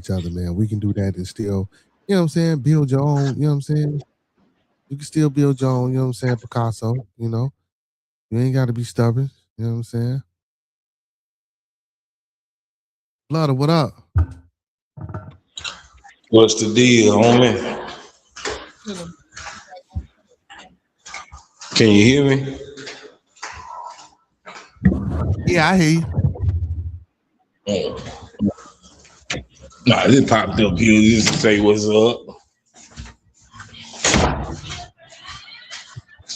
each other, man. We can do that and still, you know what I'm saying, build your own, you know what I'm saying? You can still build your own, you know what I'm saying, Picasso, you know. You ain't gotta be stubborn, you know what I'm saying? Blood, what up? What's the deal, homie? Can you hear me? Yeah, I hear you. Nah, I just popped up here just to say what's up.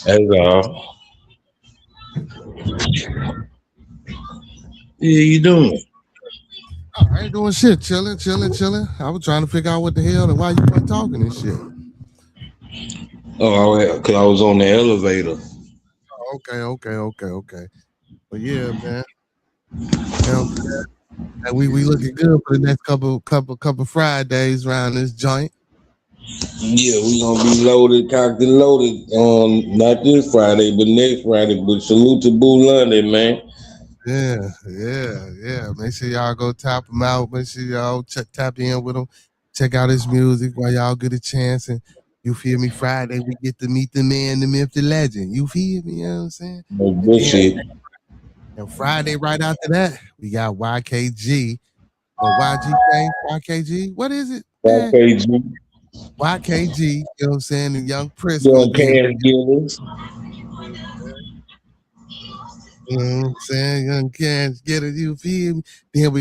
That's all. Yeah, you doing? I ain't doing shit, chilling, chilling, chilling. I was trying to figure out what the hell and why you weren't talking and shit. Oh, cause I was on the elevator. Okay. But yeah, man. You know what I'm saying? And we looking good for the next couple Fridays around this joint. Yeah, we gonna be loaded, cocked and loaded on not this Friday, but next Friday. But salute to Boo London, man. Yeah. Make sure y'all go tap him out. Make sure y'all tap in with him. Check out his music while y'all get a chance. And you feel me? Friday we get to meet the man, the myth, the legend. You feel me? You know what I'm saying? No And then bullshit. and Friday right after that we got YKG. Or YKG. What is it, man? YKG, YKG. You know what I'm saying? The young Prince gonna young be in. Cash Givers. You know what I'm saying? Young cats, get it, you feel me? Then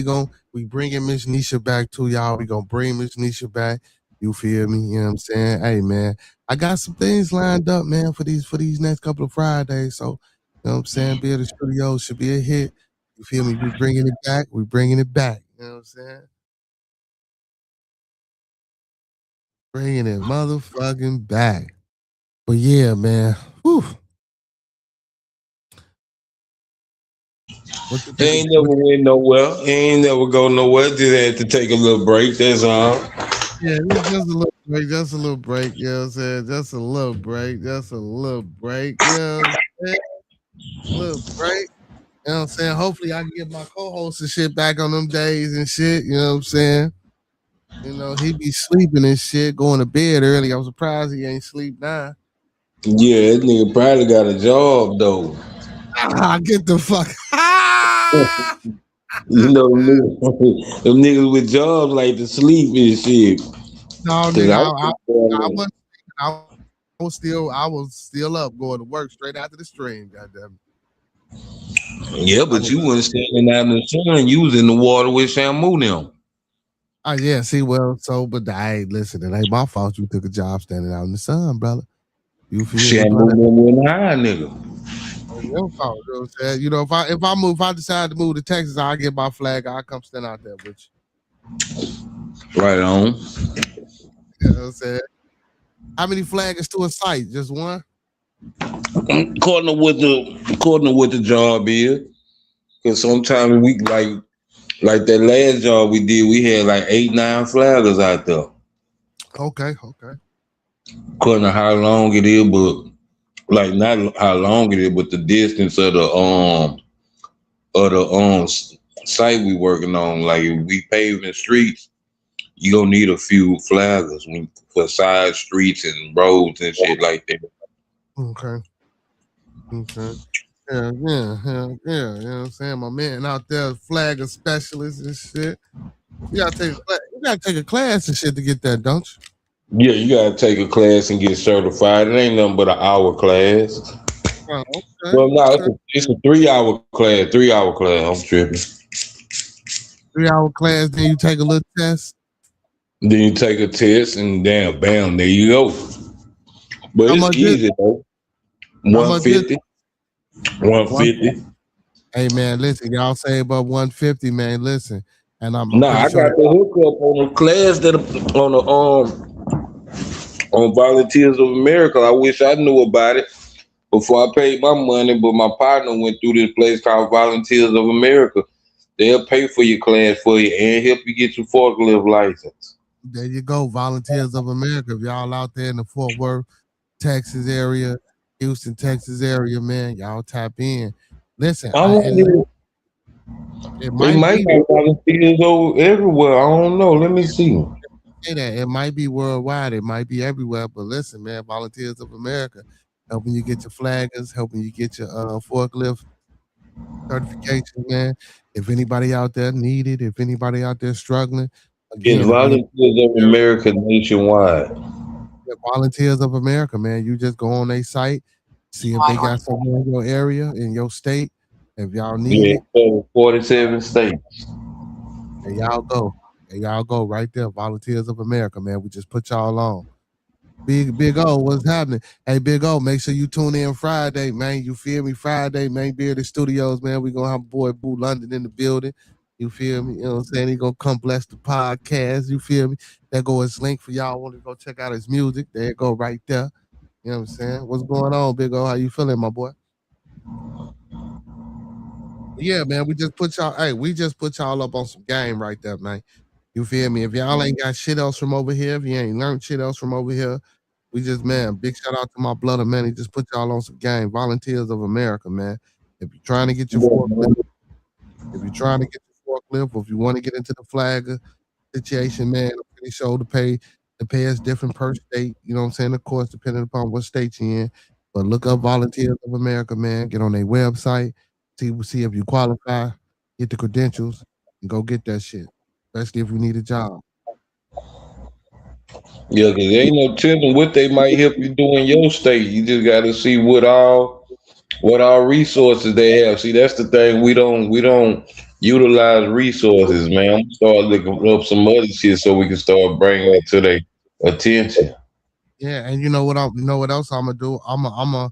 we bringing Miss Nisha back to y'all. We gonna bring Miss Nisha back. You feel me? You know what I'm saying? Hey man, I got some things lined up, man, for these next couple of Fridays. So, you know what I'm saying? Be at the studio should be a hit. You feel me? We bringing it back. We bringing it back. You know what I'm saying? Bringing it motherfucking back. But yeah, man. Whew. What the, He ain't never went nowhere. He ain't never go nowhere. Just had to take a little break. That's all. Yeah, it's just a little break, just a little break, you know what I'm saying? Just a little break, just a little break, you know what I'm saying? A little break, you know what I'm saying? Hopefully I can get my co-host and shit back on them days and shit, you know what I'm saying? You know, he be sleeping and shit, going to bed early. I'm surprised he ain't sleep now. Yeah, that nigga probably got a job though. Get the fuck. You know, them niggas with jobs like to sleep and shit. No, Cause nigga, I I, was down wasn't I was still up going to work straight after the stream, goddamn. yeah, I but was you wasn't standing out in the sun. You was in the water with Shamu now. Oh yeah, see, well, so but hey, listen, it ain't my fault you took a job standing out in the sun, brother. You feel me, Shamu brother? them went high, nigga. Ain't your fault, you know what I'm saying? You know, if I decide to move to Texas, I'll get my flag, I'll come stand out there with Right on. you. You know what I'm saying? How many flags to a site? Just one? According to what the job is. Cause sometimes we like that last job we did, we had like 8, 9 flaggers out there. Okay. According to how long it is, but like not how long it is, but the distance of the site we working on. Like if we paving streets, you gonna need a few flaggers for side streets and roads and shit like that. Okay. Okay. Yeah. You know what I'm saying? My man out there, flag specialist and shit. You gotta take a class and shit to get that, don't you? Yeah, you gotta take a class and get certified. It ain't nothing but an hour class. Oh, okay. Well, no, it's a 3 hour class. 3 hour class. I'm tripping. 3 hour class, then you take a little test. Then you take a test and damn, bam, there you go. But How it's much is easy though. how much is 150, 150. Hey man, listen, y'all say about 150, man. Listen, and I'm Nah, pretty I sure. got the hookup on the class that on the on Volunteers of America. I wish I knew about it before I paid my money, but my partner went through this place called Volunteers of America. They'll pay for your class for you and help you get your forklift license. There you go, Volunteers of America. If y'all out there in the Fort Worth, Texas area, Houston, Texas area, man, y'all tap in. Listen, I I and wonder, It They might might be have volunteers over everywhere. I don't know. Let me see. say that it might be worldwide, it might be everywhere. But listen, man, Volunteers of America helping you get your flaggers, helping you get your forklift certification, man. If anybody out there need it, if anybody out there struggling, It's again, if you Volunteers of America nationwide. Volunteers of America, man, you just go on their site, see if they got something in your area, in your state. If y'all need Yeah, it, cover 47 states. there y'all go. There y'all go right there. Volunteers of America, man. We just put y'all on. Big O, what's happening? Hey, Big O, make sure you tune in Friday, man. You feel me? Friday, man. Bearded Studios, man. We gonna have boy Boo London in the building. You feel me? You know what I'm saying? He gonna come bless the podcast. You feel me? There go his link for y'all want to go check out his music. There you go, right there. You know what I'm saying? What's going on, Big O? How you feeling, my boy? Yeah, man. We just put y'all up on some game right there, man. You feel me? If y'all ain't got shit else from over here, if you ain't learned shit else from over here, we just, man, big shout out to my brother, man. He just put y'all on some game. Volunteers of America, man. If you're trying to get your forklift, if you're trying to get your forklift, or if you want to get into the flagger situation, man, I'm pretty sure the pay is different per state. You know what I'm saying? Of course, depending upon what state you're in. But look up Volunteers of America, man. Get on their website, see if you qualify, get the credentials, and go get that shit. Especially if you need a job. Yeah, because there ain't no telling what they might help you do in your state. You just got to see what all resources they have. See, that's the thing. We don't utilize resources, man. I'm gonna start looking up some other shit so we can start bringing it to their attention. Yeah, and you know what else I'm gonna do? I'm gonna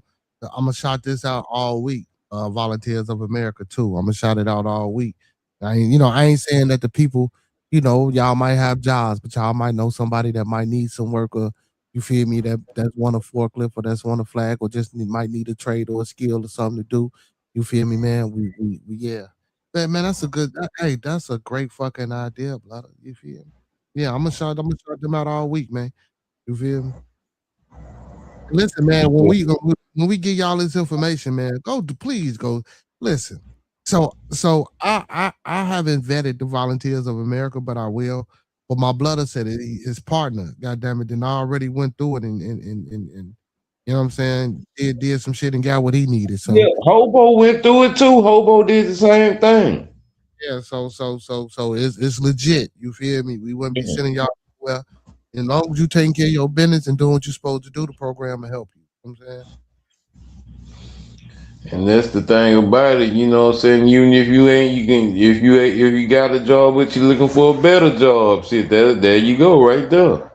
shout this out all week. Volunteers of America too. I'm gonna shout it out all week. I ain't saying that the people, y'all might have jobs, but y'all might know somebody that might need some work, or you feel me, that's want a forklift, or that's want a flag, or just might need a trade or a skill or something to do. You feel me, man? We yeah. Man, that's a good. Hey, that's a great fucking idea, brother. You feel me? Yeah, I'm gonna shout them out all week, man. You feel me? Listen, man, when we give y'all this information, man, please go listen. So I haven't vetted the Volunteers of America, but I will. But my brother said it, his partner, goddamn it, then I already went through it and you know what I'm saying, did some shit and got what he needed. Yeah, So Hobo went through it too. Hobo did the same thing. yeah, so it's legit. You feel me? We wouldn't be sending y'all well. As long as you taking care of your business and doing what you're supposed to do, the program will help you. You know what I'm saying? And that's the thing about it, you know what I'm saying? Even if you ain't, you can, if you got a job, but you're looking for a better job, shit, there you go, right there.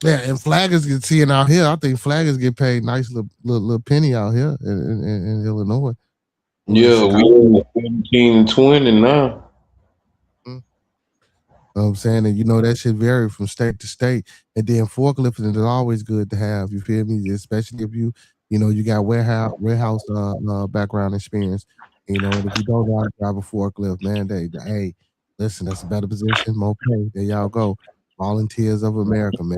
Yeah, and flaggers get seeing out here. I think flaggers get paid nice little penny out here in Illinois or in Yeah, we Chicago. 17 and 20 now. Mm. You know what I'm saying? And that shit vary from state to state. And then forklifting is always good to have. You feel me? Especially if you got warehouse background experience. And if you don't know how to drive a forklift, man, hey, listen, that's a better position, more pay. There y'all go. Volunteers of America, man.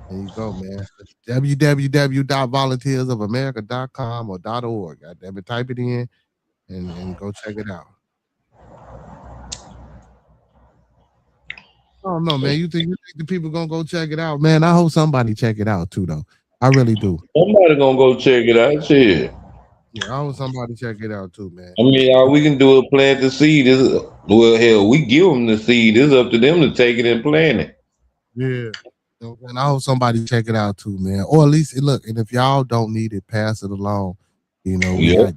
There you go, man. www.volunteersofamerica.com or .org. Goddamn it, type it in and go check it out. I don't know, man. You think the people gonna go check it out, man? I hope somebody check it out too, though. I really do. Somebody gonna go check it out, shit. Yeah, I hope somebody check it out too, man. I mean, all we can do is plant the seed. Well, hell, we give them the seed. It's up to them to take it and plant it. Yeah. And I hope somebody check it out too, man. Or at least look. And if y'all don't need it, pass it along. We Yep. got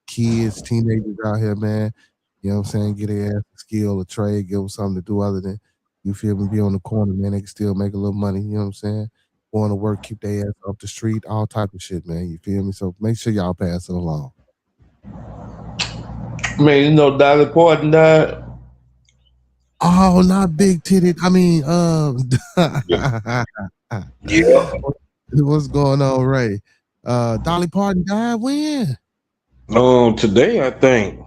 kids, teenagers out here, man. You know what I'm saying? Get their ass a skill, a trade, give them something to do other than you feel me, be on the corner, man. They can still make a little money. You know what I'm saying? Going to work, keep their ass off the street, all type of shit, man. You feel me? So make sure y'all pass it along. Man, Dolly Parton died. Oh, not big titted. I mean, Yeah. what's going on, Ray? Dolly Parton died when? Today I think.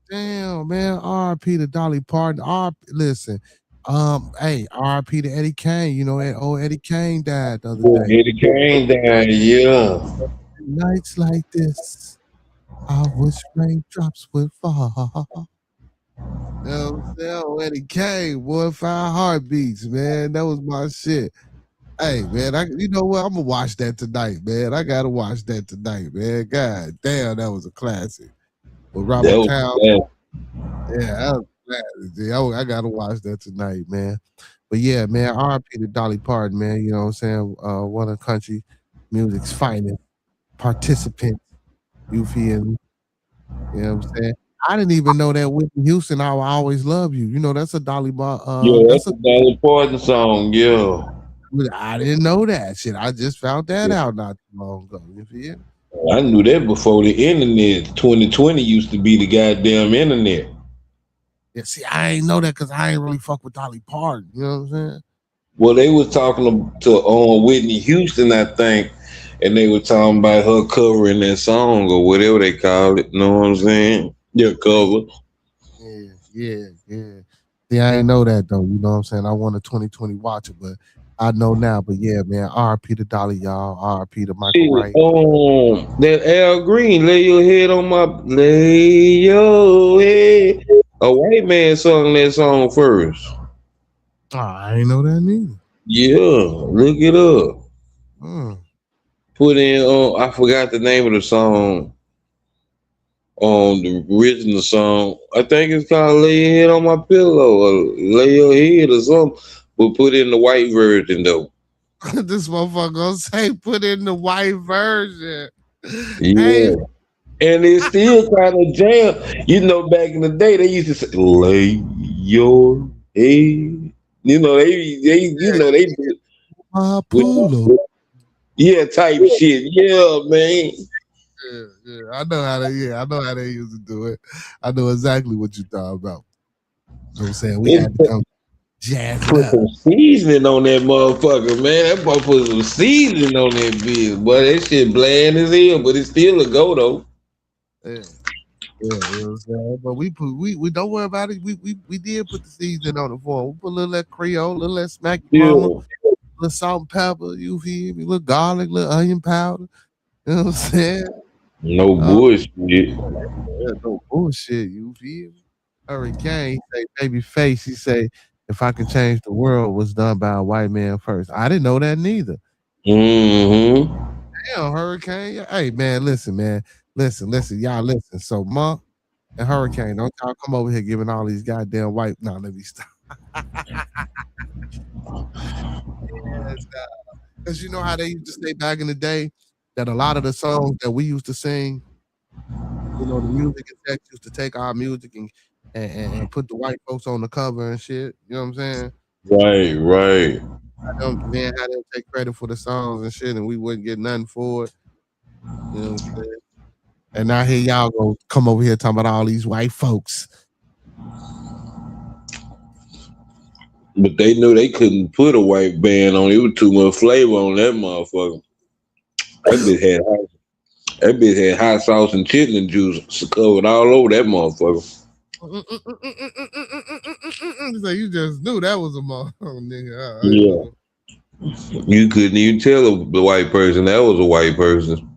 Damn, man. R.I.P. to Dolly Parton. Listen, hey, R.I.P. to Eddie Kane. Eddie Kane died the other Oh, day. Eddie Kane died. Yeah. Nights like this. I wish raindrops would fall. You know what I'm saying? When it came, boy, 5 heartbeats, man. That was my shit. Hey, man, you know what? I'm gonna watch that tonight, man. I gotta watch that tonight, man. God damn, that was a classic. With That Robert was Town, bad. yeah, that was a classic. G. I gotta watch that tonight, man. But yeah, man, R.I.P. to Dolly Parton, man. You know what I'm saying? One of country music's finest participants. You feel me? You know what I'm saying? I didn't even know that Whitney Houston, I Will Always Love You. You know, that's a Yeah, that's that's a a Dolly Parton song. Yeah. I didn't know that shit. I just found that out not too long ago. You feel me? I knew that before the internet. 2020 used to be the goddamn internet. Yeah, see, I ain't know that because I ain't really fuck with Dolly Parton. You know what I'm saying? Well, they was talking to Whitney Houston, I think, and they were talking about her covering that song or whatever they call it. Know what I'm saying? Yeah, cover. Yeah. See, I ain't know that though. You know what I'm saying? I want a 2020 watcher, but I know now. But yeah, man, R.P. to Dolly, y'all. R.P. to Michael Shit, Wright. that Al Green, lay your head on my, lay your head. A white man sung that song first. Oh, I ain't know that neither. Yeah, look it up. Mm. Put in, I forgot the name of the song. On the original song, I think it's called "Lay Your Head on My Pillow" or "Lay Your Head" or something. But put in the white version though. This motherfucker gonna say put in the white version. Hey, Yeah. And it's still kind of jam. You know, back in the day, they used to say, "Lay your head." You know, they did my with, poodle. yeah, type shit. Yeah, man. Yeah. I know how they used to do it. I know exactly what you thought about. You know what I'm saying? We It had to come jazz it put up. some seasoning on that motherfucker, man. That boy put some seasoning on that bitch. Boy, that shit bland as hell, but it's still a go though. Yeah. Yeah, you know what I'm saying? But we don't worry about it. We did put the seasoning on it for 'em. We put a little that Creole, a little that smack your mama, Still, a little salt and pepper, you feel me? A little garlic, a little onion powder. You know what I'm saying? no Uh, bullshit. yeah, no bullshit, you feel me? Hurricane, he say, baby face, he say, if I could change the world was done by a white man first. I didn't know that neither. Mm-hmm. Damn, Hurricane. Hey man, listen, man. Listen, y'all listen. So Monk and Hurricane, don't y'all come over here giving all these goddamn white. No, let me stop. Because you know how they used to say back in the day that a lot of the songs that we used to sing, you know, the music execs used to take our music and put the white folks on the cover and shit. You know what I'm saying? Right, right. Then how they take credit for the songs and shit, and we wouldn't get nothing for it. You know what I'm saying? And now here y'all go come over here talking about all these white folks. But they knew they couldn't put a white band on. It was too much flavor on that motherfucker. That bitch had hot sauce and chitlin juice covered all over that motherfucker. So you just knew that was a motherfucker, nigga. I Yeah. know. You couldn't even tell the white person that was a white person.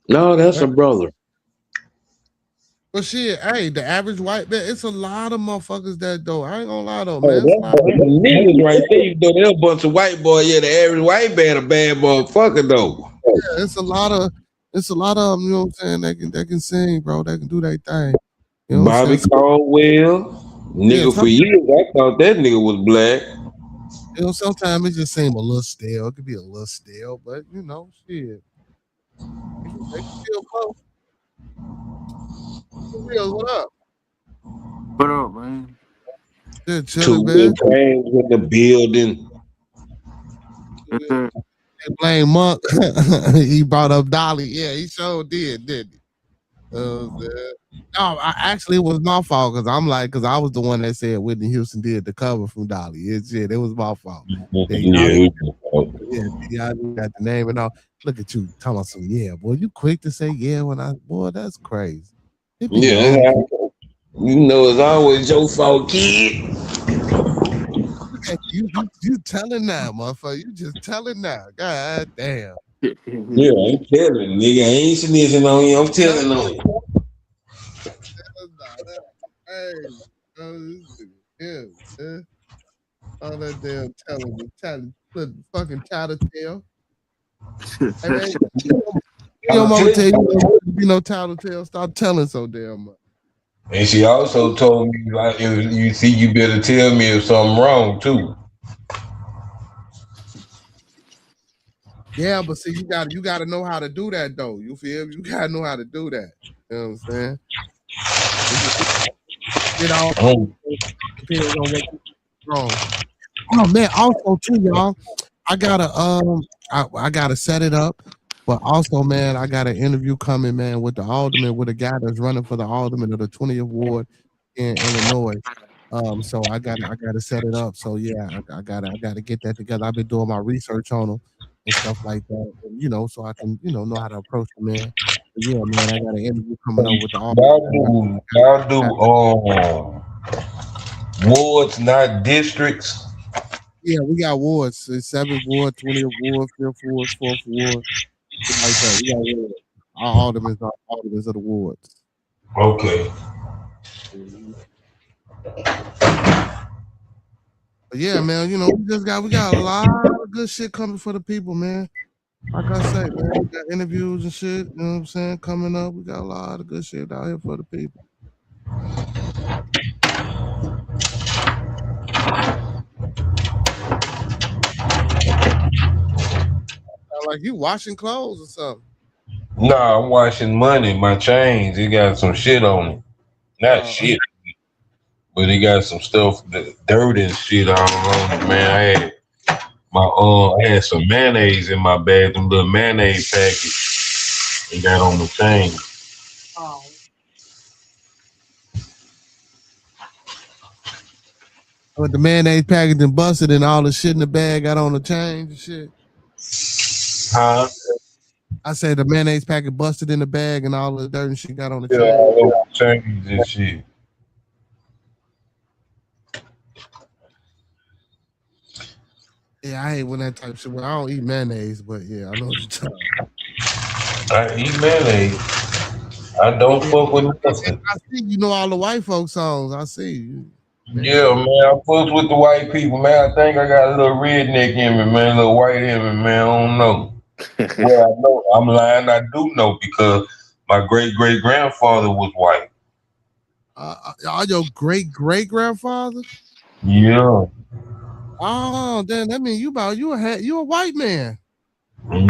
No, that's a brother. But shit, hey, the average white man, it's a lot of motherfuckers that though. I ain't gonna lie though, Oh, man. It's a lot. that's niggas right there. You know, they're a bunch of white boy. Yeah, the average white man a bad motherfucker though. Yeah, it's a lot of them. You know what I'm saying? They can sing, bro. They can do their thing. You know what I'm Bobby saying? So, Caldwell, yeah, nigga for years. I thought that nigga was black. sometimes it just seems a little stale. It could be a little stale, but you know, shit, they can still flow. Real, what up? What up, man? Just Two chilling, man. big frames in the building. Yes, sir. They blame Monk. He brought up Dolly. Yeah, he sure did, didn't he? No, actually, it was my fault because because I was the one that said Whitney Houston did the cover from Dolly. It was my fault. Yeah, y'all, Yeah. yeah, y'all got the name and all. Look at you telling us some yeah, boy. You quick to say yeah boy, that's crazy. It be your own. Yeah. You know, it's always your fault, kid. Look at you telling now, motherfucker. You just telling now. God damn. Yeah, I'm telling, nigga. I ain't snitching on you. I'm telling on you. Hey, yeah, man. All that damn telling, fucking tattletale. Hey man, your I'm mama telling tell you. you be no tattletale. Stop telling so damn much. And she also told me, like, if you see, you better tell me if something wrong too. Yeah, but see, you gotta know how to do that though. You feel me? You gotta know how to do that. You know what I'm saying? It all Oh, depends on what's wrong. Oh man, also too, y'all. I gotta I gotta set it up. But also, man, I got an interview coming, man, with the alderman, with a guy that's running for the alderman of the 20th ward in Illinois. So I gotta set it up. So yeah, I gotta get that together. I've been doing my research on him and stuff like that, and, so I can know how to approach him, man. But yeah, man, I got an interview coming up with the alderman. y'all do wards, not districts. Yeah, we got wards. It's 7th ward, 20th ward, 5th ward, 4th ward, shit like that. We got wards. Our aldermen are aldermen of the wards. Okay. Mhm. But yeah, man, we got a lot of good shit coming for the people, man. Like I say, man, we got interviews and shit, you know what I'm saying, coming up. We got a lot of good shit out here for the people. Sound like you washing clothes or something. Nah, I'm washing money. My chains, it got some shit on it. Not Uh, shit, but it got some stuff, dirt and shit all on it, man. I had some mayonnaise in my bag, them little mayonnaise packets. They got on the chain. with the mayonnaise package and busted and all the shit in the bag got on the chain and shit. Huh? I said the mayonnaise packet busted in the bag and all the dirt and shit got on the Yeah, chain. all over the chains and shit. Yeah, I hate when that type of shit. Well, I don't eat mayonnaise, but yeah, I know what you're talking about. I eat mayonnaise. I don't Yeah, fuck with nothing. I see you know all the white folk songs. I see you. Yeah, Mayonnaise. man, I fuck with the white people, man. I think I got a little redneck in me, man, a little white in me, man. I don't know. Well, I know I'm lying. I do know because my great great grandfather was white. Are your great grandfather? Yeah, Oh, then that means you a white man.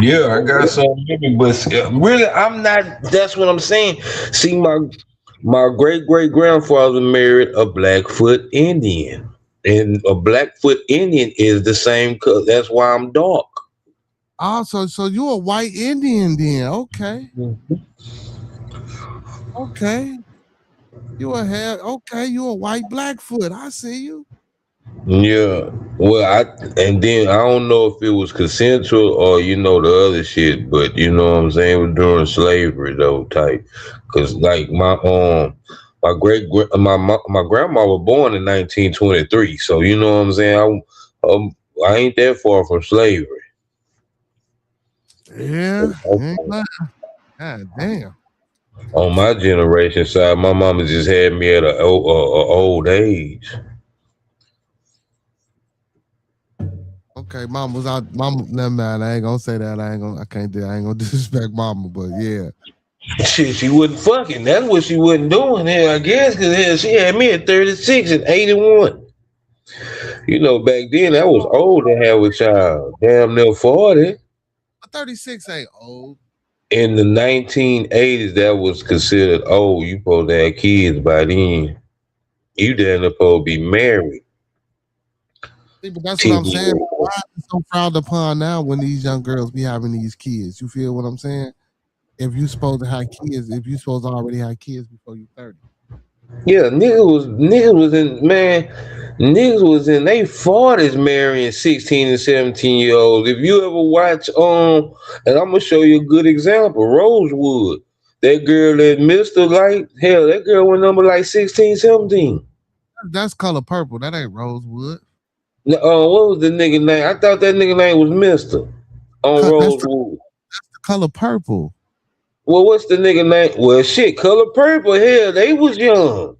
yeah, I got some in me, but really, I'm not. That's what I'm saying. See, my great great grandfather married a Blackfoot Indian, and a Blackfoot Indian is the same color. That's why I'm dark. Oh, so you a white Indian then? Okay, okay. You a white Blackfoot. I see you. Yeah. Well, and then I don't know if it was consensual or the other shit, but you know what I'm saying, it was during slavery though type, because like my grandma was born in 1923, so you know what I'm saying. I ain't that far from slavery. Yeah, ain't lying. God damn. On my generation side, my mama just had me at a old age. Okay, mama was out. Mama, never mind. I ain't gonna say that. I can't do. I ain't gonna disrespect mama, but yeah. Shit, she wasn't fucking. That's what she wasn't doing here, I guess, because she had me at 36 and 81. Back then, that was old to have a child. Damn near 40. 36 ain't old. In the 1980s, that was considered old. You supposed to have kids by then. You damn near supposed to be married. See, but that's what 10 I'm saying. years. Why is it so frowned upon now when these young girls be having these kids? You feel what I'm saying? If you supposed to have kids, if you supposed to already have kids before you 30. Yeah, niggas was in their 40s marrying 16 and 17-year-olds. If you ever watch and I'm gonna show you a good example, Rosewood. That girl that Mr. Light, hell, that girl went number like 16, 17. That's color purple. That ain't Rosewood. What was the nigga name? I thought that nigga name was Mr. on That's Rosewood. Color Purple. Well, what's the nigga name? Well, shit, Color Purple. Hell, they was young.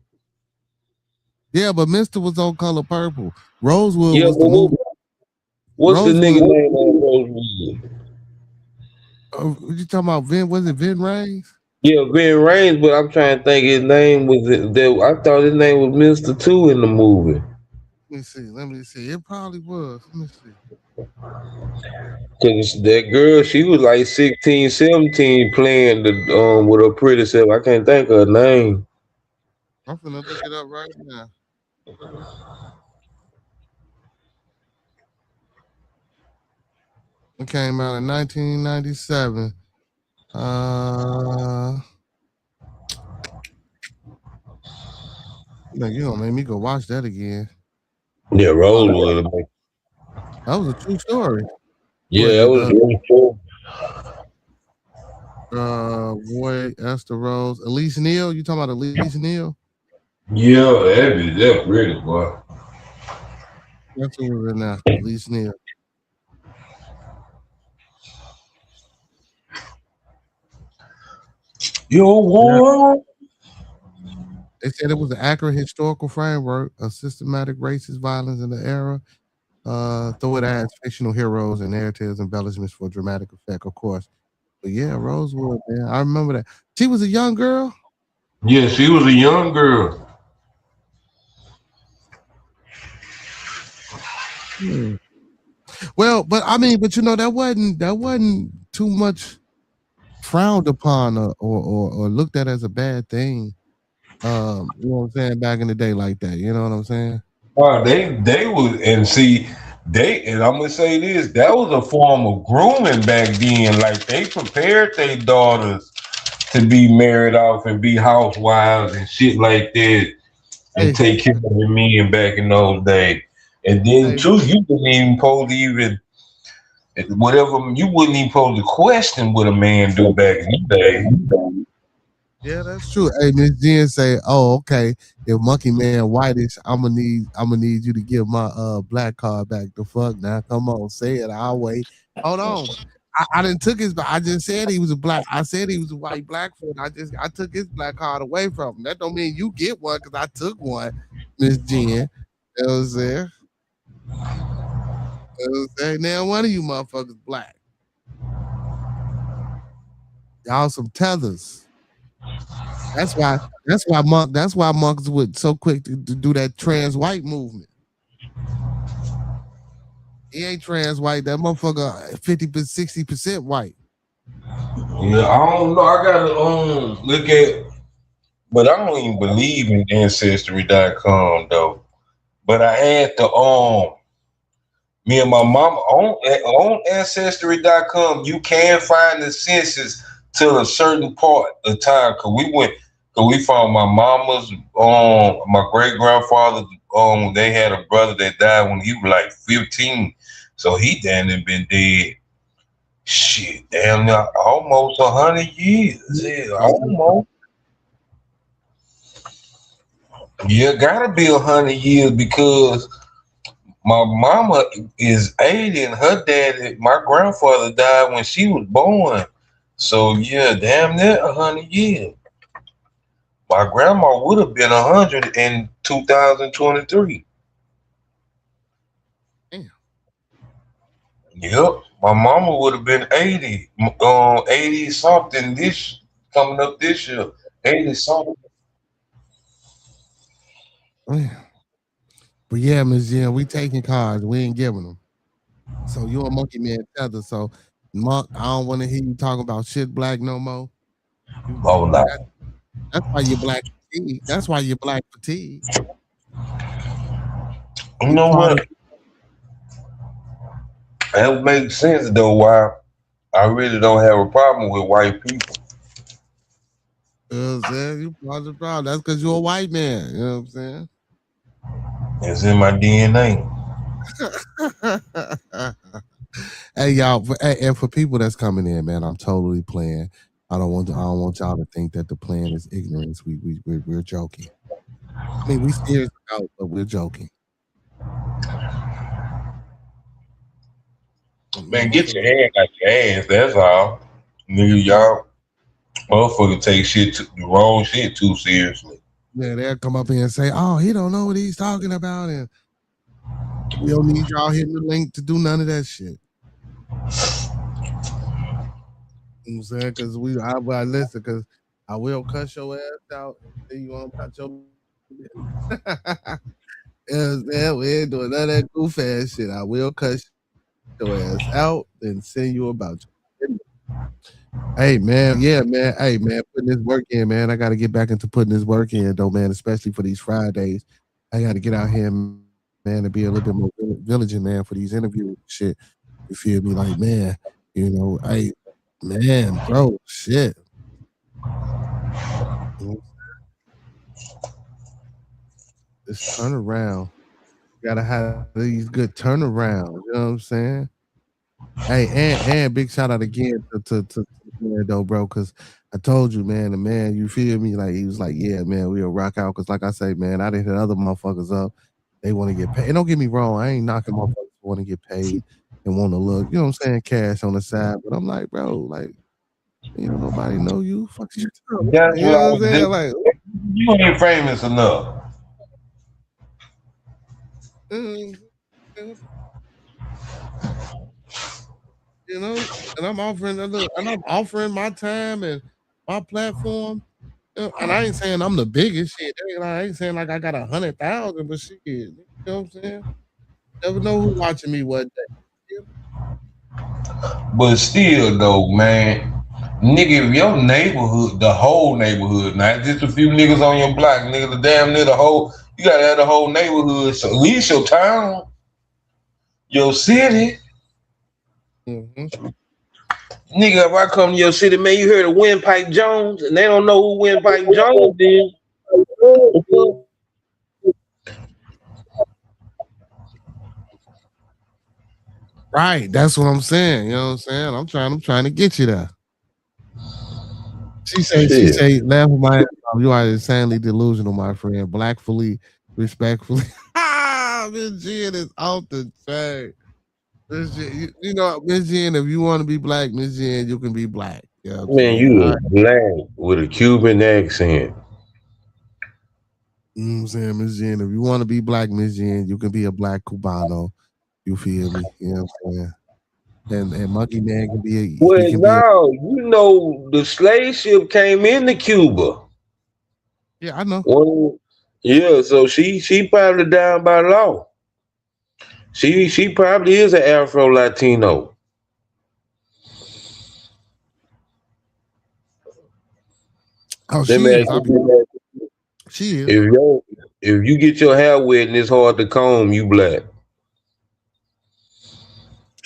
Yeah, but Mister was on Color Purple. Rosewood Yeah, was but the movie. what's the nigga Rosewood. name on Rosewood? You talking about Vin? Was it Vin Rames? Yeah, Ben Raines, but I'm trying to think his name was it. I thought his name was Mister Two in the movie. Let me see. It probably was. Let me see. Cause that girl, she was like 16, 17 playing the with her pretty self. I can't think of her name. I'm gonna look it up right now. It came out in 1997. You gonna make me go watch that again. Yeah, Rosewood. That was a true story. Yeah, that was really cool. Boy, Esther Rose, Elise Neal. You talking about Elise Neal? Yeah, that pretty boy. That's who was in there. Elise Neal. Yo, what? They said it was an accurate historical framework of systematic racist violence in the era. Though it adds fictional heroes and narratives embellishments for dramatic effect, of course. But yeah, Rosewood, man, I remember that. She was a young girl. Yeah, she was a young girl. Well, but I mean, but that wasn't too much frowned upon or looked at as a bad thing. You know what I'm saying? Back in the day, like that. You know what I'm saying? They was and see and I'm gonna say this, that was a form of grooming back then. Like they prepared their daughters to be married off and be housewives and shit like that and take care of the men back in those days. And then too, you wouldn't even supposed to even you wouldn't even supposed to question what a man do back in the day. Yeah, that's true. Hey, Miss Jen say, "Oh, okay. If Monkey Man whitish, I'm gonna need you to give my black card back. The fuck now? Come on, say it. I'll wait. Hold on. I didn't took his. I just said he was a black. I said he was a white Blackfoot. I took his black card away from him. That don't mean you get one because I took one, Miss Jen. You know what I'm saying? You know what I'm saying? Now one of you motherfuckers black. Y'all some tethers. That's why monks were so quick to do that trans white movement. He ain't trans white. That motherfucker 50%, 60% white. Yeah, I don't know. I gotta look at, but I don't even believe in Ancestry.com though. But I had to me and my mama on Ancestry.com. You can find the census till a certain part of time. Cause we found my mama's my great grandfather they had a brother that died when he was like 15. So he damn near been dead. Shit, damn near almost 100 years. Yeah, almost. Yeah, gotta be 100 years because my mama is 80 and her my grandfather died when she was born. So yeah, damn near 100 years. My grandma would have been 100 in 2023. Damn. Yep, my mama would have been 80, 80 something coming up this year, 80 something. But yeah, Ms. Jen, we taking cards. We ain't giving them. So you a Monkey Man tether. So Monk, I don't want to hear you talking about shit black no more. Oh no. That's why you're black fatigue. That's why you're black fatigue. You know what? That makes sense though. Why I really don't have a problem with white people. You know what I'm saying? You part of the problem. That's because you're a white man. You know what I'm saying? It's in my DNA. Hey y'all, and for people that's coming in, man, I'm totally playing. I don't want y'all to think that the plan is ignorance. We're joking. I mean, we serious about, but we're joking. Man, get your hand out your ass. That's all. Nigga, y'all motherfucker take the wrong shit too seriously. Yeah, they'll come up here and say, "Oh, he don't know what he's talking about," and we don't need y'all hitting the link to do none of that shit. You know what I'm saying? Because I listen, because I will cuss your ass out and say you on about your yeah, we ain't doing none of that goof ass shit. I will cuss your ass out and send you about your Hey man, yeah, man. Hey man, putting this work in, man. I gotta get back into putting this work in though, man, especially for these Fridays. I gotta get out here, man, and be a little bit more vigilant, man, for these interviews and shit. You feel me? Like, man, you know, hey, man, bro, shit. This turnaround. You gotta have these good turnarounds, you know what I'm saying? Hey, and big shout out again to man though, bro, because I told you, man, the man, you feel me? Like he was like, yeah, man, we'll rock out. Cause like I say, man, I didn't hit other motherfuckers up. They want to get paid. And don't get me wrong, I ain't knocking motherfuckers who want to get paid and want to look, you know what I'm saying, cash on the side. But I'm like, bro, like, you know, nobody know you. Fuck you. Yeah, You know what I'm saying? Like, you ain't famous enough. You know, and I'm offering my time and my platform. And I ain't saying I'm the biggest shit. I ain't saying like I got 100,000, but shit, you know what I'm saying? Never know who watching me one day. But still though, man, nigga, if your neighborhood, the whole neighborhood, not just a few niggas on your block, nigga, the damn near the whole, you gotta have the whole neighborhood, so at least your town, your city. Mm-hmm. Nigga, if I come to your city, man, you heard of Windpipe Jones, and they don't know who Windpipe Jones is. Right, that's what I'm saying. You know what I'm saying? I'm trying to get you there. She say, laugh at my ass off. You are insanely delusional, my friend. Blackfully, respectfully. Miss Jen is off the track. You know, Miss Jen, if you want to be black, Miss Jen, you can be black. You know Man, you a black with a Cuban accent. You know what I'm saying, Miss Jen, if you want to be black, Miss Jen, you can be a black Cubano. You feel me? You know what I'm saying? And Monkey Man can be you know, the slave ship came into Cuba. Yeah, I know. Yeah, so she probably down by law. She probably is an Afro Latino. Oh, she is. She is. If you get your hair wet and it's hard to comb, you black.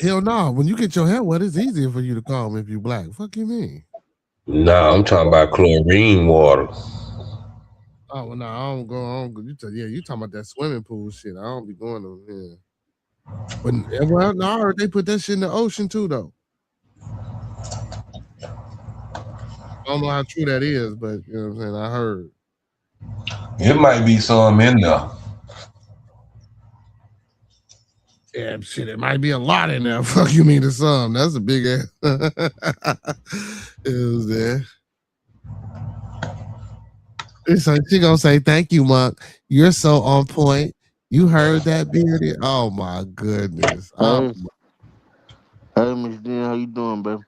Hell no. When you get your hair wet, it's easier for you to comb if you black. Fuck you mean? Nah, I'm talking about chlorine water. Oh well, no, I don't go. You talking about that swimming pool shit? I don't be going to. Yeah. But well, no, I heard they put that shit in the ocean too, though. I don't know how true that is, but you know what I'm saying. I heard it might be some in there. Yeah, shit, it might be a lot in there. Fuck you mean to some? That's a big ass. It was there. She gonna say, "Thank you, Monk. You're so on point. You heard that, Beardy? Oh my goodness. Oh, Hey, Miss Jen, how you doing, baby?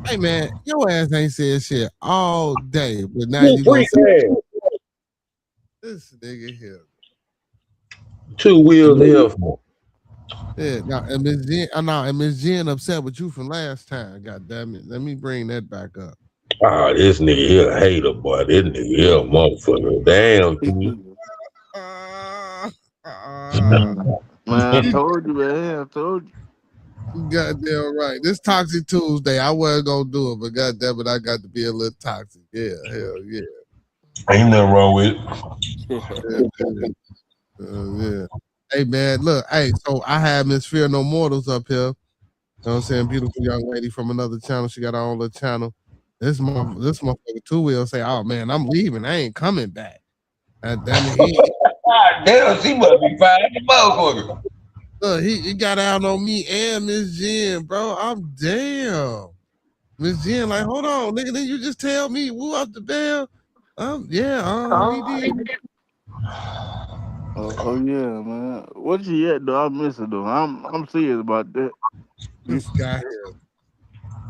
Hey man, your ass ain't said shit all day, but now you gonna say this nigga here. 2 wheels here for. Yeah, now and Miss Jen, and Miss Jen upset with you from last time. God damn it. Let me bring that back up. Ah, this nigga here a hater, boy. This nigga here a motherfucker. Damn, dude. Man, I told you, man. I told you. Goddamn right. This Toxic Tuesday, I wasn't gonna do it, but goddamn it, I got to be a little toxic. Yeah, hell yeah. Ain't nothing wrong with it. Yeah. Hey man, look, so I have Miss Fear No Mortals up here. You know what I'm saying? Beautiful young lady from another channel. She got her own little channel. This motherfucker 2 Wheel say, "Oh man, I'm leaving. I ain't coming back." God damn it, damn, she must be fine the motherfucker. Look, he got out on me and Miss Jen, bro. I'm damn. Miss Jen, like, hold on, nigga. Then you just tell me woo up the bell. He did. Oh yeah, man. What you at though? I miss it though. I'm serious about that. This guy here.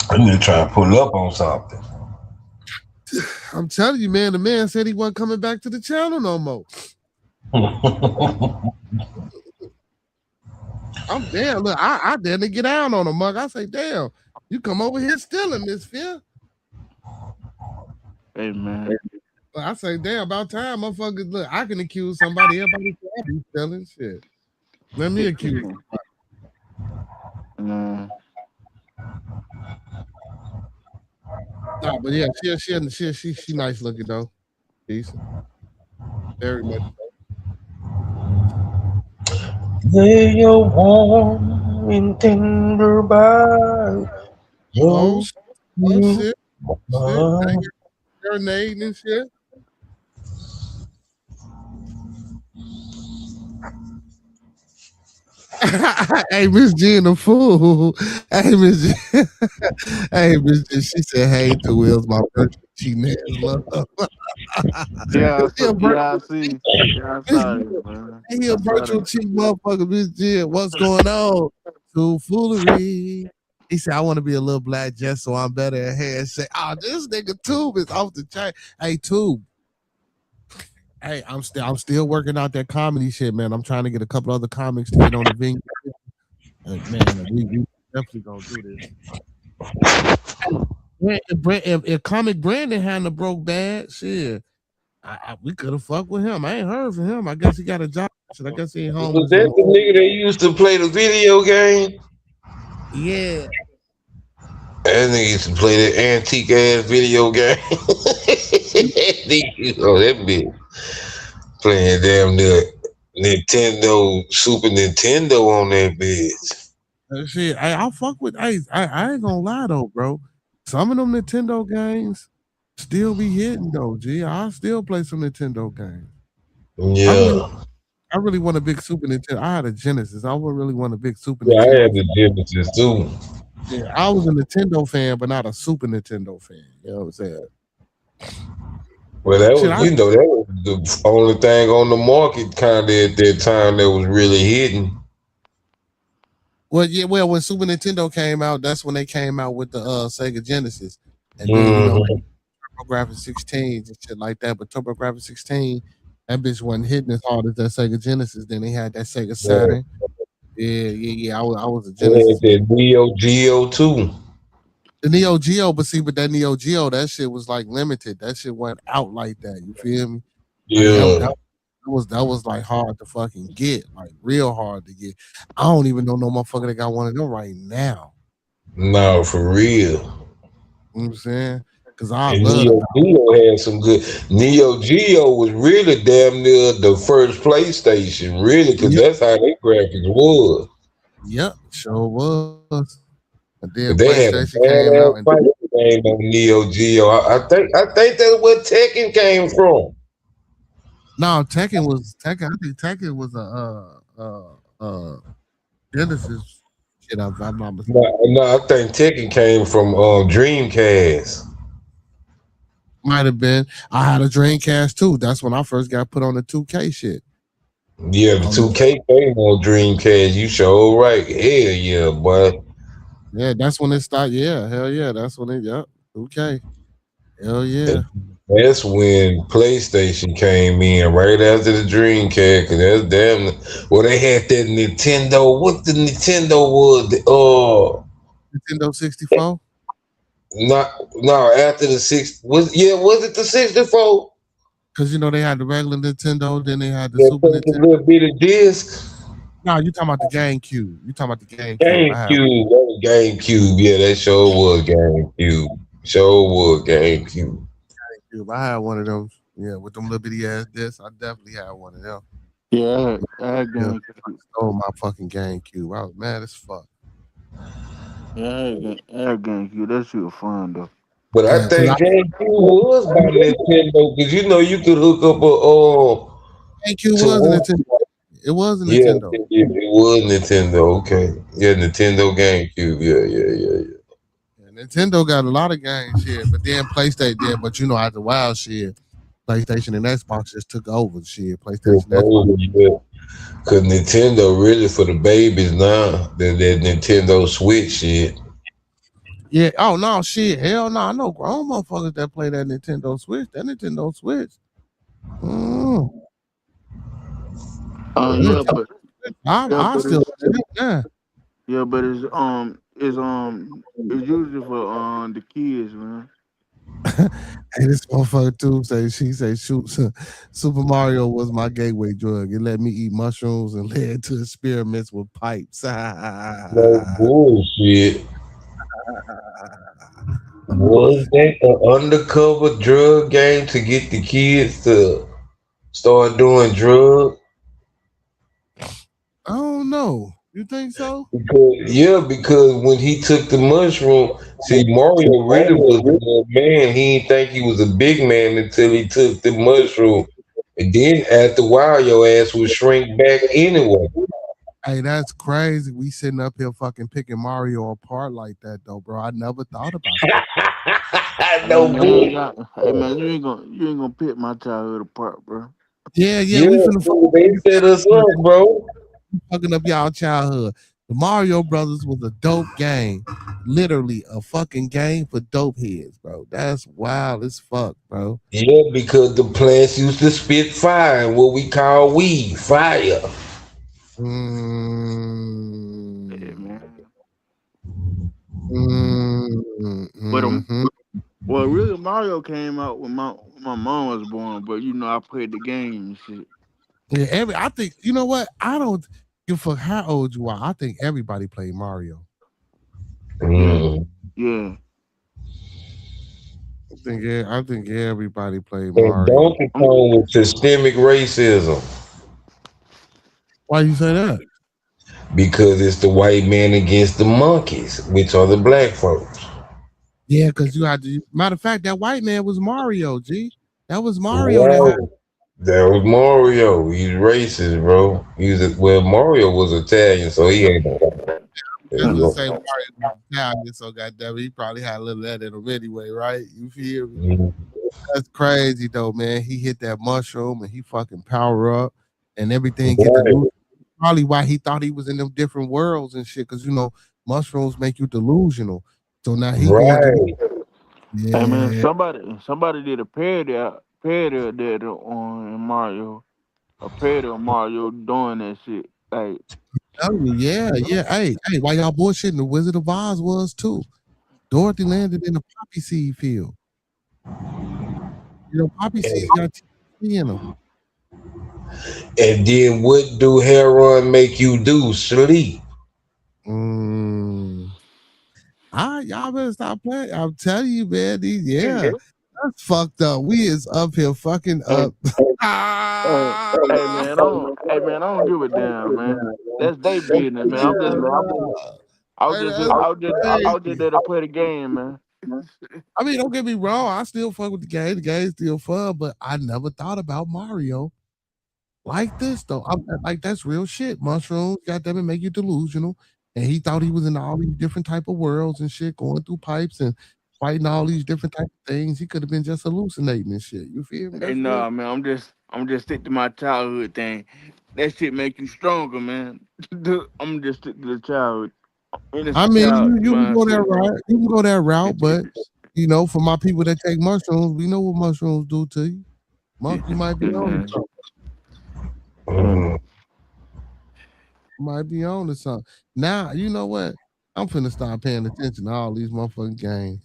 I'm just trying to pull up on something. I'm telling you, man. The man said he wasn't coming back to the channel no more. I'm damn. Look, I didn't get down on him, mug. I say, damn, you come over here stealing this, Phil. Hey man. I say, damn, about time, motherfuckers. Look, I can accuse somebody. Everybody say I be stealing shit. Let me accuse somebody. Nah, but yeah, she nice looking though. Decent. Very much. Lay your warm and tender by your shit. Grenade and shit. Hey, Miss Jen, the fool. Hey, Miss Jen. Hey, Miss Jen. She said, "Hey, the wheels, my virtual cheating ass love." Yeah, I see. Yeah, I saw it, man. He a virtual cheat motherfucker, Miss Jen. What's going on? To foolery. He said, "I want to be a little black just so I'm better at handshake." Oh, this nigga Tube is off the chain. Hey, Tube. Hey, I'm still working out that comedy shit, man. I'm trying to get a couple other comics to get on the venue. Man, we definitely gonna do this. If Comic Brandon hadn't broke bad, shit, we could have fucked with him. I ain't heard from him. I guess he got a job. I guess he ain't home. Was that the nigga that used to play the video game? Yeah. That nigga used to play that antique ass video game. Oh, that bitch playing damn near Nintendo, Super Nintendo on that bitch. Shit, I'll fuck with. I ain't gonna lie though, bro. Some of them Nintendo games still be hitting though. G, I still play some Nintendo games. Yeah. I really want a big Super Nintendo. I had a Genesis. I would really want a big Super Nintendo. I had the Genesis too. Yeah, I was a Nintendo fan, but not a Super Nintendo fan. You know what I'm saying? Well, that was, that was the only thing on the market kind of at that time that was really hitting. Well, yeah, when Super Nintendo came out, that's when they came out with the Sega Genesis. And then, TurboGrafx 16s and shit like that. But TurboGrafx 16, that bitch wasn't hitting as hard as that Sega Genesis. Then they had that Sega Saturn. Yeah. I was a Genesis. That Neo Geo too. The Neo Geo, but that Neo Geo, that shit was like limited. That shit went out like that. You feel me? Yeah. That was like hard to fucking get, like real hard to get. I don't even know no motherfucker that got one of them right now. No, for real. You know what I'm saying? Because I love Neo Geo had some good. Neo Geo was really damn near the first PlayStation, really, because that's how their graphics was. Yep, sure was. And then they had a came out and game on Neo Geo. I think that's where Tekken came from. No, Tekken was Tekken. I think Tekken was a Genesis. Shit, I'm not mistaken. No, I think Tekken came from Dreamcast. Might have been. I had a Dreamcast too. That's when I first got put on the 2K shit. Yeah, the 2K came on Dreamcast. You sure right. Hell yeah, boy. Yeah, that's when it started. Yeah, hell yeah. That's when it, yep. Okay. Hell yeah. That's when PlayStation came in right after the Dreamcast. Cause that's damn. Well, they had that Nintendo. What the Nintendo was? Nintendo 64. No. After the was it the 64? Because they had the regular Nintendo, then they had the Super Nintendo. Little bit of disc. No, you talking about the GameCube. You talking about the GameCube. GameCube. Yeah, that sure was GameCube. GameCube. I had one of them. Yeah, with them little bitty ass discs. I definitely had one of them. Yeah, I had GameCube. I stole my fucking GameCube. I was mad as fuck. Yeah, I had GameCube. That shit was fun though. But I think GameCube was by Nintendo because you could hook up a GameCube was a Nintendo. It was a Yeah, Nintendo. it was Nintendo. Okay, yeah, Nintendo GameCube. Yeah. Yeah, Nintendo got a lot of games shit, but then PlayStation did. But you know, after a while, shit, PlayStation and Xbox just took over shit. PlayStation, Xbox. Yeah. Cause Nintendo really for the babies now. That Nintendo Switch shit. Yeah. Oh no, shit. Hell no. I know grown motherfuckers that play that Nintendo Switch. That Nintendo Switch. Mm. Yeah, but I still yeah. yeah, but it's usually for the kids, man. Hey, this motherfucker too shoot Super Mario was my gateway drug. It let me eat mushrooms and led to experiments with pipes. No bullshit. Was that an undercover drug game to get the kids to start doing drugs? I don't know. You think so? Because when he took the mushroom, see, Mario really was a little man. He didn't think he was a big man until he took the mushroom. And then after a while, your ass would shrink back anyway. Hey, that's crazy. We sitting up here fucking picking Mario apart like that though, bro. I never thought about that. No Man, bull. hey man, you ain't gonna pick my childhood apart, bro. Yeah, Yeah, we finna fool, they set us up, bro. fucking up y'all childhood. The Mario Brothers was a dope game. Literally a fucking game for dope heads, bro. That's wild as fuck, bro. Yeah, because the plants used to spit fire, what we call weed, fire. Yeah, Mm, man. But mhm. well, really, Mario came out when my mom was born. But you know, I played the game and shit. Yeah, I think you know what? I don't give a fuck how old you are. I think everybody played Mario. Yeah, Mm. yeah. I think everybody played And Mario. Donkey Kong was systemic racism Why you say that? because it's the white man against the monkeys, which are the black folks. Yeah, because you had to. Matter of fact, that white man was Mario. G. That was Mario. That had. Right. That was Mario. He's racist, bro. Well, Mario was Italian, so he ain't. Just to say Mario was Italian, so goddamn, he probably had a little of that in him anyway, right? You feel me? Mhm. That's crazy though, man. He hit that mushroom and he fucking power up and everything get Right. the probably why he thought he was in them different worlds and shit. Cause you know, mushrooms make you delusional. So now he going through Right. Hey man, yeah. somebody did a parody of that on Mario. A parody of Mario doing that shit. Like, Yeah. Hey, why y'all bullshitting? The Wizard of Oz was too. Dorothy landed in a poppy seed field. You know, poppy seeds got THC in them. And then what do heroin make you do? Sleep. Mm. Y'all better stop playing. I'm telling you, man. That's fucked up. We is up here fucking hey, up. hey man, I don't give a damn, man. That's their business, man. Hey, that's I was just crazy. there to play the game, man. I mean, don't get me wrong. I still fuck with the game. The game's still fun, but I never thought about Mario like this though. Like that's real shit. Mushrooms, goddamn it, make you delusional. And he thought he was in all these different type of worlds and shit, going through pipes and fighting all these different type of things. He could have been just hallucinating and shit. You feel me? Hey, That's real. nah, man. I'm just stick to my childhood thing. That shit make you stronger, man. I'm just stick to the childhood. I Innocent mean, child you can go that mindset. route. You can go that route, but you know, for my people that take mushrooms, we know what mushrooms do to you. Monk, you might be Yeah, on to man. something. Mhm. You might be on to something. Now, you know what? I'm finna start paying attention to all these motherfucking games.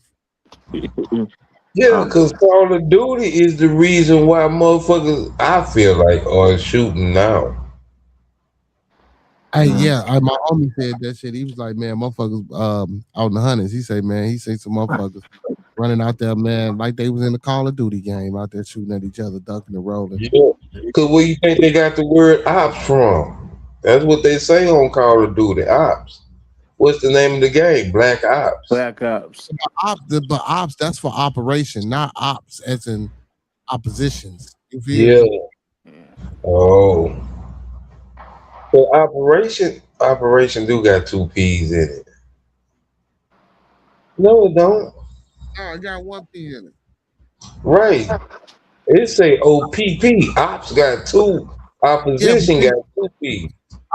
Yeah, Um, because Call of Duty is the reason why motherfuckers, I feel like, are shooting now. Hey, yeah. yeah, my homie said that shit. He was like, man, motherfuckers out in the hundreds. He said, man, he seen some motherfuckers running out there, man, like they was in the Call of Duty game out there shooting at each other, ducking and rolling. Yeah. Because where you think they got the word ops from? That's what they say on Call of Duty, ops. What's the name of the game? Black Ops. Black Ops. But ops, that's for operation, not ops as in oppositions. You feel Yeah. me? Yeah. Oh. But Operation do got two P's in it. No, it don't. Oh, I got one P in it. Right. It say OPP. Ops got two. Yeah, but Opposition got two P.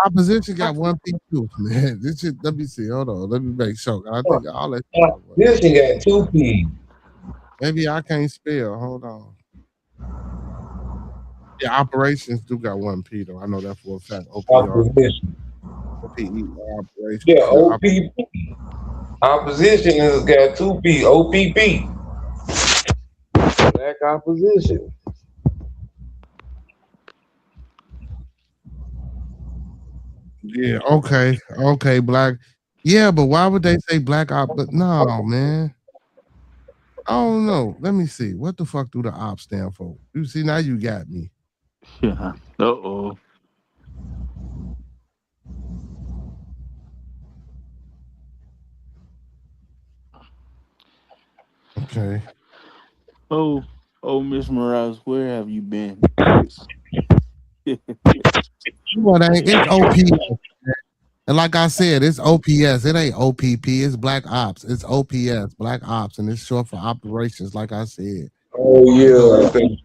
opposition got one P too, man. This shit. Let me see. Hold on. Let me make sure. I think all that. Opposition got two P. Maybe I can't spell. Hold on. Yeah, operations do got one P though. I know that for a fact. OPR, Opposition. OPE, operations. Yeah, OPP. Opposition has got two P. OPP. Black opposition. Yeah. Okay. Okay. Black. Yeah, but why would they say black op? But no, man. I don't know. Let me see. What the fuck do the op stand for? You see, now you got me. Yeah. Uh-oh. Okay. Oh, Miss Morales, where have you been? Well, it's OPS. And like I said, it's OPS. It ain't OPP. It's Black Ops. It's OPS, Black Ops, and it's short for operations. Like I said. Oh yeah, I think.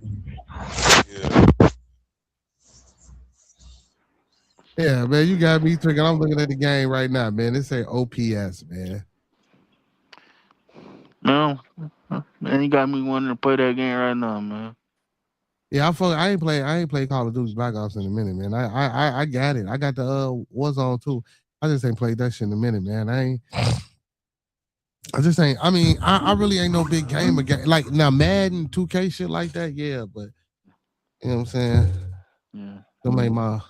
Yeah. Yeah, man, you got me thinking. I'm looking at the game right now, man. It say OPS, man. Man, you got me wanting to play that game right now, man. Yeah, I ain't play Call of Duty Black Ops in a minute, man. I got it. I got the Warzone too. I just ain't played that shit in a minute, man. I just ain't. I mean, I really ain't no big gamer. Like now, Madden, 2K, shit like that. Yeah, but you know what I'm saying. Yeah. Don't ain't my.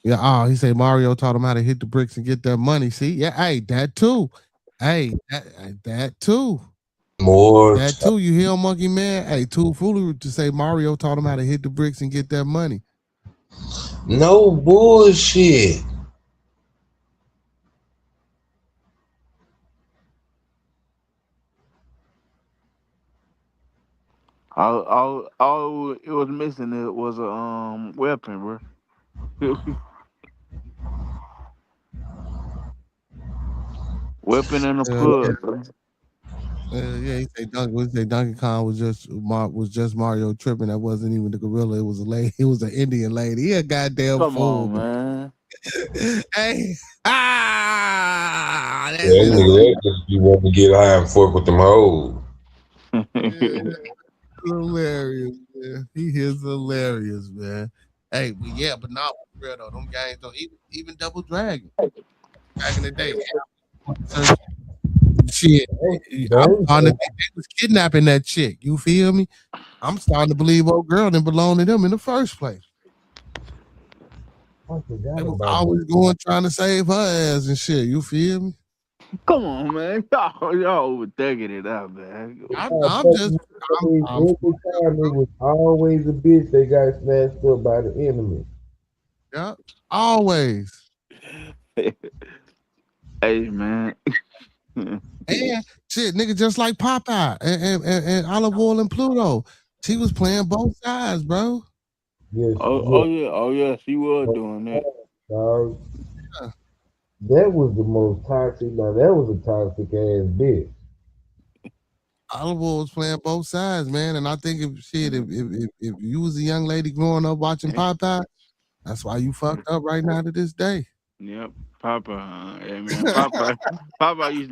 Yeah. Oh, he said Mario taught him how to hit the bricks and get that money. See, yeah. Hey, that too. Hey, that too. More. That too. You hear, Monkey Man? Hey, too foolish to say Mario taught him how to hit the bricks and get that money. No bullshit. All it was missing it was a weapon, bro. Weapon and a plug, bro. Yeah, he say Donkey Kong was just Mario tripping. That wasn't even the gorilla. It was a lady. It was an Indian lady. He a goddamn Come fool, on, man. Hey, That nigga that just be wanting to get high and fuck with them hoes. Hilarious, man. He is hilarious, man. Hey, but yeah, but not for real though. Them games though, even Double Dragon back in the day. Shit, I'm starting to think they was kidnapping that chick. You feel me? I'm starting to believe old girl didn't belong to them in the first place. They was always going trying to save her ass and shit. You feel me? Come on, man. Y'all overthinking it out, man. I'm just. Every time it was always a bitch that got snatched up by the enemy. Yeah, always. Hey, man. And shit, nigga, just like Popeye and Olive Oil and Pluto. She was playing both sides, bro. Yes. Oh yeah, she was doing that. Yeah. That was the most toxic. Now that was a toxic ass bitch. Olive Oil was playing both sides, man. And I think if you was a young lady growing up watching Popeye, that's why you fucked up right now to this day. Yep, Papa. Hey man, Papa used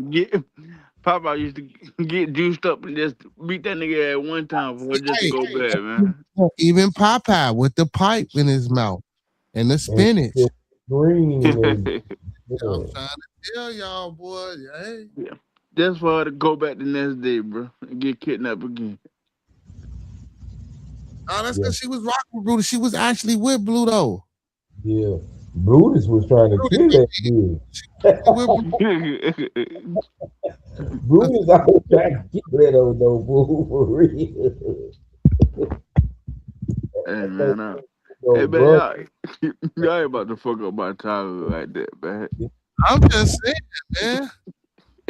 to get juiced up and just beat that nigga at one time before it just to go bad, man. Even Popeye with the pipe in his mouth and the spinach. Green. I'm trying to tell y'all, boy. Hey. Yeah. Just for her to go back the next day, bro, and get kidnapped again. Oh, that's because she was rocking with Brutus. She was actually with Blue though. Yeah. Brutus was trying to kill that dude. Brutus always trying to kill that old no bull for real. Hey man, hey man, y'all ain't about to fuck up my childhood like that, man. I'm just saying, man.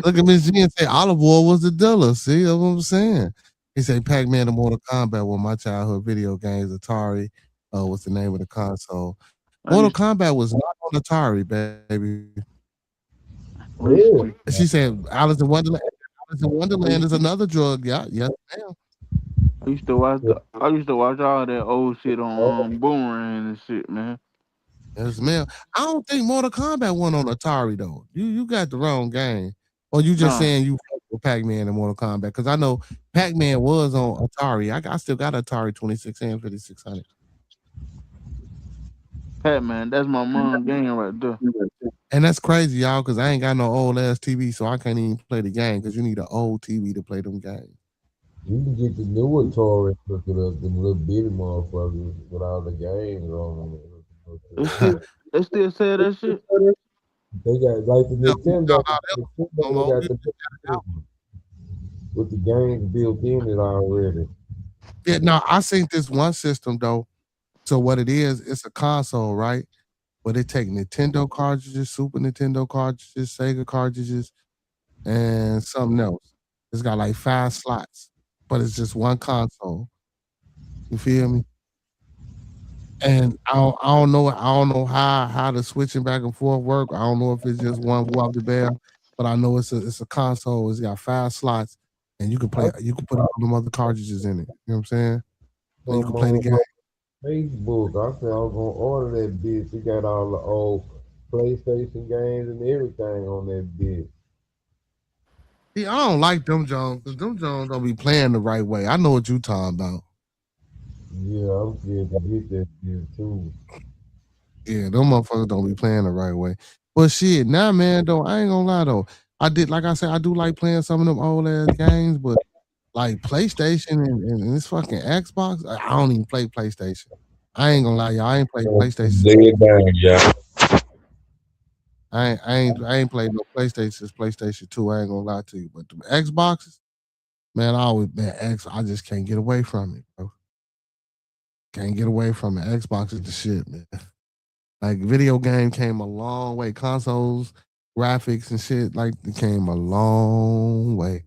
Look at Miss G and say Olive Oil was the dealer. See, that's what I'm saying. He said Pac-Man and Mortal Kombat were my childhood video games. Atari, what's the name of the console? Mortal Kombat was not on Atari, baby. Really? She said Alice in Wonderland. Alice in Wonderland is another drug. Yeah, yes, ma'am. I used to watch all that old shit on Boomerang and shit, man. Yes, ma'am. I don't think Mortal Kombat went on Atari though. You got the wrong game. Or you just Nah, saying you fuck with Pac-Man and Mortal Kombat? Because I know Pac-Man was on Atari. I still got Atari 26 and 5600. Pac-Man, that's my mom game right there. And that's crazy, y'all, because I ain't got no old ass TV, so I can't even play the game because you need an old TV to play them games. You can get the newer Atari, look it up, them little bitty motherfuckers with all the games on it. They still say that shit. They got like the Nintendo. No, Got the with the games built in it already. Yeah, no, I seen this one system though. So what it is, it's a console, right? Where they take Nintendo cartridges, Super Nintendo cartridges, Sega cartridges, and something else. It's got like 5 slots, but it's just one console. You feel me? And I don't know how the switching back and forth work. I don't know if it's just one who the bell, but I know it's a console. It's got 5 slots, and you can put all them other cartridges in it. You know what I'm saying? And you can play the game. Facebook. I said I was gonna order that bitch. It got all the old PlayStation games and everything on that bitch. See, I don't like them Jones because them Jones don't be playing the right way. I know what you talking about. Yeah, I'm scared to get that bitch too. Yeah, them motherfuckers don't be playing the right way. But shit, now man, though, I ain't gonna lie though. Like I said, I do like playing some of them old ass games, but like PlayStation and this fucking Xbox, I don't even play PlayStation. I ain't gonna lie, y'all. I ain't played PlayStation. Lay it down, yeah. I ain't played no PlayStation since PlayStation 2. I ain't gonna lie to you. But the Xboxes, man, I just can't get away from it, bro. Can't get away from it. Xbox is the shit, man. Like video game came a long way. Consoles, graphics and shit, like it came a long way.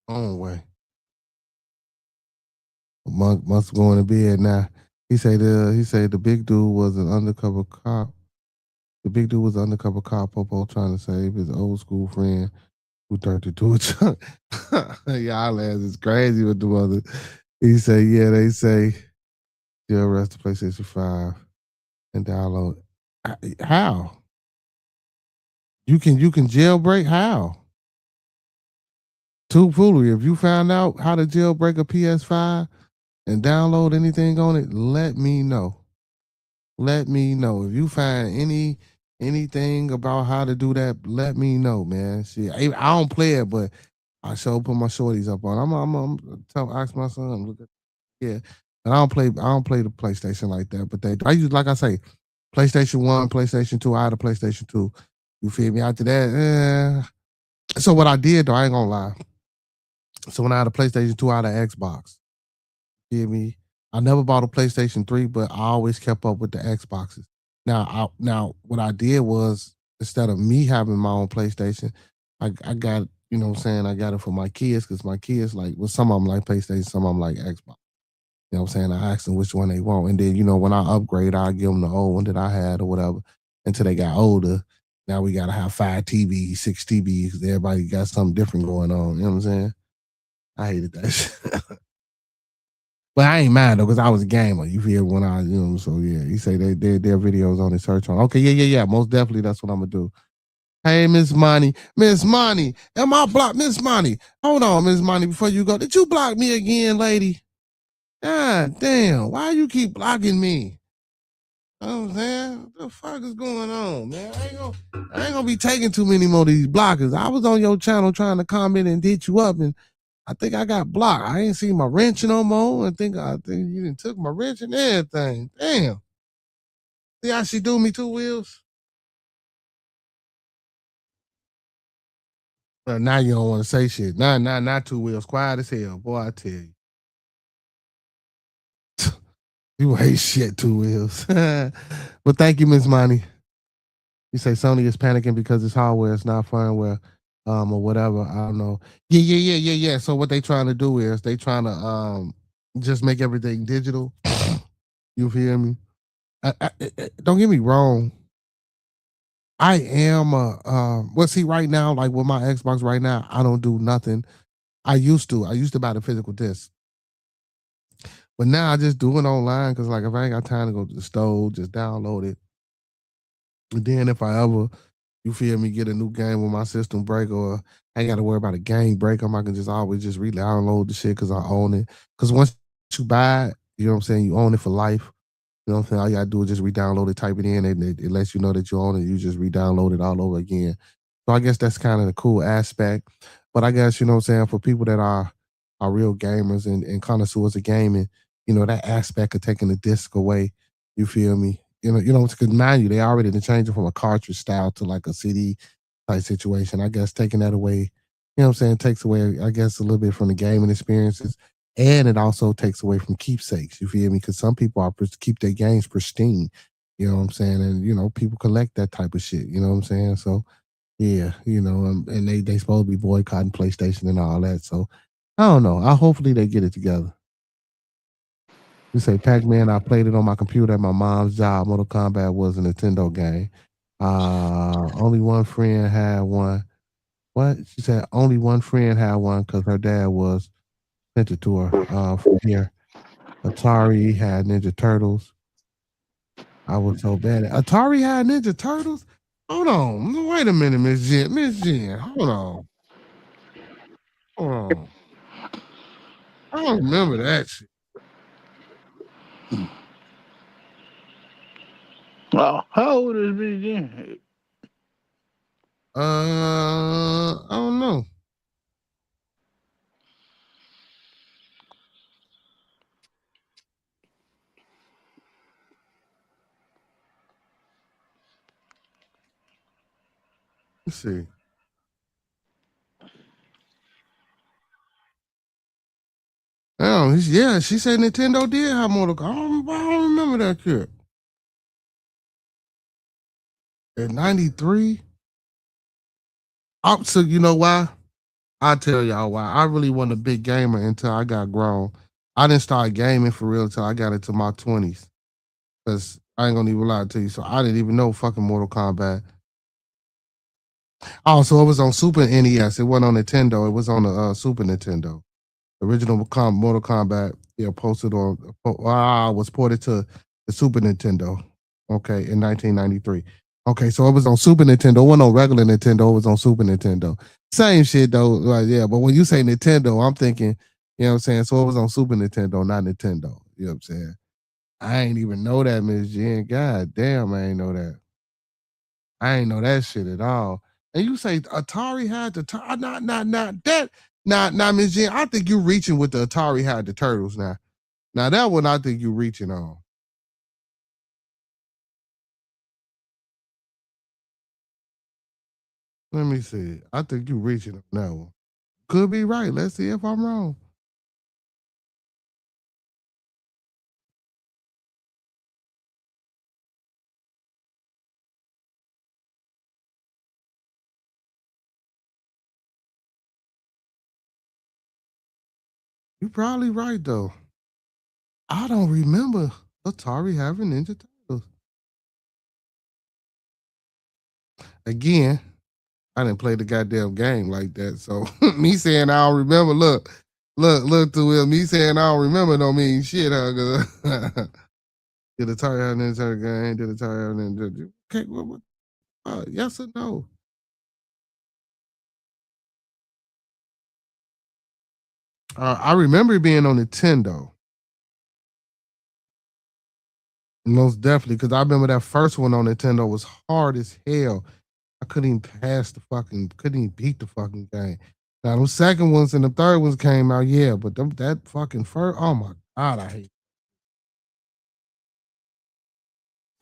Long way. Monk must be going to bed now. He said the big dude was an undercover cop. The big dude was an undercover cop, Popo trying to save his old school friend who turned into a chunk. Y'all ass is crazy with the mother. He said, yeah, they say jailbreak the PlayStation 5 and download. How? You can jailbreak how? Too foolery. If you found out how to jailbreak a PS5 and download anything on it, let me know. Let me know. If you find anything about how to do that, let me know, man. See, I don't play it, but I sure put my shorties up on. I'm ask my son. Look at yeah. And I don't play the PlayStation like that. But I use, like I say, PlayStation 1, PlayStation 2. I had a PlayStation 2. You feel me? After that, so what I did though, I ain't gonna lie. So when I had a PlayStation 2, I had an Xbox. You feel me? I never bought a PlayStation 3, but I always kept up with the Xboxes. Now what I did was instead of me having my own PlayStation, I got, you know what I'm saying, I got it for my kids because my kids some of them like PlayStation, some of them like Xbox. You know what I'm saying? I asked them which one they want. And then, when I upgrade, I give them the old one that I had or whatever until they got older. Now we got to have 5 TVs, 6 TVs. Everybody got something different going on. You know what I'm saying? I hated that shit. But I ain't mad though, because I was a gamer. You feel when so yeah. He say their videos on his search on. Okay, yeah. Most definitely that's what I'm gonna do. Hey, Miss Money. Am I blocked? Miss Money. Hold on, Miss Money, before you go. Did you block me again, lady? God damn, why you keep blocking me? You know what I'm saying? What the fuck is going on, man? I ain't gonna be taking too many more of these blockers. I was on your channel trying to comment and hit you up, and I think I got blocked. I ain't seen my wrench no more. I think you done took my wrench and everything. Damn. See how she do me 2 wheels? Well, now you don't want to say shit. Not 2 wheels. Quiet as hell. Boy, I tell you. You hate shit, 2 wheels. But thank you, Miss Money. You say Sony is panicking because it's hardware, it's not firmware, or whatever. I don't know. Yeah. So what they trying to do is they trying to just make everything digital. You feel me? Don't get me wrong. I am well, see, right now, like with my Xbox right now, I don't do nothing. I used to buy the physical disc, but now I just do it online because, like, if I ain't got time to go to the store, just download it. And then if I ever, you feel me, get a new game with my system break, or I ain't got to worry about a game break, I can just always just re-download the shit because I own it. Because once you buy it, you know what I'm saying, you own it for life. You know what I'm saying? All you gotta do is just re-download it, type it in, and it lets you know that you own it. You just re-download it all over again. So I guess that's kind of the cool aspect. But I guess, you know what I'm saying, for people that are real gamers and connoisseurs of gaming, you know, that aspect of taking the disc away, you feel me? Because mind you, they already done changed it from a cartridge style to like a CD type situation. I guess taking that away, you know what I'm saying, takes away, I guess, a little bit from the gaming experiences. And it also takes away from keepsakes. You feel me? Because some people keep their games pristine. You know what I'm saying? And people collect that type of shit. You know what I'm saying? So yeah, and they supposed to be boycotting PlayStation and all that. So I don't know. Hopefully they get it together. You say Pac-Man, I played it on my computer at my mom's job. Mortal Kombat was a Nintendo game. Only one friend had one. What? She said only one friend had one because her dad was sent it to her from here. Atari had Ninja Turtles. I was so bad at Atari had Ninja Turtles. Hold on, wait a minute, Miss Jen. Miss Jen, hold on. Hold on. I don't remember that shit. Oh, how old is Miss Jen? I don't know. Let's see. Oh, yeah, she said Nintendo did have Mortal Kombat. I don't remember that shit. In 93? So you know why? I'll tell y'all why. I really wasn't a big gamer until I got grown. I didn't start gaming for real until I got into my 20s. Because I ain't gonna even lie to you. So I didn't even know fucking Mortal Kombat. Oh, so it was on Super NES. It wasn't on Nintendo. It was on the Super Nintendo. Original Mortal Kombat, yeah, was ported to the Super Nintendo. Okay, in 1993. Okay, so it was on Super Nintendo. It wasn't on regular Nintendo. It was on Super Nintendo. Same shit though, like, yeah. But when you say Nintendo, I'm thinking, you know what I'm saying. So it was on Super Nintendo, not Nintendo. You know what I'm saying? I ain't even know that, Miss Jen. God damn, I ain't know that. I ain't know that shit at all. And you say Atari had the not that not Miss Jen. I think you reaching with the Atari had the turtles now. Now that one I think you reaching on. Let me see. I think you reaching on that one. Could be right. Let's see if I'm wrong. You probably right though. I don't remember Atari having Ninja Turtles. Again, I didn't play the goddamn game like that. So me saying I don't remember, look to it. Me saying I don't remember don't mean shit, huh? Did Atari have Ninja Turtle game? Did Atari have Ninja Turtle? Okay, yes or no? I remember it being on Nintendo. Most definitely, because I remember that first one on Nintendo was hard as hell. I couldn't even beat the fucking game. Now, those second ones and the third ones came out, yeah, but that fucking first, oh my God, I hate it.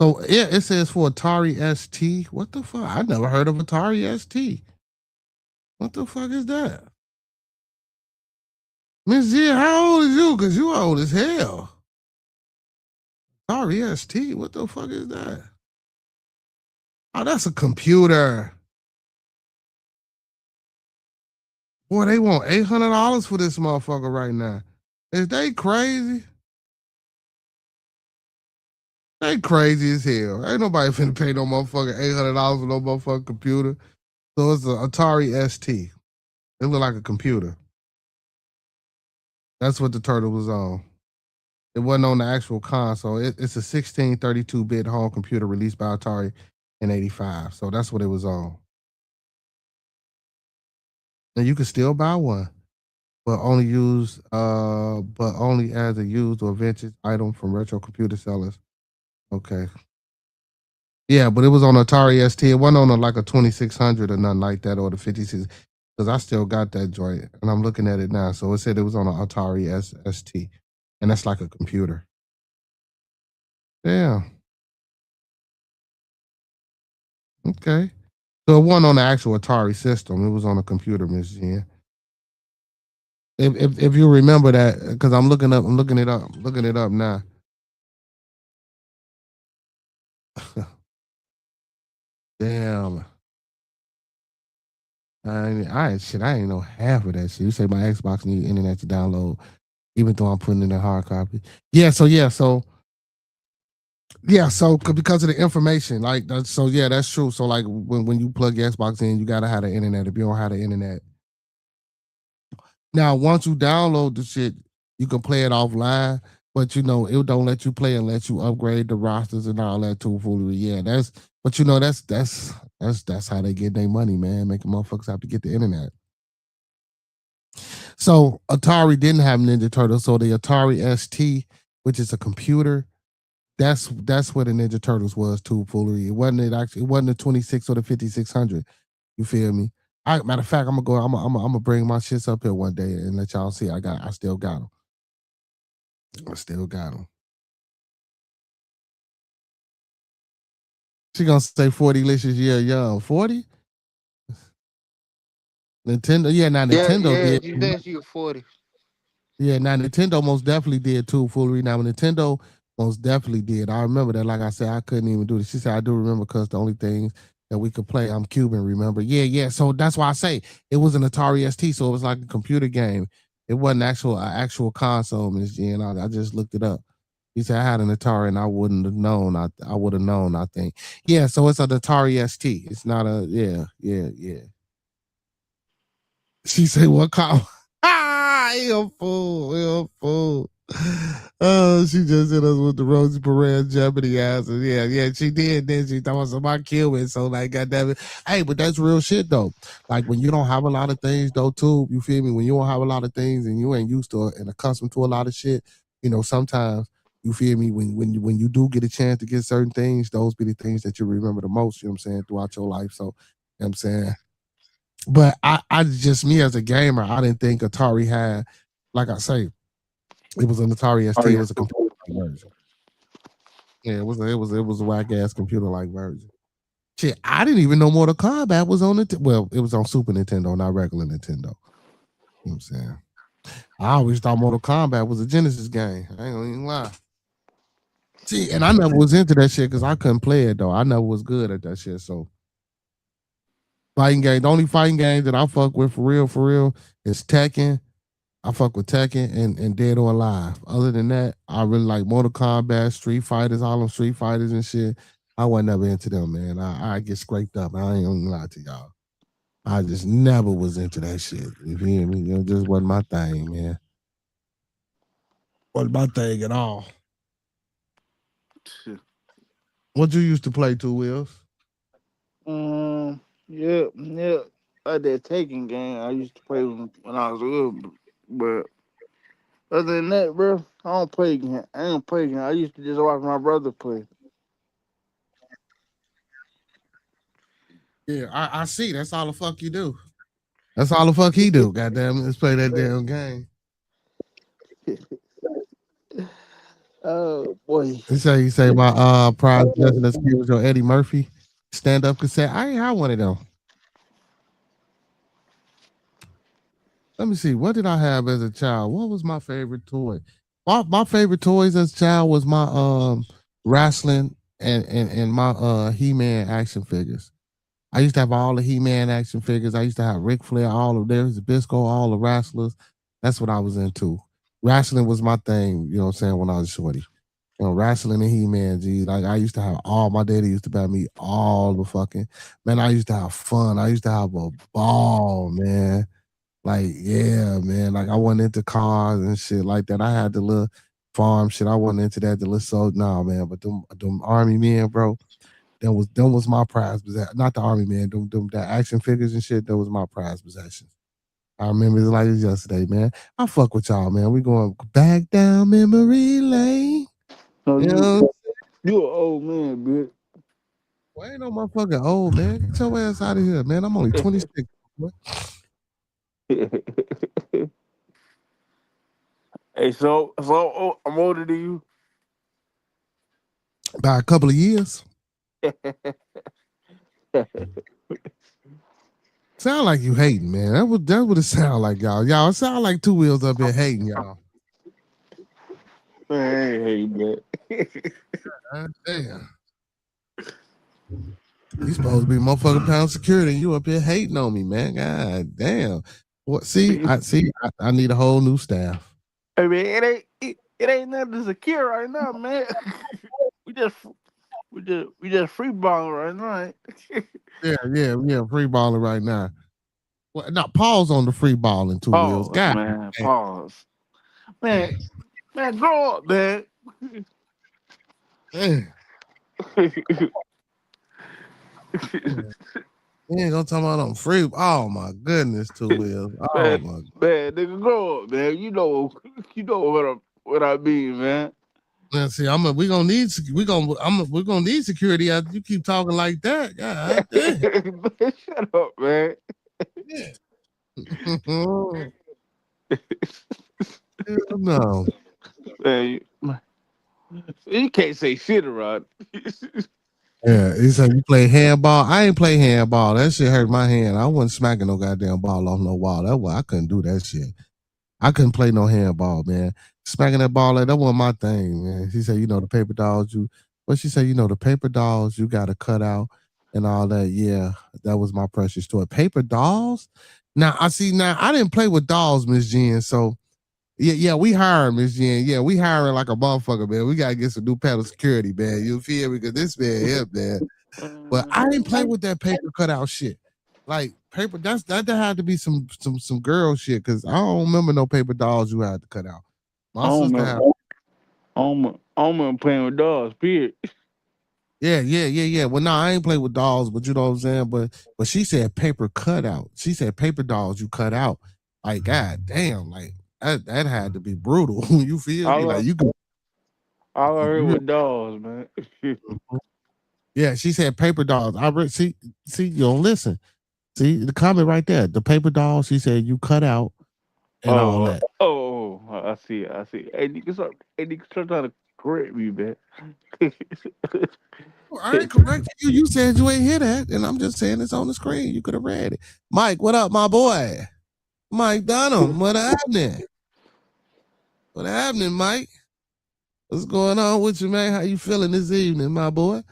So, yeah, it says for Atari ST. What the fuck? I never heard of Atari ST. What the fuck is that? Miss G, how old is you? Because you old as hell. Atari ST? What the fuck is that? Oh, that's a computer. Boy, they want $800 for this motherfucker right now. Is they crazy? They crazy as hell. Ain't nobody finna pay no motherfucking $800 for no motherfucking computer. So it's an Atari ST. It looked like a computer. That's what the turtle was on. It wasn't on the actual console. It's a 1632-bit home computer released by Atari in '85. So that's what it was on. And you can still buy one, but only as a used or vintage item from retro computer sellers. Okay. Yeah, but it was on Atari ST. It wasn't on like a 2600 or nothing like that or the 56. Because I still got that joint and I'm looking at it now. So it said it was on an Atari ST. And that's like a computer. Yeah. Okay. So it wasn't on the actual Atari system. It was on a computer, Miss Jen. If you remember that, because I'm looking it up now. Damn. I ain't know half of that shit. You say my Xbox need internet to download, even though I'm putting in a hard copy. So because of the information, like that's true. So like when you plug your Xbox in, you gotta have the internet. If you don't have the internet, now once you download the shit, you can play it offline. But it don't let you play unless you upgrade the rosters and all that tomfoolery. Yeah, that's how they get their money, man. Making motherfuckers have to get the internet. So Atari didn't have Ninja Turtles, so the Atari ST, which is a computer, that's where the Ninja Turtles was tomfoolery. It wasn't the 26 or the 5600. You feel me? Matter of fact, I'm gonna bring my shits up here one day and let y'all see. I still got them. She gonna say 40 licious year young. 40? Nintendo, Nintendo did. You said she was 40. Yeah, now Nintendo most definitely did tomfoolery. Now Nintendo most definitely did. I remember that. Like I said, I couldn't even do this. She said I do remember because the only things that we could play, I'm Cuban, remember? Yeah. So that's why I say it was an Atari ST, so it was like a computer game. It wasn't actual console, Miss Jen. I just looked it up. He said I had an Atari and I wouldn't have known. I would have known, I think. Yeah, so it's an Atari ST. It's not a yeah. She said, what call? He a fool. Oh, she just hit us with the Rosie Perez Jeopardy answer. Yeah, she did. Then she thought somebody killed me. So like, goddamn it. Hey, but that's real shit though. Like when you don't have a lot of things though, too. You feel me? When you don't have a lot of things and you ain't used to and accustomed to a lot of shit, sometimes you feel me when you do get a chance to get certain things, those be the things that you remember the most. You know what I'm saying throughout your life. So you know what I'm saying. But I just me as a gamer, I didn't think Atari had, like I say, it was an Atari ST. It was a computer like version. Yeah, it was a whack ass computer like version. Shit, I didn't even know Mortal Kombat was on it. Well, it was on Super Nintendo, not regular Nintendo. You know what I'm saying? I always thought Mortal Kombat was a Genesis game. I ain't gonna even lie. See, and I never was into that shit because I couldn't play it though. I never was good at that shit. So fighting game, the only fighting games that I fuck with for real is Tekken. I fuck with Tekken and Dead or Alive. Other than that, I really like Mortal Kombat, Street Fighters, all them Street Fighters and shit. I wasn't never into them, man. I get scraped up. I ain't gonna lie to y'all. I just never was into that shit. You feel me? It just wasn't my thing, man. Wasn't my thing at all. What you used to play, Two Wheels? Yeah. Like that Taking game I used to play when I was little, but other than that, bro, I don't play game. I don't play game. I used to just watch my brother play. Yeah, I see. That's all the fuck you do. That's all the fuck he do. Goddamn, let's play that damn game. Oh boy. You say my prize this was your Eddie Murphy stand up cassette. I ain't had one of them. Let me see. What did I have as a child? What was my favorite toy? My favorite toys as a child was my wrestling and my He-Man action figures. I used to have all the He-Man action figures. I used to have Ric Flair, all of theirs, Zbyszko, all the wrestlers. That's what I was into. Wrestling was my thing, you know what I'm saying, when I was shorty. wrestling and He-Man, G. Like I used to have all my daddy used to buy me all the fucking man. I used to have fun. I used to have a ball, man. Like, yeah, man. Like I wasn't into cars and shit like that. I had the little farm shit. I wasn't into that. The little nah, man. But them army men, bro. Them was my prize possession. Not the army man. Them the action figures and shit. That was my prize possession. I remember it like it was yesterday, man. I fuck with y'all, man. We going back down memory lane. No, You know, you an old man, bitch. well, ain't no motherfucking old, man. Get your ass out of here, man. I'm only 26. Boy. Hey, so I'm older than you. By a couple of years. Sound like you hating, man. That would it sound like, y'all. Y'all sound like two wheels up here hating, y'all. Hey, man. Damn. You supposed to be motherfucking pound security, and you up here hating on me, man. God damn. What? See, I need a whole new staff. Hey, man, it ain't nothing secure right now, man. we just free balling right now. Yeah. Free balling right now. Well, now pause on the free balling two wheels. Pause, God, man. Pause. Man, grow up, man. damn. You ain't gonna talk about them free. Oh my goodness, two wheels. Oh my. Man, nigga, grow up, man. You know what I mean, man. Man, see, we're gonna need security after you keep talking like that. God damn. Man, shut up, man. Yeah. No. Man, you can't say shit around. Yeah, he said you play handball. I ain't play handball. That shit hurt my hand. I wasn't smacking no goddamn ball off no wall. That's why I couldn't do that shit. I couldn't play no handball, man. Smacking that ball, that wasn't my thing, man. She said, the paper dolls she said, the paper dolls you gotta cut out and all that. Yeah, that was my precious toy. Paper dolls? Now I didn't play with dolls, Miss Jen. So yeah, we hiring Miss Jen. Yeah, we hiring like a motherfucker, man. We gotta get some new panel security, man. You feel me? Because this man here, man. But I didn't play with that paper cutout shit. Like paper, that had to be some girl shit because I don't remember no paper dolls you had to cut out. My sister had. I'm playing with dogs. Period. Yeah. Well, no, I ain't play with dolls, but you know what I'm saying. But she said paper cutout. She said paper dolls you cut out. Like god damn, like that had to be brutal. You feel me? Like you could. All I heard was dogs, man. Yeah, she said paper dolls. See, you don't listen. See the comment right there. The paper dolls. She said you cut out and all that. I see. Hey, nigga, stop trying to correct me, man. I ain't correcting you. You said you ain't hear that, and I'm just saying it's on the screen. You could have read it. Mike, what up, my boy? Mike Dunham, what happening? What happening, Mike? What's going on with you, man? How you feeling this evening, my boy?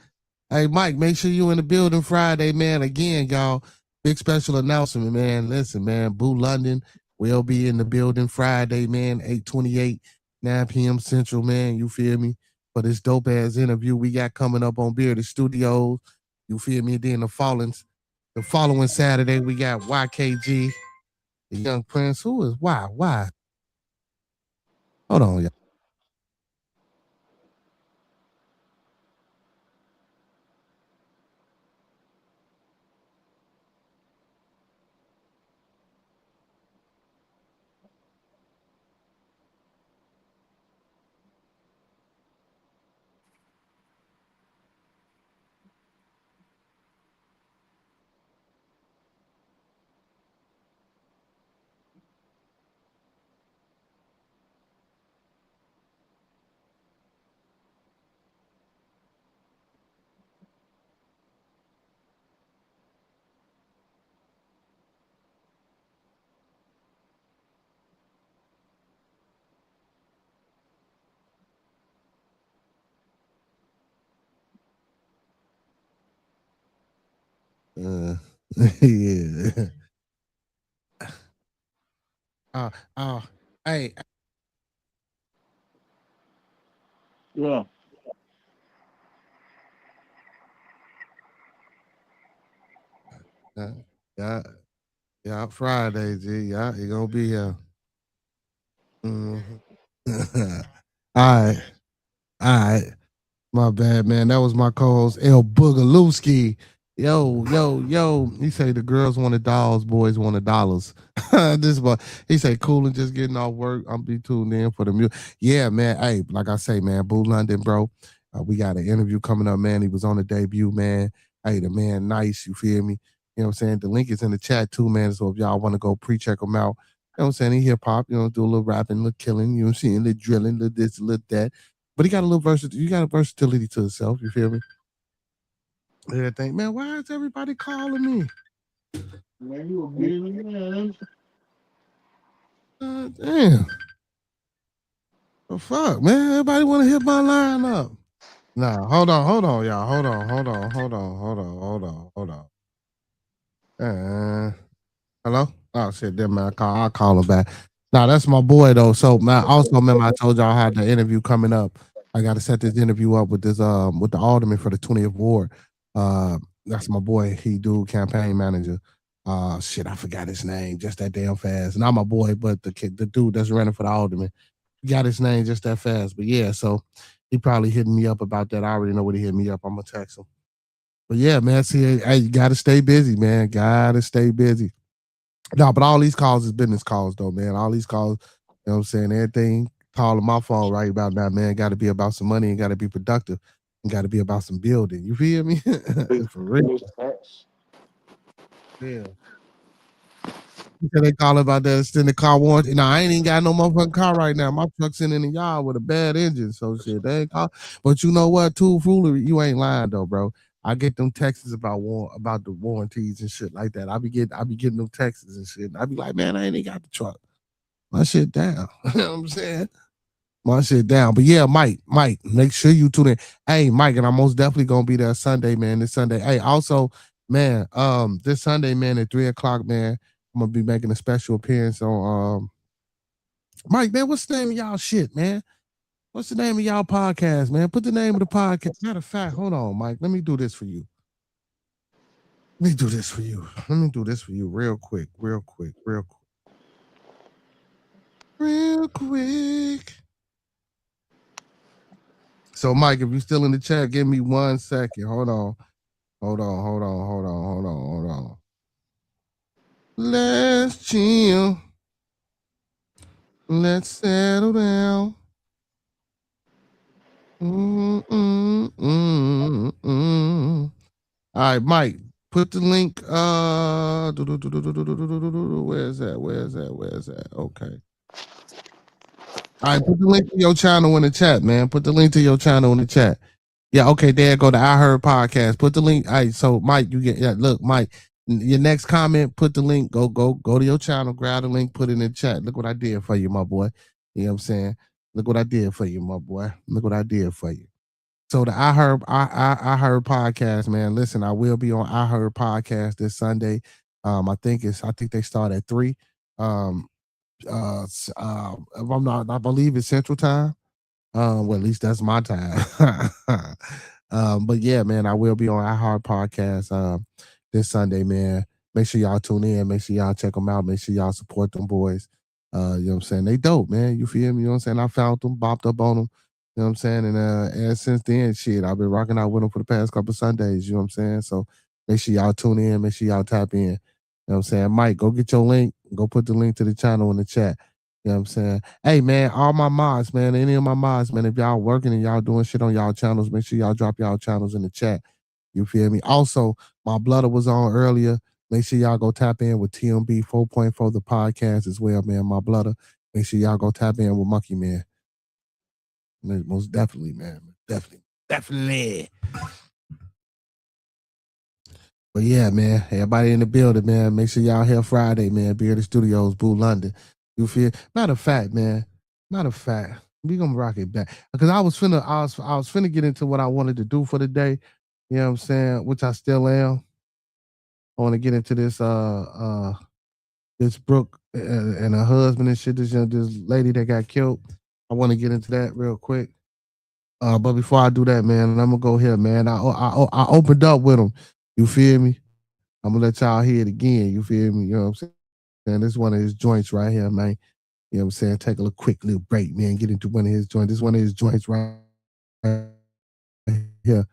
Hey, Mike, make sure you in the building Friday, man. Again, y'all, big special announcement, man. Listen, man, Boo London will be in the building Friday, man, 8/28, 9 p.m. Central, man. You feel me? For this dope ass interview we got coming up on Bearded Studios. You feel me? Then the following Saturday, we got YKG, the Young Prince. Who is why? Why? Hold on, y'all. Yeah. Uh, hey. Yeah. Yeah, Friday, G. Yeah, he gonna be here. Mhm. All right. All right. My bad, man. That was my co-host, El Boogalooski. Yo. He say the girls wanted dolls, boys wanted dollars. This boy, he say cool and just getting off work. I'm be tuned in for the music. Yeah, man. Hey, like I say, man, Boo London, bro. We got an interview coming up, man. He was on the debut, man. Hey, the man, nice. You feel me? You know what I'm saying? The link is in the chat too, man. So if y'all want to go pre-check him out, you know what I'm saying? He hip hop, do a little rapping, a little killing, you know what I'm saying? A little drilling, a little this, a little that. But he got a little versatility. You got a versatility to himself. You feel me? Everything, man. Why is everybody calling me? Man, you a busy man. Damn. The fuck, man. Everybody want to hit my line up. Nah, hold on, y'all. Hold on. Hello? Oh shit, then man, I'll call him back. Nah, that's my boy though. So man, also remember I told y'all I had the interview coming up. I gotta set this interview up with this with the alderman for the 20th ward. That's my boy, he do campaign manager. Shit, I forgot his name just that damn fast. Not my boy, but the dude that's running for the alderman. He got his name just that fast. But yeah, so he probably hitting me up about that. I already know what he hit me up. I'm gonna text him. But yeah, man, see, hey, you gotta stay busy, man. Gotta stay busy. No, but all these calls is business calls, though, man. All these calls, you know what I'm saying? Everything calling my phone right about now, man. Got to be about some money and got to be productive and got to be about some building. You feel me? For real. Yeah. They call about that extended car warranty. Now I ain't even got no motherfucking car right now. My truck's in the yard with a bad engine, so shit. They ain't call. But you know what? Too foolery. You ain't lying though, bro. I get them texts about the warranties and shit like that. I be getting them texts and shit. And I be like, man, I ain't even got the truck. My shit down. You know what I'm saying? My shit down. But yeah, Mike, make sure you tune in. Hey, Mike, and I'm most definitely gonna be there Sunday, man. This Sunday. Hey, also, man, this Sunday, man, at 3:00, man, I'm gonna be making a special appearance on Mike, man. What's the name of y'all shit, man? What's the name of y'all podcast, man? Put the name of the podcast. Matter of fact, hold on, Mike. Let me do this for you. Let me do this for you. Let me do this for you real quick. So, Mike, if you're still in the chat, give me 1 second. Hold on. Let's chill. Let's settle down. All right, Mike, put the link. Where's that? Okay. All right, put the link to your channel in the chat, man. Put the link to your channel in the chat. Yeah, okay, there go the I Heard podcast. Put the link. All right, so Mike, you get look, Mike, your next comment, put the link, go to your channel, grab the link, put it in the chat. Look what I did for you, my boy. You know what I'm saying? Look what I did for you, my boy. Look what I did for you. So the I Heard podcast, man. Listen, I will be on I Heard podcast this Sunday. I think they start at 3. If I'm not, I believe it's Central Time. Well, at least that's my time. But yeah, man, I will be on iHeart Podcast this Sunday, man. Make sure y'all tune in. Make sure y'all check them out. Make sure y'all support them boys. You know what I'm saying? They dope, man. You feel me? You know what I'm saying? I found them, bopped up on them. You know what I'm saying? And since then, shit, I've been rocking out with them for the past couple of Sundays. You know what I'm saying? So make sure y'all tune in. Make sure y'all tap in. You know what I'm saying? Mike, go get your link. Go put the link to the channel in the chat. You know what I'm saying? Hey, man, all my mods, man, any of my mods, man, if y'all working and y'all doing shit on y'all channels, make sure y'all drop y'all channels in the chat. You feel me? Also, my blooder was on earlier. Make sure y'all go tap in with TMB 4.4, the podcast as well, man. My blooder. Make sure y'all go tap in with Monkey Man. Most definitely, man. Definitely. But yeah, man, everybody in the building, man. Make sure y'all here Friday, man. Bearded Studios, Boo London. You feel? Matter of fact, man. We gonna rock it back because I was finna get into what I wanted to do for the day. You know what I'm saying? Which I still am. I want to get into this this Brooke and her husband and shit. This lady that got killed. I want to get into that real quick. But before I do that, man, I'm gonna go here, man. I opened up with him. You feel me? I'm gonna let y'all hear it again. You feel me? You know what I'm saying? And this is one of his joints right here, man. You know what I'm saying? Take a little quick little break, man. Get into one of his joints. This is one of his joints right here.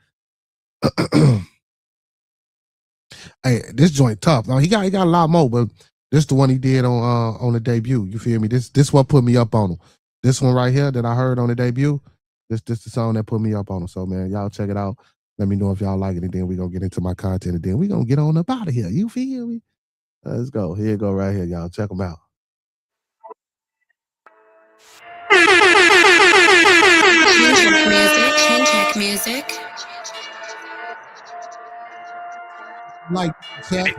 Hey, this joint tough. Now he got a lot more, but this the one he did on the debut. You feel me? This what put me up on him. This one right here that I heard on the debut. This the song that put me up on him. So man, y'all check it out. Let me know if y'all like it, and then we gonna get into my content, and then we gonna get on up out of here. You feel me? Let's go. Here you go right here, y'all. Check them out. Change music. Like check.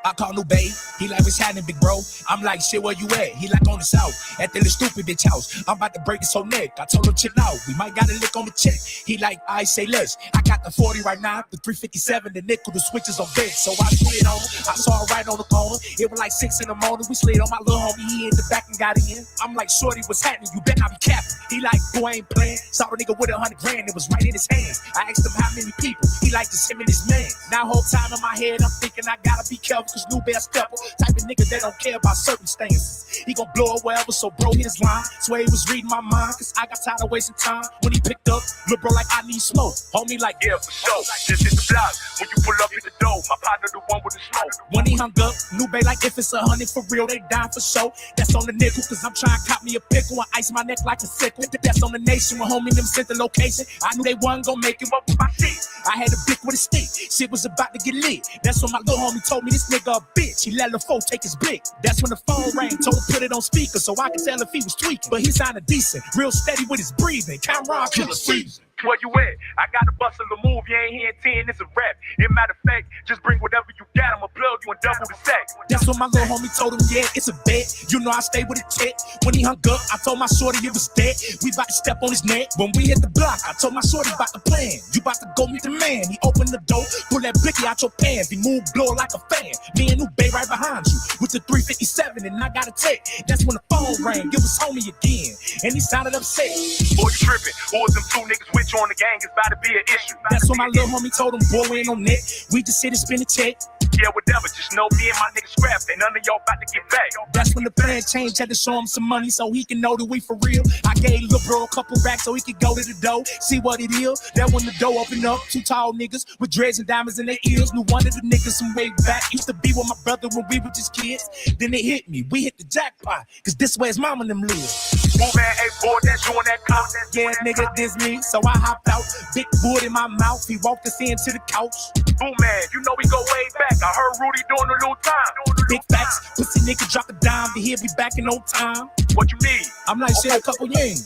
I call New Bay, he like, what's happening, big bro? I'm like, shit, where you at? He like, on the south, at the little stupid bitch house. I'm about to break his whole neck. I told him, chill out, we might got a lick on the check. He like, I say less. I got the 40 right now, the 357, the nickel, the switches on bed. So I slid on, I saw it right on the corner. It was like 6 in the morning, we slid on my little homie, he in the back and got in. I'm like, shorty, what's happening? You better not be capping. He like, boy, ain't playing. Saw a nigga with 100 grand, it was right in his hands. I asked him how many people, he like, just him and his man. Now whole time in my head, I'm thinking I gotta be careful, cause New Bear stepper. Type of nigga that don't care about circumstances. He gon' blow it wherever, so bro hit his line. Swear he was reading my mind, cause I got tired of wasting time. When he picked up, look bro like I need smoke. Homie like, yeah, for sure. Just hit the block. When you pull up in the door, my partner the one with the smoke. When he hung up, New Bay like, if it's 100 for real, they dying for sure. That's on the nickel, cause I'm trying to cop me a pickle and ice my neck like a sickle. That's on the nation, when homie them sent the location. I knew they wasn't gon' make it up with my shit. I had a bick with a stick, shit was about to get lit. That's when my little homie told me this nigga a bitch. He let LaFoe take his blick. That's when the phone rang, told him put it on speaker so I could tell if he was tweaking. But he sounded decent, real steady with his breathing. Cameron killer season. Where you at? I got a bustle to move, you ain't hearing 10, it's a rap. In matter of fact, just bring whatever you got, I'ma plug you and double the sack. That's what my little homie told him, yeah, it's a bet. You know I stay with a tech. When he hung up, I told my shorty it was dead. We about to step on his neck. When we hit the block, I told my shorty about the plan. You about to go meet the man. He opened the door, pull that blicky out your pants. He moved, blow like a fan. Me and New Bay right behind you with the 357, and I got a tech. That's when the phone rang, it was homie again, and he sounded upset. Boy, you tripping, or them two niggas with you on the gang is about to be an issue. That's what my little homie told him, boy, we ain't on net. We just sit and spin a check. Yeah, whatever, just know me and my niggas scrapped, and none of y'all about to get back. That's when the plan changed, had to show him some money so he can know that we for real. I gave Lil Bro a couple racks so he could go to the dough, see what it is. That when the dough opened up, two tall niggas with dreads and diamonds in their ears. Knew one of the niggas some way back used to be with my brother when we were just kids. Then it hit me, we hit the jackpot, cause this way his mama and them live. Oh man, hey boy, that's you on that cop. Yeah, nigga, this me. So I hopped out, big wood in my mouth. He walked us into the couch. Boom man, you know we go way back. I heard Rudy doing a little time. Big facts, pussy nigga drop a dime, but he'll be back in no time. What you need? I'm like, shit, a couple yings.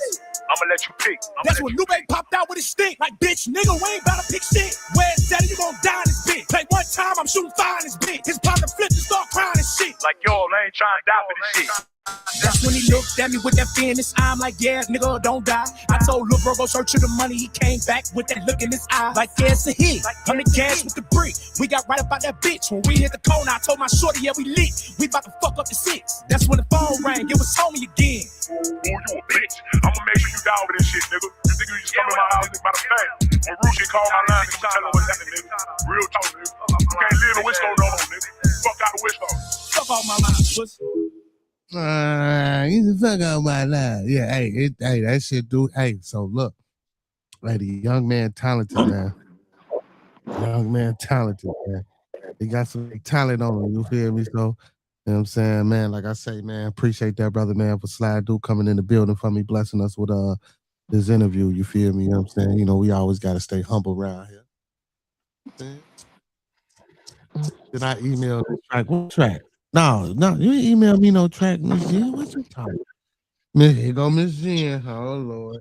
I'ma let you pick. That's when New Bay popped out with his stick. Like, bitch, nigga, we ain't about to pick shit. Where it's that, you gon' die in this bitch. Play one time, I'm shooting fire in this bitch. His partner flipped and start crying and shit. Like, yo, I ain't trying to die for this shit. That's when he looked at me with that fear in his eye. I'm like, yeah, nigga, don't die. I told Lil Bro, go search for the money. He came back with that look in his eye. Like, yeah, it's a hit. On the gas with the brick. We got right about that bitch. When we hit the corner, I told my shorty, yeah, we lit. We about to fuck up the 6. That's when the phone rang. It was homie again. Oh, you a bitch. I'ma make sure you die over this shit, nigga. You think you just come in my house and about to bang. When Rushi called my line, nigga, tell her what's happening, nigga. Real talk, nigga. You can't live in Winslow no more, nigga. Fuck out of Winslow. Fuck off my line, pussy. You can fuck out my life. Yeah, hey, that shit, dude. Hey, so look, hey, the young man talented, man. Young man talented, man. He got some talent on him, you feel me? So, you know what I'm saying, man, like I say, man, appreciate that brother, man, for Sly Dude coming in the building for me, blessing us with this interview, you feel me? You know what I'm saying? You know, we always got to stay humble around here. Did I email this track? What track? No, you ain't email me no track, Miss Jen. What you talking? Here go Miss Jen. Oh Lord.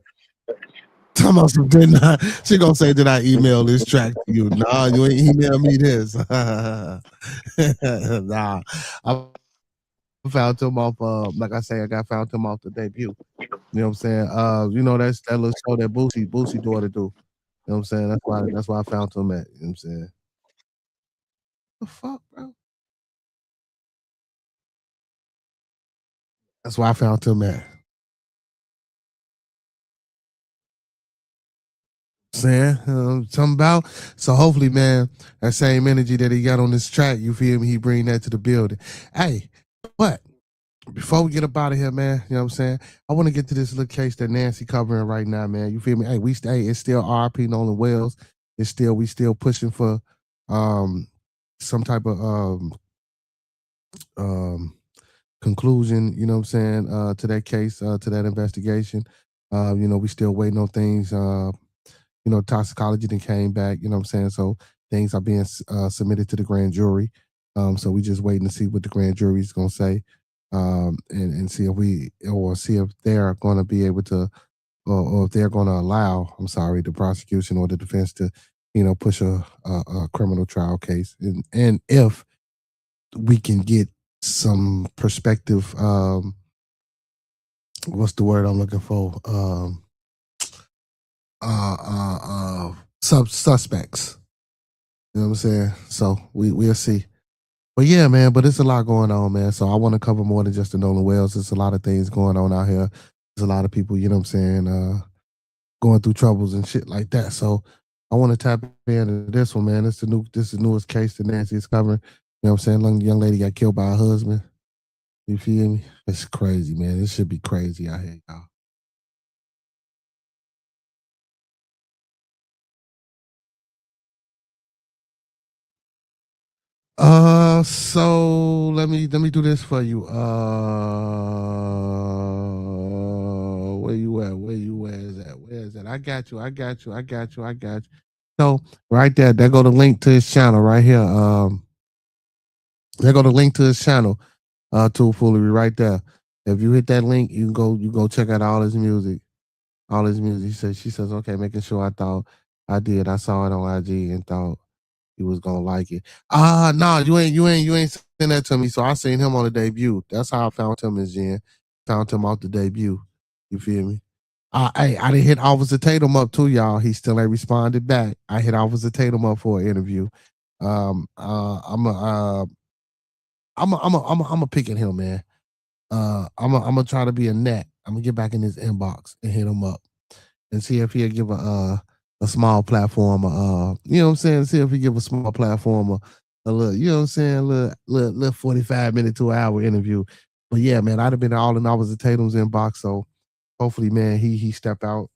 Talking about some did not. She gonna say, did I email this track to you? Nah, you ain't email me this. Nah. I found him off like I say, I got found him off the debut. You know what I'm saying? You know that's that little show that Boosie daughter do. You know what I'm saying? That's why I found him at. You know what I'm saying? The fuck, bro? That's why I found him at. saying something about. So hopefully, man, that same energy that he got on this track, you feel me? He bring that to the building. Hey, but before we get up out of here, man, you know what I'm saying? I want to get to this little case that Nancy covering right now, man. You feel me? Hey, it's still RP Nolan Wells. We still pushing for some type of conclusion, you know what I'm saying, to that case, to that investigation. We still waiting on things. Toxicology then came back, you know what I'm saying? So things are being submitted to the grand jury. So we just waiting to see what the grand jury is going to say, and see if they're going to be able to, or if they're going to allow, the prosecution or the defense to, push a criminal trial case, and if we can get some perspective. What's the word I'm looking for? Suspects. You know what I'm saying? So we'll see. But yeah, man, but it's a lot going on, man. So I want to cover more than just the Nolan Wells. There's a lot of things going on out here. There's a lot of people, you know what I'm saying, going through troubles and shit like that. So I want to tap into this one, man. This is the newest case that Nancy is covering. You know what I'm saying? Young lady got killed by her husband. You feel me? It's crazy, man. This should be crazy out here, y'all. So let me do this for you. Where you at? Where is that? I got you. So right there go the link to his channel right here. There go the link to his channel, Tool Foolery right there. If you hit that link, you go check out all his music. She says, okay, making sure I thought I did. I saw it on IG and thought he was gonna like it. No, you ain't send that to me. So I seen him on the debut. That's how I found him, Ms. Jen. Found him off the debut. You feel me? I didn't hit Officer Tatum up too, y'all. He still ain't responded back. I hit Officer Tatum up for an interview. I'm a pick at him, man. I'm gonna try to be a net. I'm gonna get back in his inbox and hit him up and see if he'll give a small platform, you know what I'm saying? See if he give a small platform a little, you know what I'm saying, little 45 minute to an hour interview. But yeah, man, I'd have been all in Officer Tatum's inbox. So hopefully, man, he step out,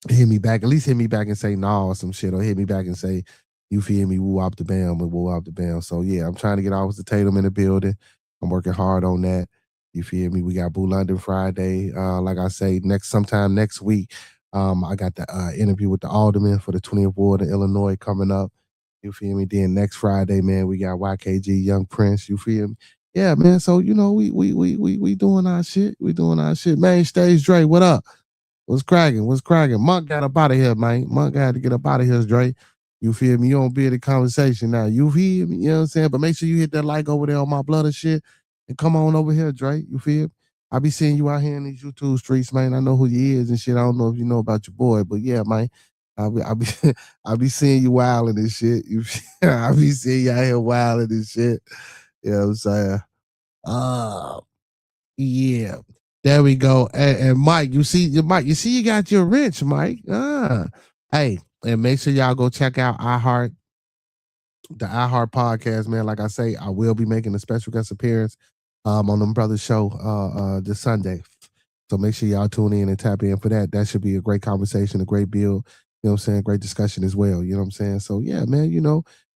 hit me back, at least hit me back and say no or some shit, or hit me back and say, you feel me, woo up the bam and woo up the bam. So yeah, I'm trying to get Officer Tatum in the building. I'm working hard on that. You feel me? We got Boo London Friday. Like I say, sometime next week. I got the interview with the alderman for the 20th ward in Illinois coming up. You feel me? Then next Friday, man, we got YKG Young Prince. You feel me? Yeah, man. So we doing our shit. We doing our shit. Main stage Dre, what up? What's cracking? Monk got up out of here, man. Monk got to get up out of here, Dre. You feel me? You don't be in the conversation now. You feel me? You know what I'm saying? But make sure you hit that like over there on my blood and shit. And come on over here, Dre. You feel me? I be seeing you out here in these YouTube streets, man. I know who you is and shit. I don't know if you know about your boy, but yeah, man. I be seeing you wilding and shit. I be seeing you out here wilding and shit. You know what I'm saying? Yeah. There we go. And Mike, you see you got your wrench, Mike. Hey, and make sure y'all go check out the iHeart podcast, man. Like I say, I will be making a special guest appearance on them brothers show this Sunday. So make sure y'all tune in and tap in for that. That should be a great conversation, a great build, you know what I'm saying? Great discussion as well. You know what I'm saying? So yeah, man,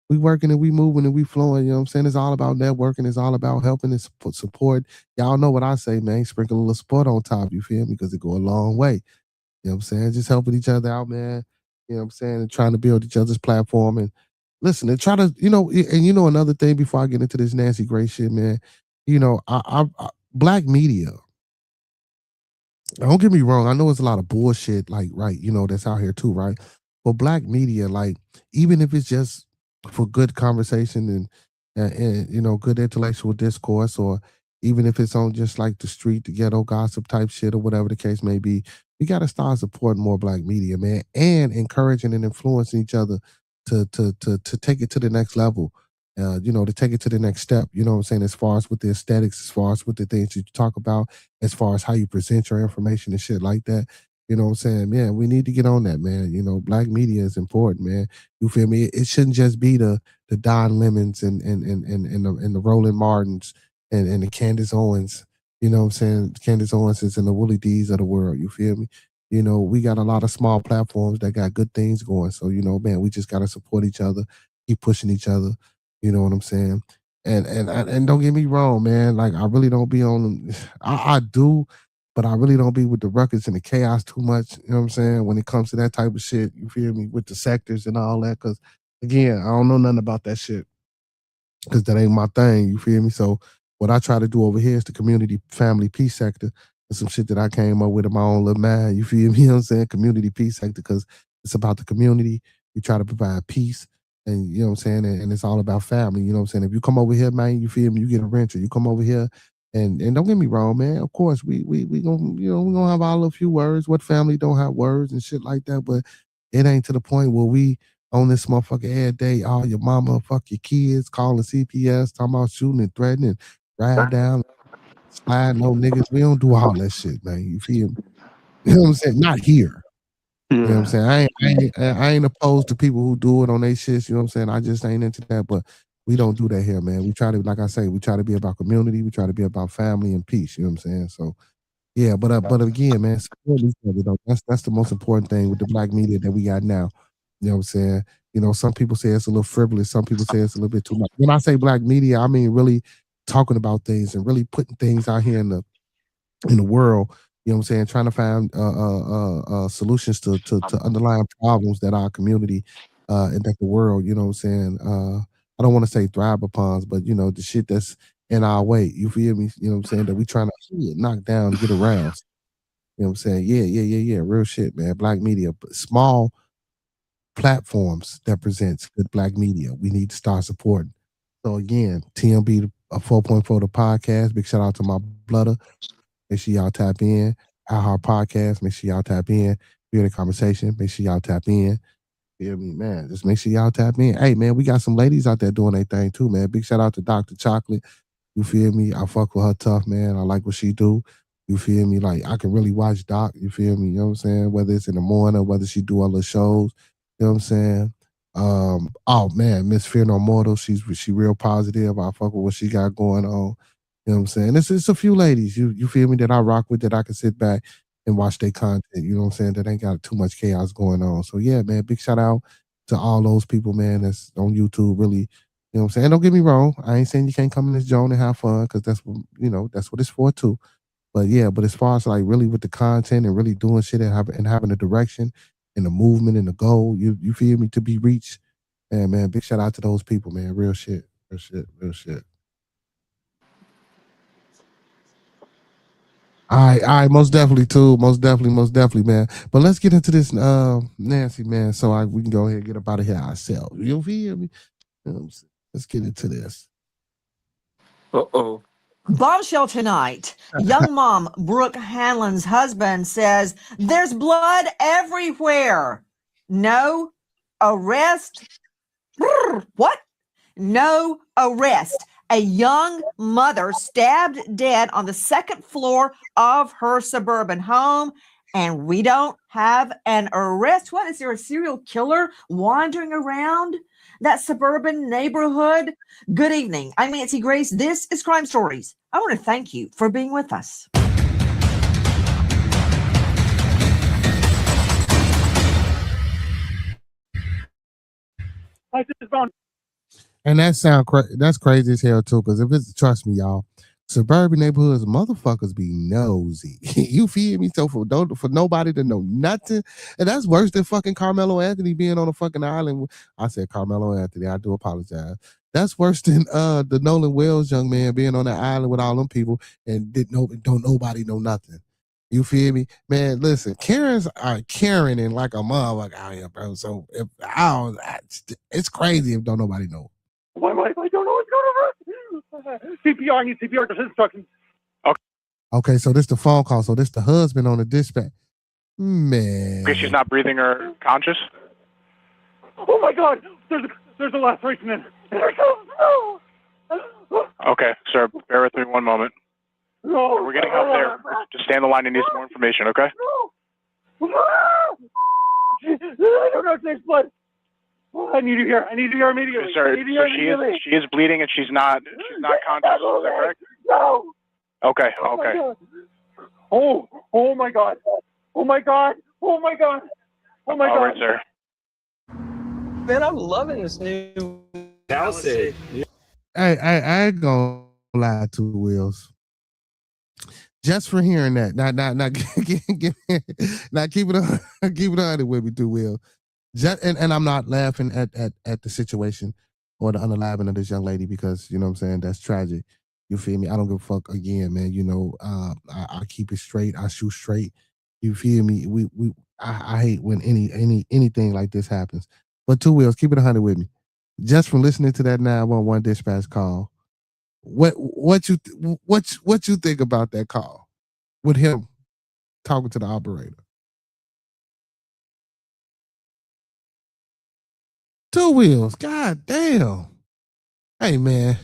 we working and we moving and we flowing, you know what I'm saying? It's all about networking, it's all about helping and support. Y'all know what I say, man. Sprinkle a little support on top, you feel me? Because it go a long way. You know what I'm saying? Just helping each other out, man. You know what I'm saying? And trying to build each other's platform and listen and try to, and another thing before I get into this Nancy Grace shit, man, I black media, don't get me wrong, I know it's a lot of bullshit, like, right, that's out here too, right? But black media, like, even if it's just for good conversation and good intellectual discourse, or even if it's on just like the street, the ghetto gossip type shit or whatever the case may be, we got to start supporting more black media, man, and encouraging and influencing each other to take it to the next level, to take it to the next step, you know what I'm saying, as far as with the aesthetics, as far as with the things you talk about, as far as how you present your information and shit like that. You know what I'm saying? Yeah, we need to get on that, man. You know, black media is important, man. You feel me? It shouldn't just be the Don Lemons and the Roland Martins and the Candace Owens. You know what I'm saying? Candace Owens is in the Willie D's of the world. You feel me? You know, we got a lot of small platforms that got good things going. So, you know, man, we just gotta support each other, keep pushing each other. You know what I'm saying? And don't get me wrong, man. Like I really don't be on. I do, but I really don't be with the ruckus and the chaos too much. You know what I'm saying? When it comes to that type of shit, you feel me? With the sectors and all that, because again, I don't know nothing about that shit because that ain't my thing. You feel me? So what I try to do over here is the community family peace sector. It's some shit that I came up with in my own little mind. You feel me? You know what I'm saying? Community peace sector because it's about the community. We try to provide peace. And you know what I'm saying? And it's all about family. You know what I'm saying? If you come over here, man, you feel me, you get a renter. You come over here and don't get me wrong, man. Of course, we gonna, you know, we gonna have all a few words. What family don't have words and shit like that, but it ain't to the point where we on this motherfucker every day, all your mama, fuck your kids, calling CPS, talking about shooting and threatening, ride down, slide no niggas. We don't do all that shit, man. You feel me? You know what I'm saying? Not here. You know what I'm Yeah. saying? I ain't opposed to people who do it on their shit. You know what I'm saying? I just ain't into that, but we don't do that here, man. We try to, like I say, we try to be about community. We try to be about family and peace. You know what I'm saying? So yeah, but again, man, support each other though. That's the most important thing with the black media that we got now. You know what I'm saying? You know, some people say it's a little frivolous. Some people say it's a little bit too much. When I say black media, I mean really talking about things and really putting things out here in the world. You know what I'm saying? Trying to find solutions to underlying problems that our community and that the world. You know what I'm saying? I don't want to say thrive upon, but you know the shit that's in our way. You feel me? You know what I'm saying? That we trying to knock down and get around. You know what I'm saying? Yeah. Real shit, man. Black media, but small platforms that presents good black media. We need to start supporting. So again, TMB 4.4 the podcast. Big shout out to my brother. Make sure y'all tap in. Our podcast. Make sure y'all tap in. Hear the conversation. Make sure y'all tap in. Feel me, man? Just make sure y'all tap in. Hey, man, we got some ladies out there doing their thing too, man. Big shout out to Dr. Chocolate. You feel me? I fuck with her tough, man. I like what she do. You feel me? Like I can really watch Doc. You feel me? You know what I'm saying? Whether it's in the morning, whether she do other shows. You know what I'm saying? Oh man, Miss Fear No Mortal. She real positive. I fuck with what she got going on. You know what I'm saying? It's a few ladies. You feel me that I rock with that I can sit back and watch their content. You know what I'm saying? That ain't got too much chaos going on. So yeah, man. Big shout out to all those people, man. That's on YouTube. Really, you know what I'm saying? Don't get me wrong. I ain't saying you can't come in this zone and have fun because that's what, you know, that's what it's for too. But yeah, but as far as like really with the content and really doing shit and having a direction and the movement and the goal, you feel me, to be reached. And man, big shout out to those people, man. Real shit. Real shit. Real shit. All right, most definitely too. Most definitely, man. But let's get into this Nancy, man, so we can go ahead and get up out of here ourselves. You feel me? You know what I'm saying? Let's get into this. Uh-oh. Bombshell tonight. Young mom Brooke Hanlon's husband says there's blood everywhere. No arrest. What? No arrest. A young mother stabbed dead on the second floor of her suburban home, and we don't have an arrest. What, is there a serial killer wandering around that suburban neighborhood? Good evening. I'm Nancy Grace. This is Crime Stories. I want to thank you for being with us. And that's crazy as hell too. Because if it's, trust me, y'all, suburban neighborhoods, motherfuckers be nosy. You feel me? So for nobody to know nothing, and that's worse than fucking Carmelo Anthony being on a fucking island. I said Carmelo Anthony. I do apologize. That's worse than the Nolan Wells young man being on the island with all them people and don't nobody know nothing. You feel me, man? Listen, Karens are Karen and like a motherfucker out here, bro. So if it's crazy if don't nobody know. My wife, I don't know what's going on. CPR, I need CPR, just instructions. Okay, so this the phone call. So this the husband on the dispatch. Man. Okay, she's not breathing or conscious? Oh my God, there's a laceration in. There it goes. No. Okay, sir, bear with me one moment. No. We're getting up there. Just stay on the line and need some more information, okay? I don't know if there's blood. Oh, I need you here. I need you here immediately. Sir, I need you here immediately. she is bleeding and she's not conscious. Is that correct? No. Okay, Oh, okay. my God. Oh my God. Oh my God. Oh my God. Oh my All God. right, sir. Man, I'm loving this new Palisade. I ain't gonna lie to Wheels. Just for hearing that, not keep it on with me, too, Will. Just and I'm not laughing at the situation or the unaliving of this young lady because you know what I'm saying, that's tragic. You feel me? I don't give a fuck again, man. You know, I keep it straight. I shoot straight. You feel me? I hate when anything like this happens. But Two Wheels, keep it 100 with me. Just from listening to that 911 dispatch call, what you think about that call with him talking to the operator? Two Wheels, god damn. Hey man.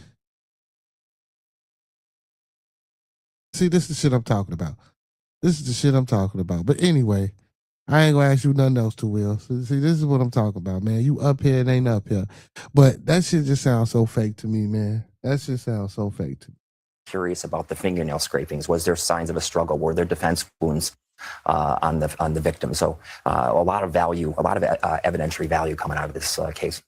See, this is the shit I'm talking about. This is the shit I'm talking about. But anyway, I ain't gonna ask you nothing else, Two Wheels. See, this is what I'm talking about, man. You up here and ain't up here. But that shit just sounds so fake to me, man. That shit sounds so fake to me. Curious about the fingernail scrapings. Was there signs of a struggle? Were there defense wounds on the victim? So a lot of value, a lot of evidentiary value coming out of this case.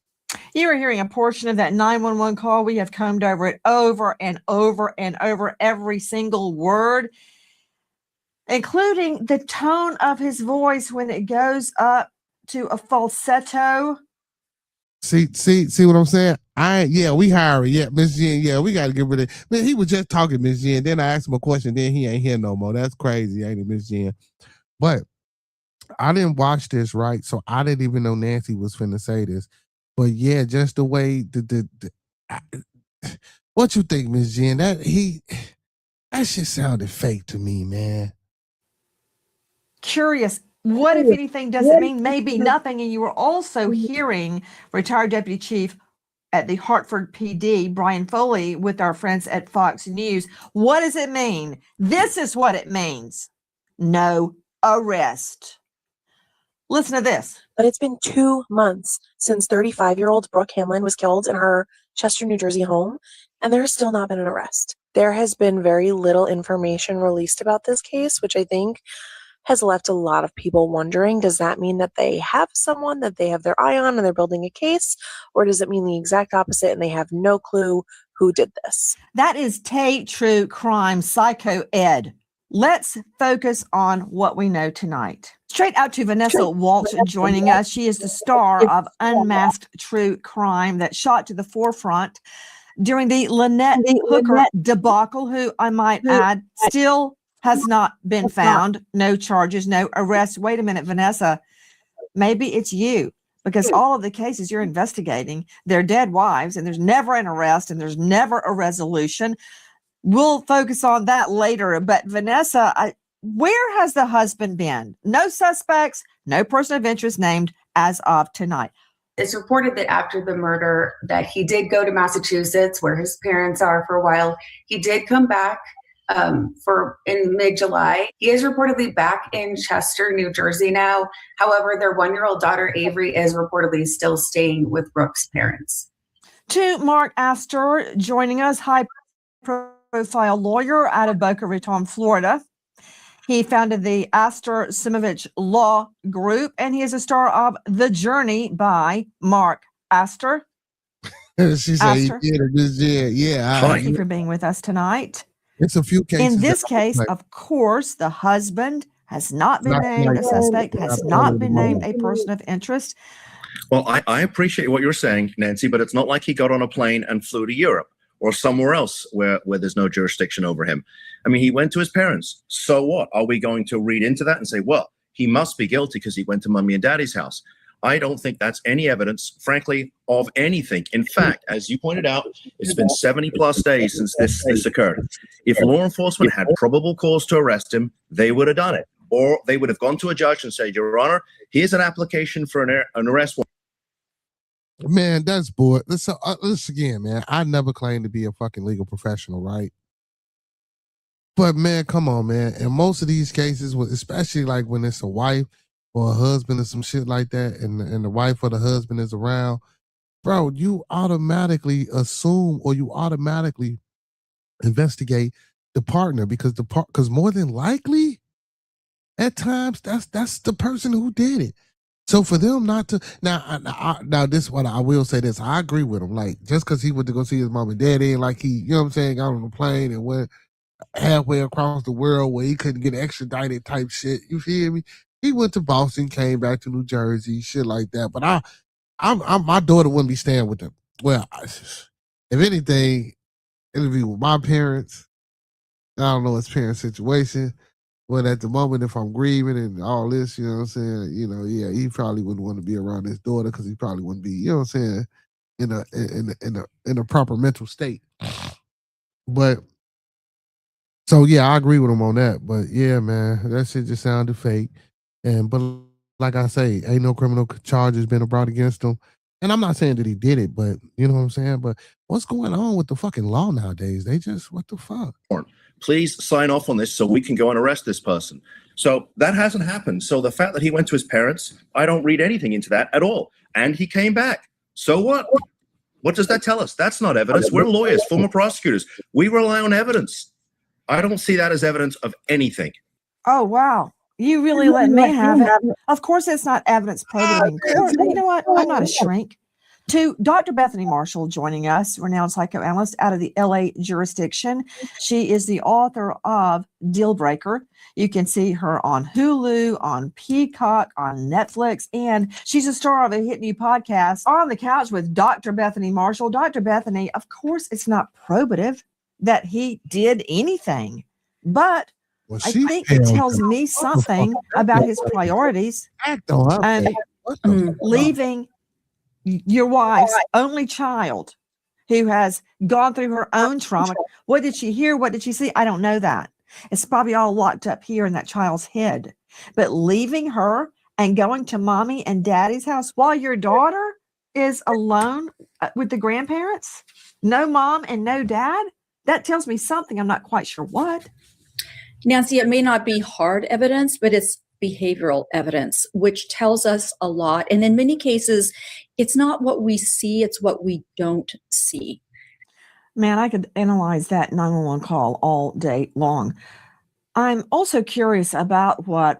You are hearing a portion of that 911 call. We have combed over it over and over and over, every single word, including the tone of his voice when it goes up to a falsetto. See what I'm saying? We hiring. Yeah, Miss Jen. Yeah, we got to get rid of. Man, he was just talking, Miss Jen. Then I asked him a question. Then he ain't here no more. That's crazy, ain't it, Miss Jen? But I didn't watch this, right? So I didn't even know Nancy was finna say this. But yeah, just the way what you think, Miss Jen? That shit sounded fake to me, man. Curious. What, if anything, does it mean? Maybe nothing. And you were also hearing retired Deputy Chief at the Hartford PD, Brian Foley, with our friends at Fox News. What does it mean? This is what it means. No arrest. Listen to this. But it's been 2 months since 35-year-old Brooke Hamlin was killed in her Chester, New Jersey home, and there has still not been an arrest. There has been very little information released about this case, which I think has left a lot of people wondering, does that mean that they have someone that they have their eye on and they're building a case? Or does it mean the exact opposite and they have no clue who did this? That is Tate True Crime Psycho Ed. Let's focus on what we know tonight. Straight out to Vanessa Walsh joining us. She is the star of Unmasked True Crime that shot to the forefront during the Lynette Hooker debacle, who I might add still has not been found. No charges, no arrests. Wait a minute, Vanessa. Maybe it's you, because all of the cases you're investigating, they're dead wives, and there's never an arrest and there's never a resolution. We'll focus on that later. But Vanessa, where has the husband been? No suspects, no person of interest named as of tonight. It's reported that after the murder that he did go to Massachusetts, where his parents are, for a while. He did come back in mid-July. He is reportedly back in Chester, New Jersey now. However, their 1-year-old daughter, Avery, is reportedly still staying with Brooke's parents. To Mark Astor joining us, high-profile lawyer out of Boca Raton, Florida. He founded the Astor Simovich Law Group, and he is a star of The Journey by Mark Astor. She said, yeah. Thank you for being with us tonight. It's a few cases. In this case, of course, the husband has not been named a suspect, has not been named a person of interest. Well, I appreciate what you're saying, Nancy, but it's not like he got on a plane and flew to Europe or somewhere else where there's no jurisdiction over him. I mean, he went to his parents. So what? Are we going to read into that and say, well, he must be guilty because he went to mommy and daddy's house? I don't think that's any evidence, frankly, of anything. In fact, as you pointed out, it's been 70 plus days since this occurred. If law enforcement had probable cause to arrest him, they would have done it. Or they would have gone to a judge and said, Your Honor, here's an application for an arrest warrant. Man, that's boy. This again, man. I never claimed to be a fucking legal professional, right? But man, come on, man. In most of these cases, especially like when it's a wife or a husband or some shit like that, and the wife or the husband is around, bro, you automatically assume or you automatically investigate the partner because more than likely, at times that's the person who did it. So for them not to now this is what I will say this. I agree with him. Like just because he went to go see his mom and daddy, and like he, you know what I'm saying, got on a plane and went halfway across the world where he couldn't get extradited type shit. You feel me? He went to Boston, came back to New Jersey, shit like that. But my daughter wouldn't be staying with them. Well, if anything, it'll be with my parents. I don't know his parents' situation. But at the moment, if I'm grieving and all this, you know what I'm saying, yeah, he probably wouldn't want to be around his daughter because he probably wouldn't be, you know what I'm saying, in a proper mental state. But so yeah, I agree with him on that. But yeah, man, that shit just sounded fake. But like I say, ain't no criminal charges been brought against him. And I'm not saying that he did it, but you know what I'm saying. But what's going on with the fucking law nowadays? They just what the fuck? Please sign off on this so we can go and arrest this person. So that hasn't happened. So the fact that he went to his parents, I don't read anything into that at all. And he came back. So what? What does that tell us? That's not evidence. We're lawyers, former prosecutors. We rely on evidence. I don't see that as evidence of anything. Oh, wow. You really let me have it. Of course, it's not evidence probative in court. But you know what? I'm not a shrink. To Dr. Bethany Marshall joining us, renowned psychoanalyst out of the LA jurisdiction. She is the author of Deal Breaker. You can see her on Hulu, on Peacock, on Netflix, and she's a star of a hit new podcast, On the Couch with Dr. Bethany Marshall. Dr. Bethany, of course, it's not probative that he did anything, but I think it tells me something about his priorities and leaving your wife's only child who has gone through her own trauma. What did she hear? What did she see? I don't know that. It's probably all locked up here in that child's head. But leaving her and going to mommy and daddy's house while your daughter is alone with the grandparents, no mom and no dad, that tells me something. I'm not quite sure what. Nancy, it may not be hard evidence, but it's behavioral evidence, which tells us a lot. And in many cases, it's not what we see, it's what we don't see. Man, I could analyze that 911 call all day long. I'm also curious about what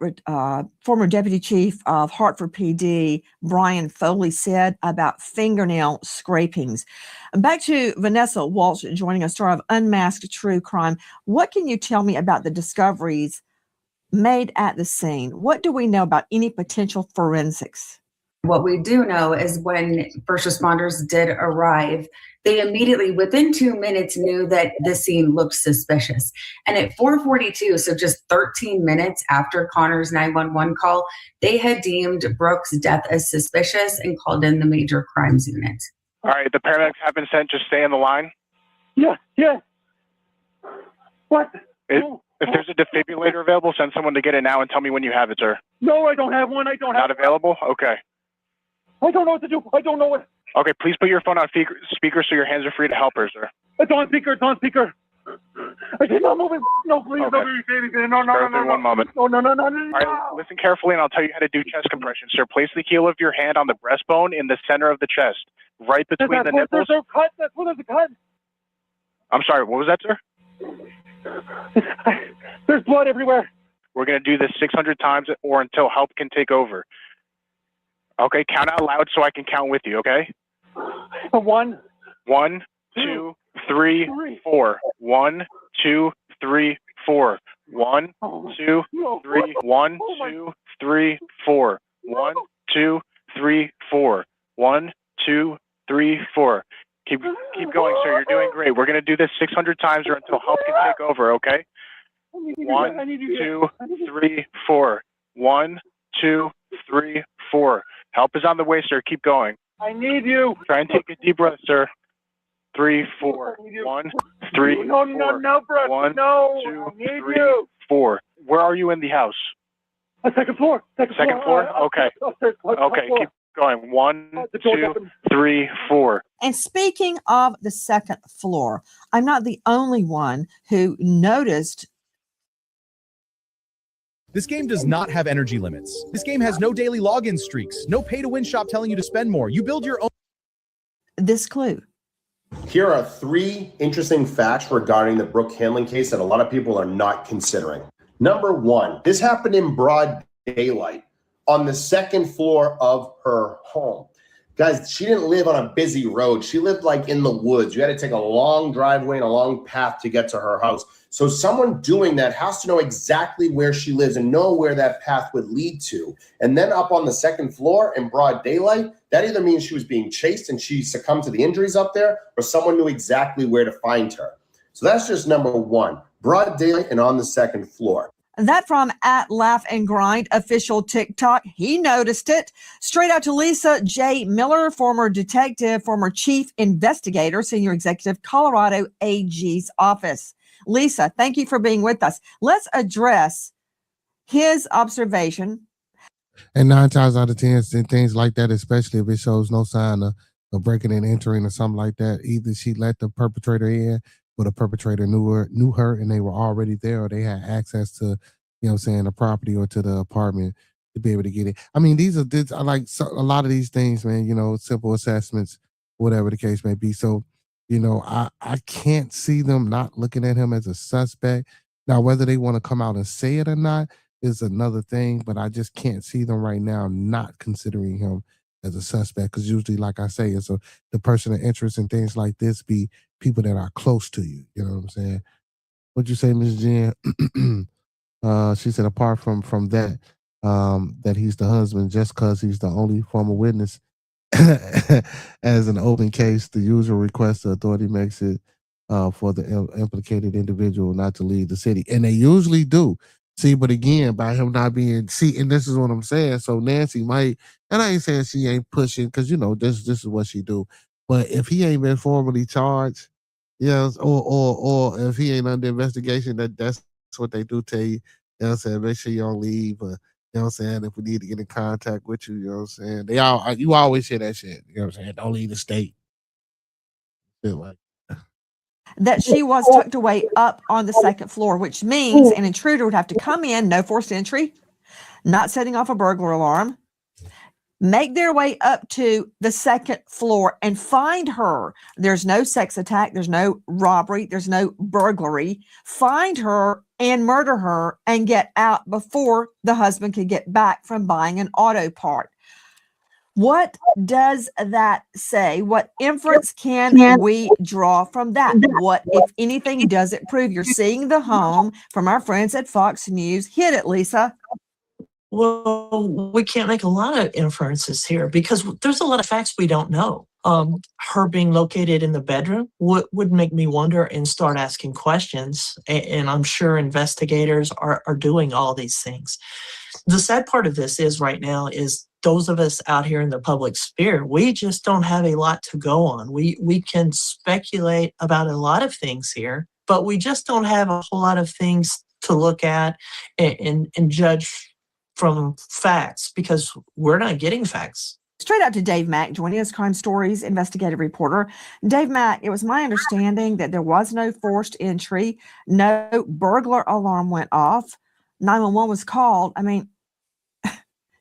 former Deputy Chief of Hartford PD, Brian Foley, said about fingernail scrapings. Back to Vanessa Walsh joining us, star of Unmasked True Crime. What can you tell me about the discoveries made at the scene? What do we know about any potential forensics? What we do know is when first responders did arrive, they immediately, within 2 minutes, knew that the scene looked suspicious. And at 4:42, so just 13 minutes after Connor's 911 call, they had deemed Brooke's death as suspicious and called in the major crimes unit. All right, the paramedics have been sent. Just stay in the line. Yeah. What? If there's a defibrillator available, send someone to get it now and tell me when you have it, sir. No, I don't have one. Not available? Okay. I don't know what to do. I don't know what. Okay, please put your phone on speaker so your hands are free to help her, sir. It's on speaker. I did not move it. No, please, Okay. nobody say anything. No. One moment. No. All right, listen carefully and I'll tell you how to do chest compression, sir. Place the heel of your hand on the breastbone in the center of the chest, right between the nipples. There's a cut. That's where there's a cut. I'm sorry, what was that, sir? There's blood everywhere. We're going to do this 600 times or until help can take over. Okay, count out loud so I can count with you, okay? 1, 2, 3, 4. 1, 2, 3, 4. 1, 2, 3. 1, 2, 3, 4. 1, 2, 3, 4. 1, 2, 3, 4. Keep going, sir. You're doing great. We're going to do this 600 times or until help can take over, okay? 1, 2, 3, 4. 1, 2, 3, 4. Help is on the way, sir. Keep going. I need you. Try and take a deep breath, sir. 3, 4. 1, 3, 4. No, bro. 1, no. 2, I need 3, you. 4. Where are you in the house? Second floor. Second floor? Okay. Okay, keep going. 1, 2, 3, 4. And speaking of the second floor, I'm not the only one who noticed This game does not have energy limits. This game has no daily login streaks, no pay-to-win shop telling you to spend more. You build your own. This clue. Here are 3 interesting facts regarding the Brooke Hanlon case that a lot of people are not considering. Number 1, this happened in broad daylight on the 2nd floor of her home. Guys, she didn't live on a busy road. She lived like in the woods. You had to take a long driveway and a long path to get to her house. So someone doing that has to know exactly where she lives and know where that path would lead to. And then up on the 2nd floor in broad daylight, that either means she was being chased and she succumbed to the injuries up there, or someone knew exactly where to find her. So that's just number 1, broad daylight and on the 2nd floor. That from @LaughAndGrind official TikTok. He noticed it. Straight out to Lisa J. Miller, former detective, former chief investigator, senior executive, Colorado AG's office. Lisa, thank you for being with us. Let's address his observation. And 9 times out of 10, things like that, especially if it shows no sign of breaking and entering or something like that, either she let the perpetrator in, or the perpetrator knew her and they were already there, or they had access to, you know what I'm saying, the property or to the apartment to be able to get it. I mean, I like a lot of these things, man, you know, simple assessments, whatever the case may be. So, you know, I can't see them not looking at him as a suspect. Now, whether they want to come out and say it or not is another thing, but I just can't see them right now not considering him as a suspect, because usually, like I say, it's the person of interest in things like this be people that are close to you. You know what I'm saying? What'd you say, Ms. Jen? She said, apart from that, that he's the husband, just because he's the only former witness as an open case, the usual request the authority makes it for the implicated individual not to leave the city. And they usually do. See, but again, by him not being, and this is what I'm saying. So Nancy might, and I ain't saying she ain't pushing, because, you know, this is what she do. But if he ain't been formally charged, or if he ain't under investigation, that's what they do tell you. You know what I'm saying? Make sure you don't leave. You know what I'm saying? If we need to get in contact with you, you know what I'm saying? You always hear that shit. You know what I'm saying? Don't leave the state. Feel like That she was tucked away up on the 2nd floor, which means an intruder would have to come in, no forced entry, not setting off a burglar alarm, make their way up to the 2nd floor and find her. There's no sex attack. There's no robbery. There's no burglary. Find her and murder her and get out before the husband could get back from buying an auto part. What does that say? What inference can we draw from that? What, if anything, does it prove? You're seeing the home from our friends at Fox News. Hit it, Lisa. Well, we can't make a lot of inferences here because there's a lot of facts we don't know. Her being located in the bedroom would make me wonder and start asking questions. And I'm sure investigators are doing all these things. The sad part of this is right now is those of us out here in the public sphere, we just don't have a lot to go on. We can speculate about a lot of things here, but we just don't have a whole lot of things to look at and judge from facts because we're not getting facts. Straight out to Dave Mack, joining us, Crime Stories investigative reporter. Dave Mack, it was my understanding that there was no forced entry, no burglar alarm went off, 911 was called. I mean,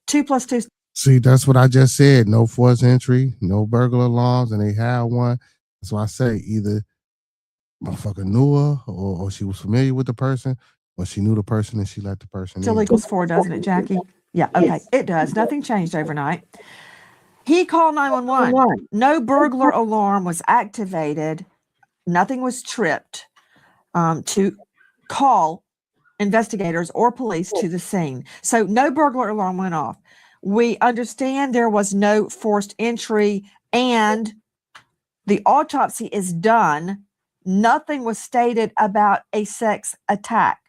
2 + 2. See, that's what I just said. No forced entry, no burglar alarms, and they had one. That's why I say either motherfucker knew her or she was familiar with the person, or she knew the person and she let the person Still in. equals 4, doesn't it, Jackie? Yeah, okay, yes. It does. Nothing changed overnight. He called 911. No burglar alarm was activated. Nothing was tripped to call investigators or police to the scene. So no burglar alarm went off. We understand there was no forced entry and the autopsy is done. Nothing was stated about a sex attack.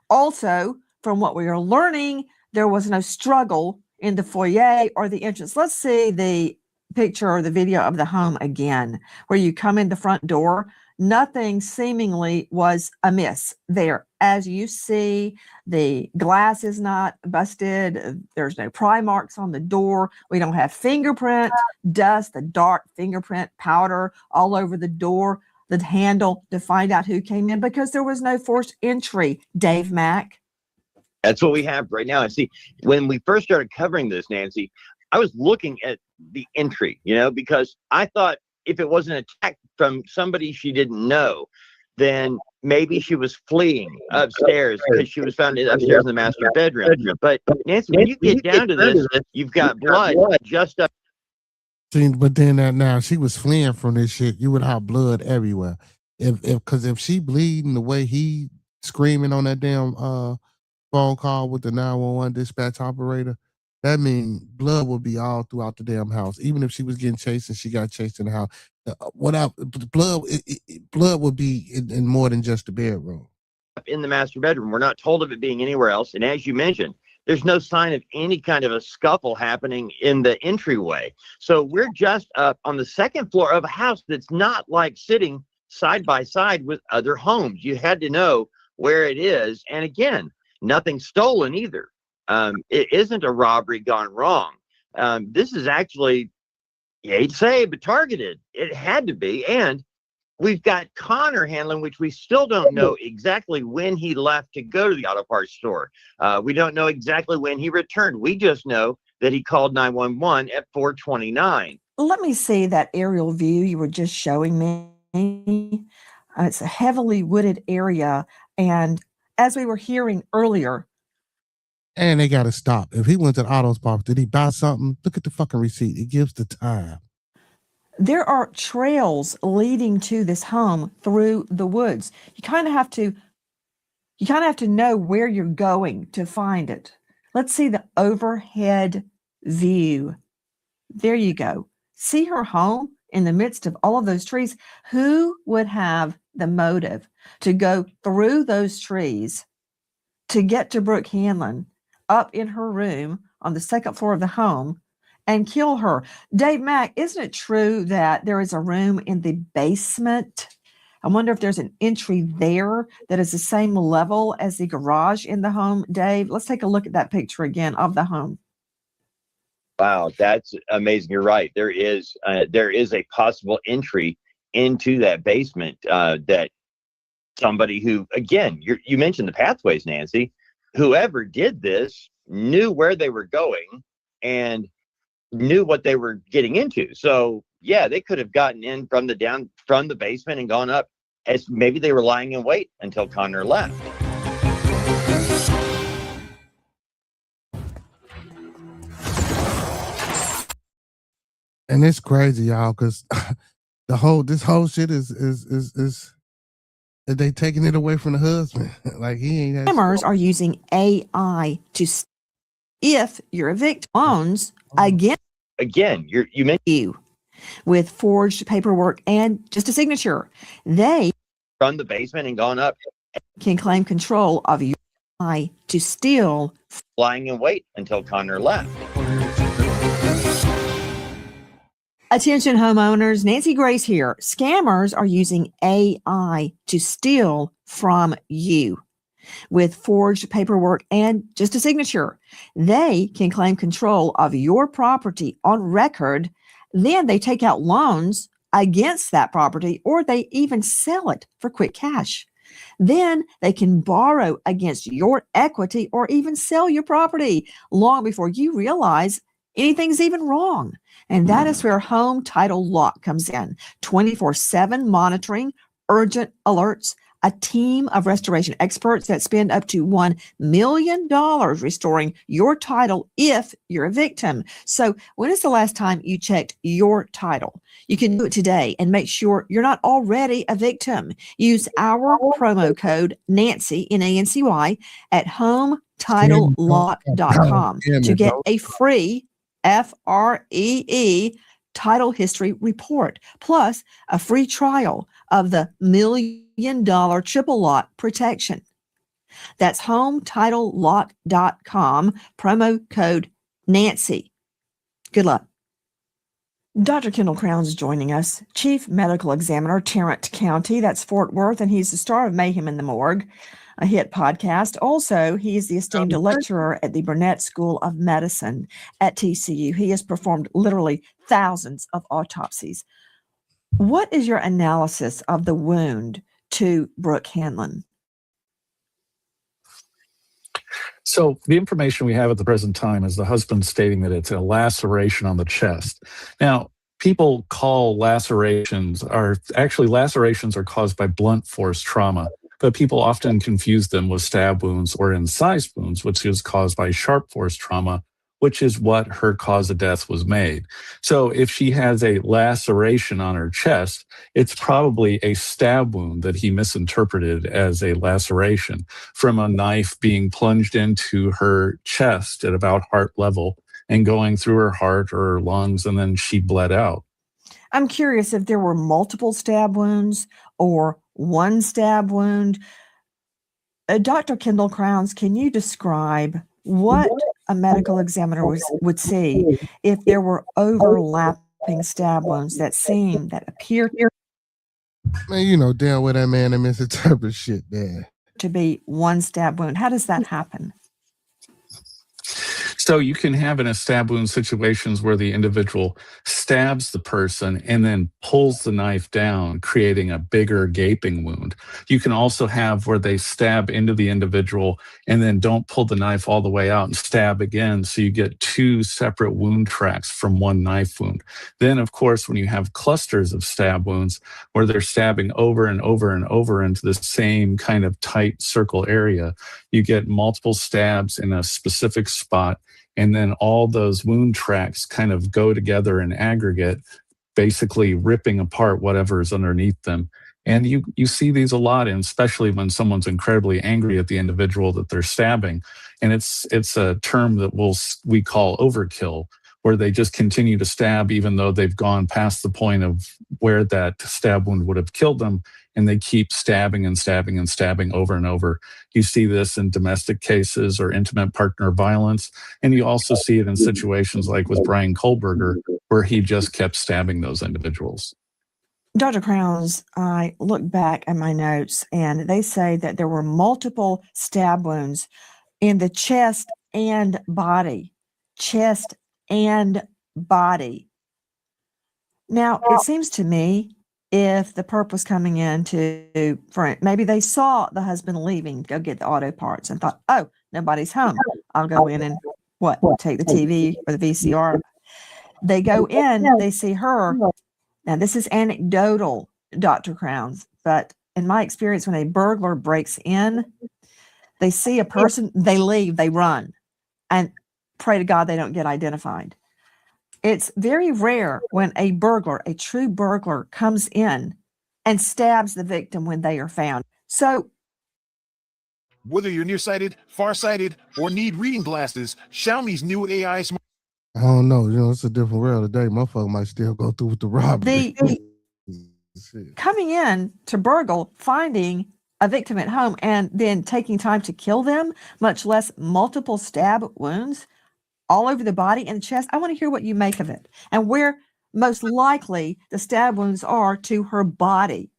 Also, from what we are learning, there was no struggle in the foyer or the entrance. Let's see the picture or the video of the home again, where you come in the front door. Nothing seemingly was amiss there. As you see, the glass is not busted. There's no pry marks on the door. We don't have fingerprint, dust, the dark fingerprint powder all over the door, the handle to find out who came in because there was no forced entry, Dave Mack. That's what we have right now. And see, when we first started covering this, Nancy, I was looking at the entry, because I thought if it was an attack from somebody she didn't know, then maybe she was fleeing upstairs because she was found upstairs in the master bedroom. But Nancy, when you get down to this, you've got blood just up. See, but then now she was fleeing from this shit. You would have blood everywhere. If she bleeding the way he screaming on that damn phone call with the 911 dispatch operator, that means blood would be all throughout the damn house. Even if she was getting chased and she got chased in the house, blood would be in more than just the bedroom. In the master bedroom, we're not told of it being anywhere else. And as you mentioned, there's no sign of any kind of a scuffle happening in the entryway. So we're just up on the second floor of a house that's not like sitting side by side with other homes. You had to know where it is. And again, nothing stolen either. It isn't a robbery gone wrong. This is actually, you hate to say, but targeted. It had to be. And we've got Connor Hanlon, which we still don't know exactly when he left to go to the auto parts store. We don't know exactly when he returned. We just know that he called 911 at 4:29. Let me see that aerial view you were just showing me. It's a heavily wooded area. And as we were hearing earlier, and they got to stop. If he went to the auto parts, did he buy something? Look at the fucking receipt. It gives the time. there are trails leading to this home through the woods. You kind of have to know where you're going to find it. Let's see the overhead view. There you go. See her home in the midst of all of those trees. Who would have the motive to go through those trees to get to Brooke Hanlon up in her room on the second floor of the home and kill her? Dave Mack, isn't it true that there is a room in the basement? I wonder if there's an entry there that is the same level as the garage in the home. Dave, let's take a look at that picture again of the home. Wow, that's amazing. You're right. There is a possible entry into that basement that somebody who, again, you mentioned the pathways, Nancy. Whoever did this knew where they were going and knew what they were getting into. So yeah, they could have gotten in from the basement and gone up, as maybe they were lying in wait until Connor left. And it's crazy, y'all, because this whole shit is they taking it away from the husband. Like he ain't. Scammers are using AI to, if you're a victim, loans again, you mentioned you with forged paperwork and just a signature. They from the basement and gone up can claim control of your AI to steal, lying in wait until Connor left. Attention homeowners, Nancy Grace here. Scammers are using AI to steal from you with forged paperwork and just a signature. They can claim control of your property on record. Then they take out loans against that property, or they even sell it for quick cash. Then they can borrow against your equity or even sell your property long before you realize anything's even wrong. And that is where Home Title Lock comes in. 24/7 monitoring, urgent alerts, a team of restoration experts that spend up to $1 million restoring your title if you're a victim. So when is the last time you checked your title? You can do it today and make sure you're not already a victim. Use our promo code Nancy, Nancy, at HomeTitleLock.com to get a free FREE title history report, plus a free trial of the $1 million triple lock protection. That's HomeTitleLock.com, promo code Nancy. Good luck. Dr. Kendall Crowns is joining us, Chief Medical Examiner, Tarrant County. That's Fort Worth, and he's the star of Mayhem in the Morgue, a hit podcast. Also, he is the esteemed lecturer at the Burnett School of Medicine at TCU. He has performed literally thousands of autopsies. What is your analysis of the wound to Brooke Hanlon? So the information we have at the present time is the husband stating that it's a laceration on the chest. Now, people call lacerations are caused by blunt force trauma, but people often confuse them with stab wounds or incised wounds, which is caused by sharp force trauma, which is what her cause of death was made. So if she has a laceration on her chest, it's probably a stab wound that he misinterpreted as a laceration from a knife being plunged into her chest at about heart level and going through her heart or her lungs, and then she bled out. I'm curious if there were multiple stab wounds or one stab wound. Dr. Kendall Crowns, can you describe what a medical examiner would see if there were overlapping stab wounds that appear Man, you know damn well that man that misinterpret shit there. to be one stab wound? How does that happen? So you can have in a stab wound situations where the individual stabs the person and then pulls the knife down, creating a bigger gaping wound. You can also have where they stab into the individual and then don't pull the knife all the way out and stab again. So you get two separate wound tracks from one knife wound. Then, of course, when you have clusters of stab wounds where they're stabbing over and over and over into the same kind of tight circle area, you get multiple stabs in a specific spot. And then all those wound tracks kind of go together in aggregate, basically ripping apart whatever is underneath them. And you see these a lot, and especially when someone's incredibly angry at the individual that they're stabbing. And it's a term that we call overkill, where they just continue to stab even though they've gone past the point of where that stab wound would have killed them, and they keep stabbing and stabbing and stabbing over and over. You see this in domestic cases or intimate partner violence, and you also see it in situations like with Brian Kohlberger, where he just kept stabbing those individuals. Dr. Crowns, I look back at my notes and they say that there were multiple stab wounds in the chest and body. Chest and body. Now, it seems to me if the perp was coming in maybe they saw the husband leaving to go get the auto parts and thought, oh, nobody's home. I'll go in and take the TV or the VCR. They go in, they see her. Now, this is anecdotal, Dr. Crowns, but in my experience, when a burglar breaks in, they see a person, they leave, they run, and pray to God they don't get identified. It's very rare when a true burglar, comes in and stabs the victim when they are found. So, Whether you're nearsighted, farsighted, or need reading glasses, Xiaomi's new AI smart. I don't know. You know, it's a different world today. Motherfucker might still go through with the robbery. coming in to burgle, finding a victim at home, and then taking time to kill them, much less multiple stab wounds all over the body and the chest. I want to hear what you make of it and where most likely the stab wounds are to her body.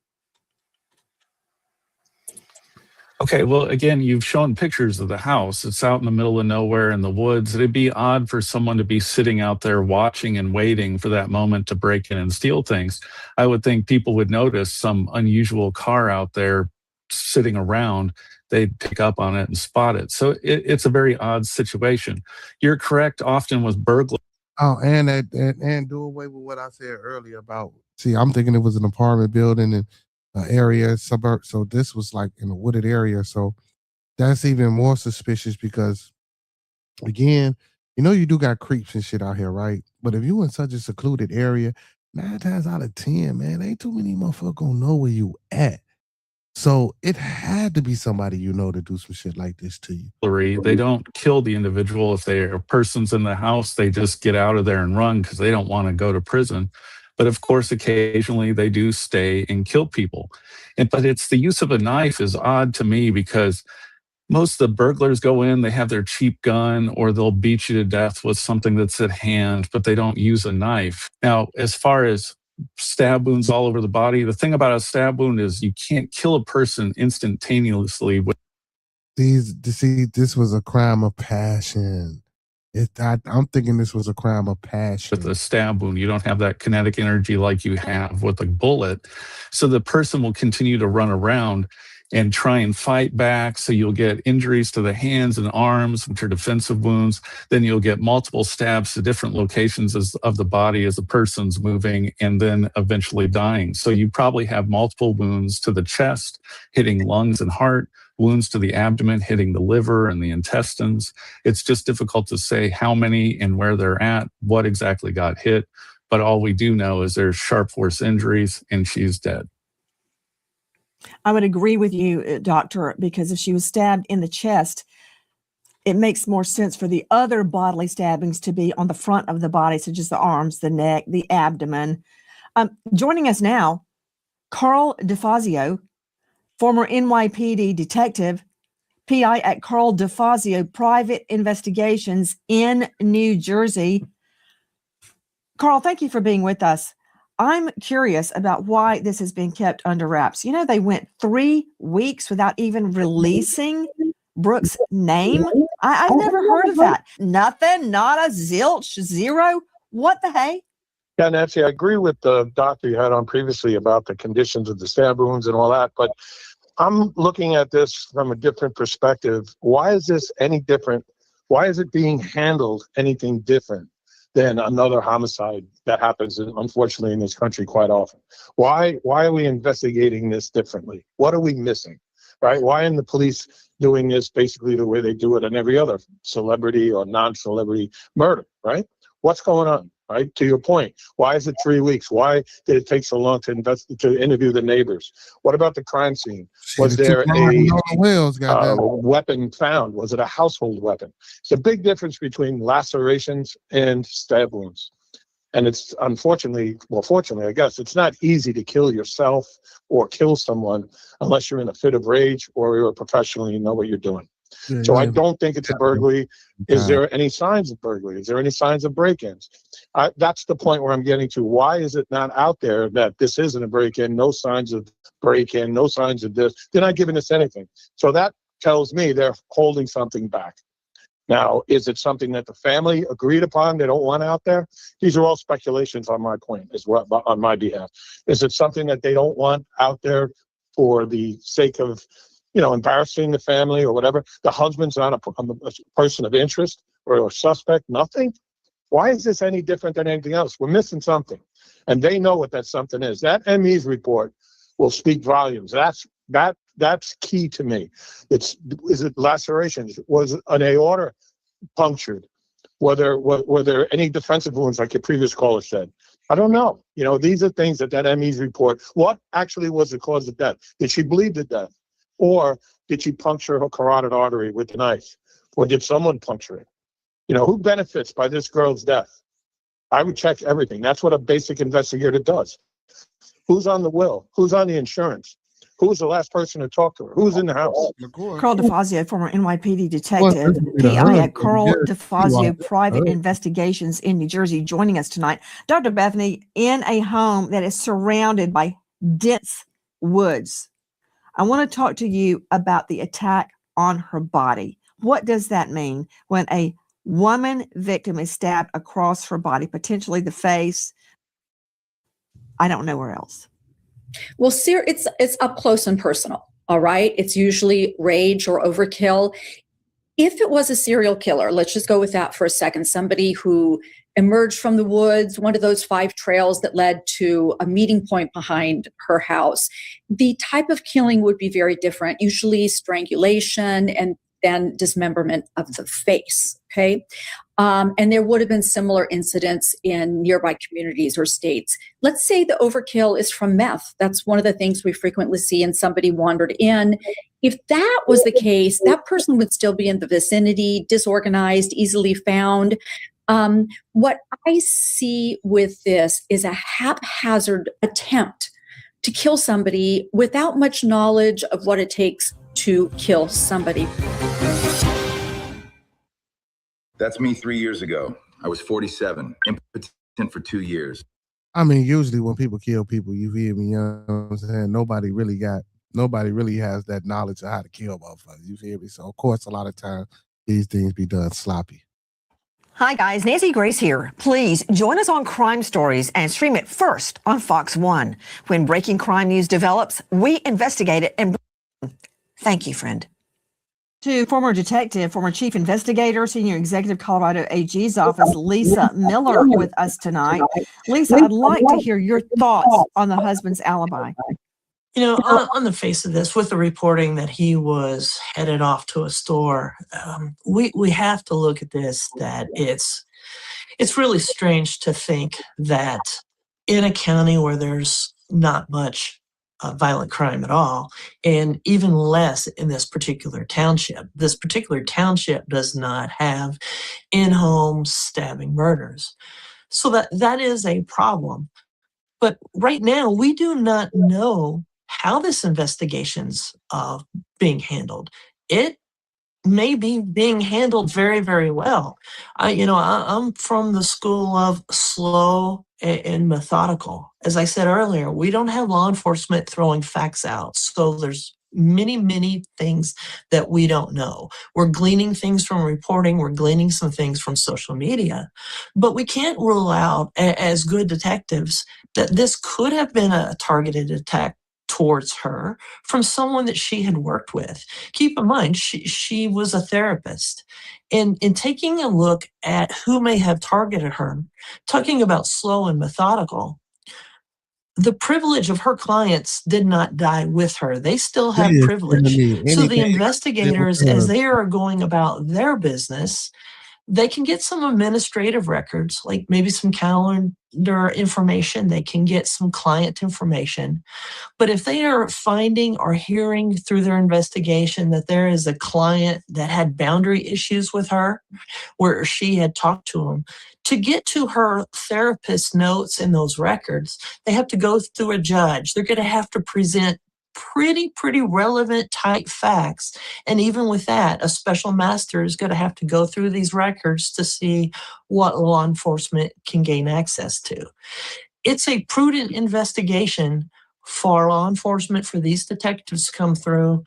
Okay, well, again, you've shown pictures of the house. It's out in the middle of nowhere in the woods. It'd be odd for someone to be sitting out there watching and waiting for that moment to break in and steal things. I would think people would notice some unusual car out there sitting around. They'd pick up on it and spot it. So it's a very odd situation. You're correct, often with burglars. Oh, and do away with what I said earlier about, see, I'm thinking it was an apartment building and area, suburb. So this was like in a wooded area. So that's even more suspicious because, again, you know, you do got creeps and shit out here, right? But if you in such a secluded area, 9 times out of 10, man, ain't too many motherfuckers gonna know where you at. So it had to be somebody you know to do some shit like this to you. They don't kill the individual. If a person's in the house, they just get out of there and run because they don't want to go to prison. But of course, occasionally they do stay and kill people. But it's the use of a knife is odd to me because most of the burglars go in, they have their cheap gun, or they'll beat you to death with something that's at hand, but they don't use a knife. Now, as far as stab wounds all over the body, the thing about a stab wound is you can't kill a person instantaneously. This was a crime of passion. I'm thinking this was a crime of passion. With a stab wound, you don't have that kinetic energy like you have with a bullet. So the person will continue to run around. and try and fight back. So you'll get injuries to the hands and arms, which are defensive wounds. Then you'll get multiple stabs to different locations of the body as the person's moving, and then eventually dying. So you probably have multiple wounds to the chest, hitting lungs and heart, wounds to the abdomen, hitting the liver and the intestines. It's just difficult to say how many and where they're at, what exactly got hit. But all we do know is there's sharp force injuries and she's dead. I would agree with you, doctor, because if she was stabbed in the chest, it makes more sense for the other bodily stabbings to be on the front of the body, such as the arms, the neck, the abdomen. Joining us now, Carl DeFazio, former NYPD detective, PI at Carl DeFazio Private Investigations in New Jersey. Carl, thank you for being with us. I'm curious about why this has been kept under wraps. You know, they went 3 weeks without even releasing Brooke's name. I've never heard of that. Nothing, not a zilch, zero. What the hey? Yeah, Nancy, I agree with the doctor you had on previously about the conditions of the stab wounds and all that, but I'm looking at this from a different perspective. Why is this any different? Why is it being handled anything different than another homicide that happens, unfortunately, in this country quite often? Why are we investigating this differently? What are we missing, right? Why aren't the police doing this basically the way they do it in every other celebrity or non-celebrity murder, right? What's going on, right? To your point, why is it 3 weeks? Why did it take so long to interview the neighbors? What about the crime scene? Was there a weapon found? Was it a household weapon? It's a big difference between lacerations and stab wounds. And it's fortunately, I guess, it's not easy to kill yourself or kill someone unless you're in a fit of rage or you're a professional and you know what you're doing. So I don't think it's a burglary. Is there any signs of burglary? Is there any signs of break-ins? That's the point where I'm getting to. Why is it not out there that this isn't a break-in, no signs of break-in, no signs of this? They're not giving us anything. So that tells me they're holding something back. Now, is it something that the family agreed upon they don't want out there? These are all speculations on my point, as well, on my behalf. Is it something that they don't want out there for the sake of, embarrassing the family or whatever? The husband's not a person of interest or a suspect, nothing? Why is this any different than anything else? We're missing something. And they know what that something is. That ME's report will speak volumes. That's key to me. Is it lacerations? Was an aorta punctured? Were there any defensive wounds, like your previous caller said? I don't know. These are things that ME's report. What actually was the cause of death? Did she bleed to death? Or did she puncture her carotid artery with the knife? Or did someone puncture it? Who benefits by this girl's death? I would check everything. That's what a basic investigator does. Who's on the will? Who's on the insurance? Who was the last person to talk to her? Who's in the house? Carl DeFazio, former NYPD detective, PI at Carl DeFazio Private Investigations in New Jersey, joining us tonight. Dr. Bethany, in a home that is surrounded by dense woods, I want to talk to you about the attack on her body. What does that mean when a woman victim is stabbed across her body, potentially the face? I don't know where else. Well, it's up close and personal, all right? It's usually rage or overkill. If it was a serial killer, let's just go with that for a second, somebody who emerged from the woods, one of those 5 trails that led to a meeting point behind her house, the type of killing would be very different, usually strangulation and then dismemberment of the face, okay? And there would have been similar incidents in nearby communities or states. Let's say the overkill is from meth. That's one of the things we frequently see, and somebody wandered in. If that was the case, that person would still be in the vicinity, disorganized, easily found. What I see with this is a haphazard attempt to kill somebody without much knowledge of what it takes to kill somebody. That's me 3 years ago. I was 47, impotent for 2 years. I mean, usually when people kill people, you hear me, you know what I'm saying? Nobody really has that knowledge of how to kill motherfuckers. You feel me? So of course, a lot of times these things be done sloppy. Hi guys, Nancy Grace here. Please join us on Crime Stories and stream it first on Fox 1. When breaking crime news develops, we investigate it and Thank you, friend. To former detective, former chief investigator, senior executive, Colorado AG's office, Lisa Miller, with us tonight. Lisa, I'd like to hear your thoughts on the husband's alibi. You know, on the face of this, with the reporting that he was headed off to a store, we have to look at this, that it's really strange to think that in a county where there's not much violent crime at all, and even less in this particular township. This particular township does not have in-home stabbing murders. So that is a problem. But right now, we do not know how this investigation's being handled. It may be being handled very, very well. I'm from the school of slow and methodical. As I said earlier, we don't have law enforcement throwing facts out. So there's many, many things that we don't know. We're gleaning things from reporting. We're gleaning some things from social media. But we can't rule out, as good detectives, that this could have been a targeted attack towards her from someone that she had worked with. Keep in mind, she was a therapist. And in taking a look at who may have targeted her, talking about slow and methodical, the privilege of her clients did not die with her. They still have privilege. So the investigators, as they are going about their business, they can get some administrative records, like maybe some calendar information. They can get some client information. But if they are finding or hearing through their investigation that there is a client that had boundary issues with her, where she had talked to him, to get to her therapist notes in those records, they have to go through a judge. They're going to have to present pretty relevant type facts. And even with that, a special master is going to have to go through these records to see what law enforcement can gain access to. It's a prudent investigation for law enforcement, for these detectives to come through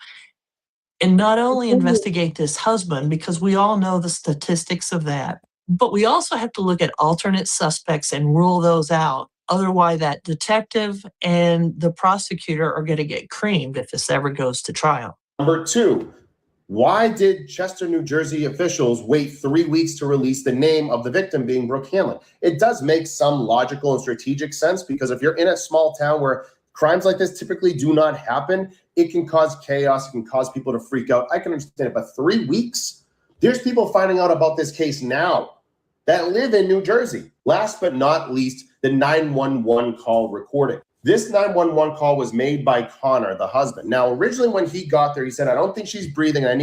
and not only investigate this husband, because we all know the statistics of that, but we also have to look at alternate suspects and rule those out. Otherwise, that detective and the prosecutor are going to get creamed if this ever goes to trial. Number two, why did Chester, New Jersey officials wait 3 weeks to release the name of the victim, being Brooke Hanlon? It does make some logical and strategic sense, because if you're in a small town where crimes like this typically do not happen, it can cause chaos, it can cause people to freak out. I can understand it, but 3 weeks? There's people finding out about this case now that live in New Jersey. Last but not least, the 911 call recording. This 911 call was made by Connor, the husband. Now, originally when he got there, he said, I don't think she's breathing. I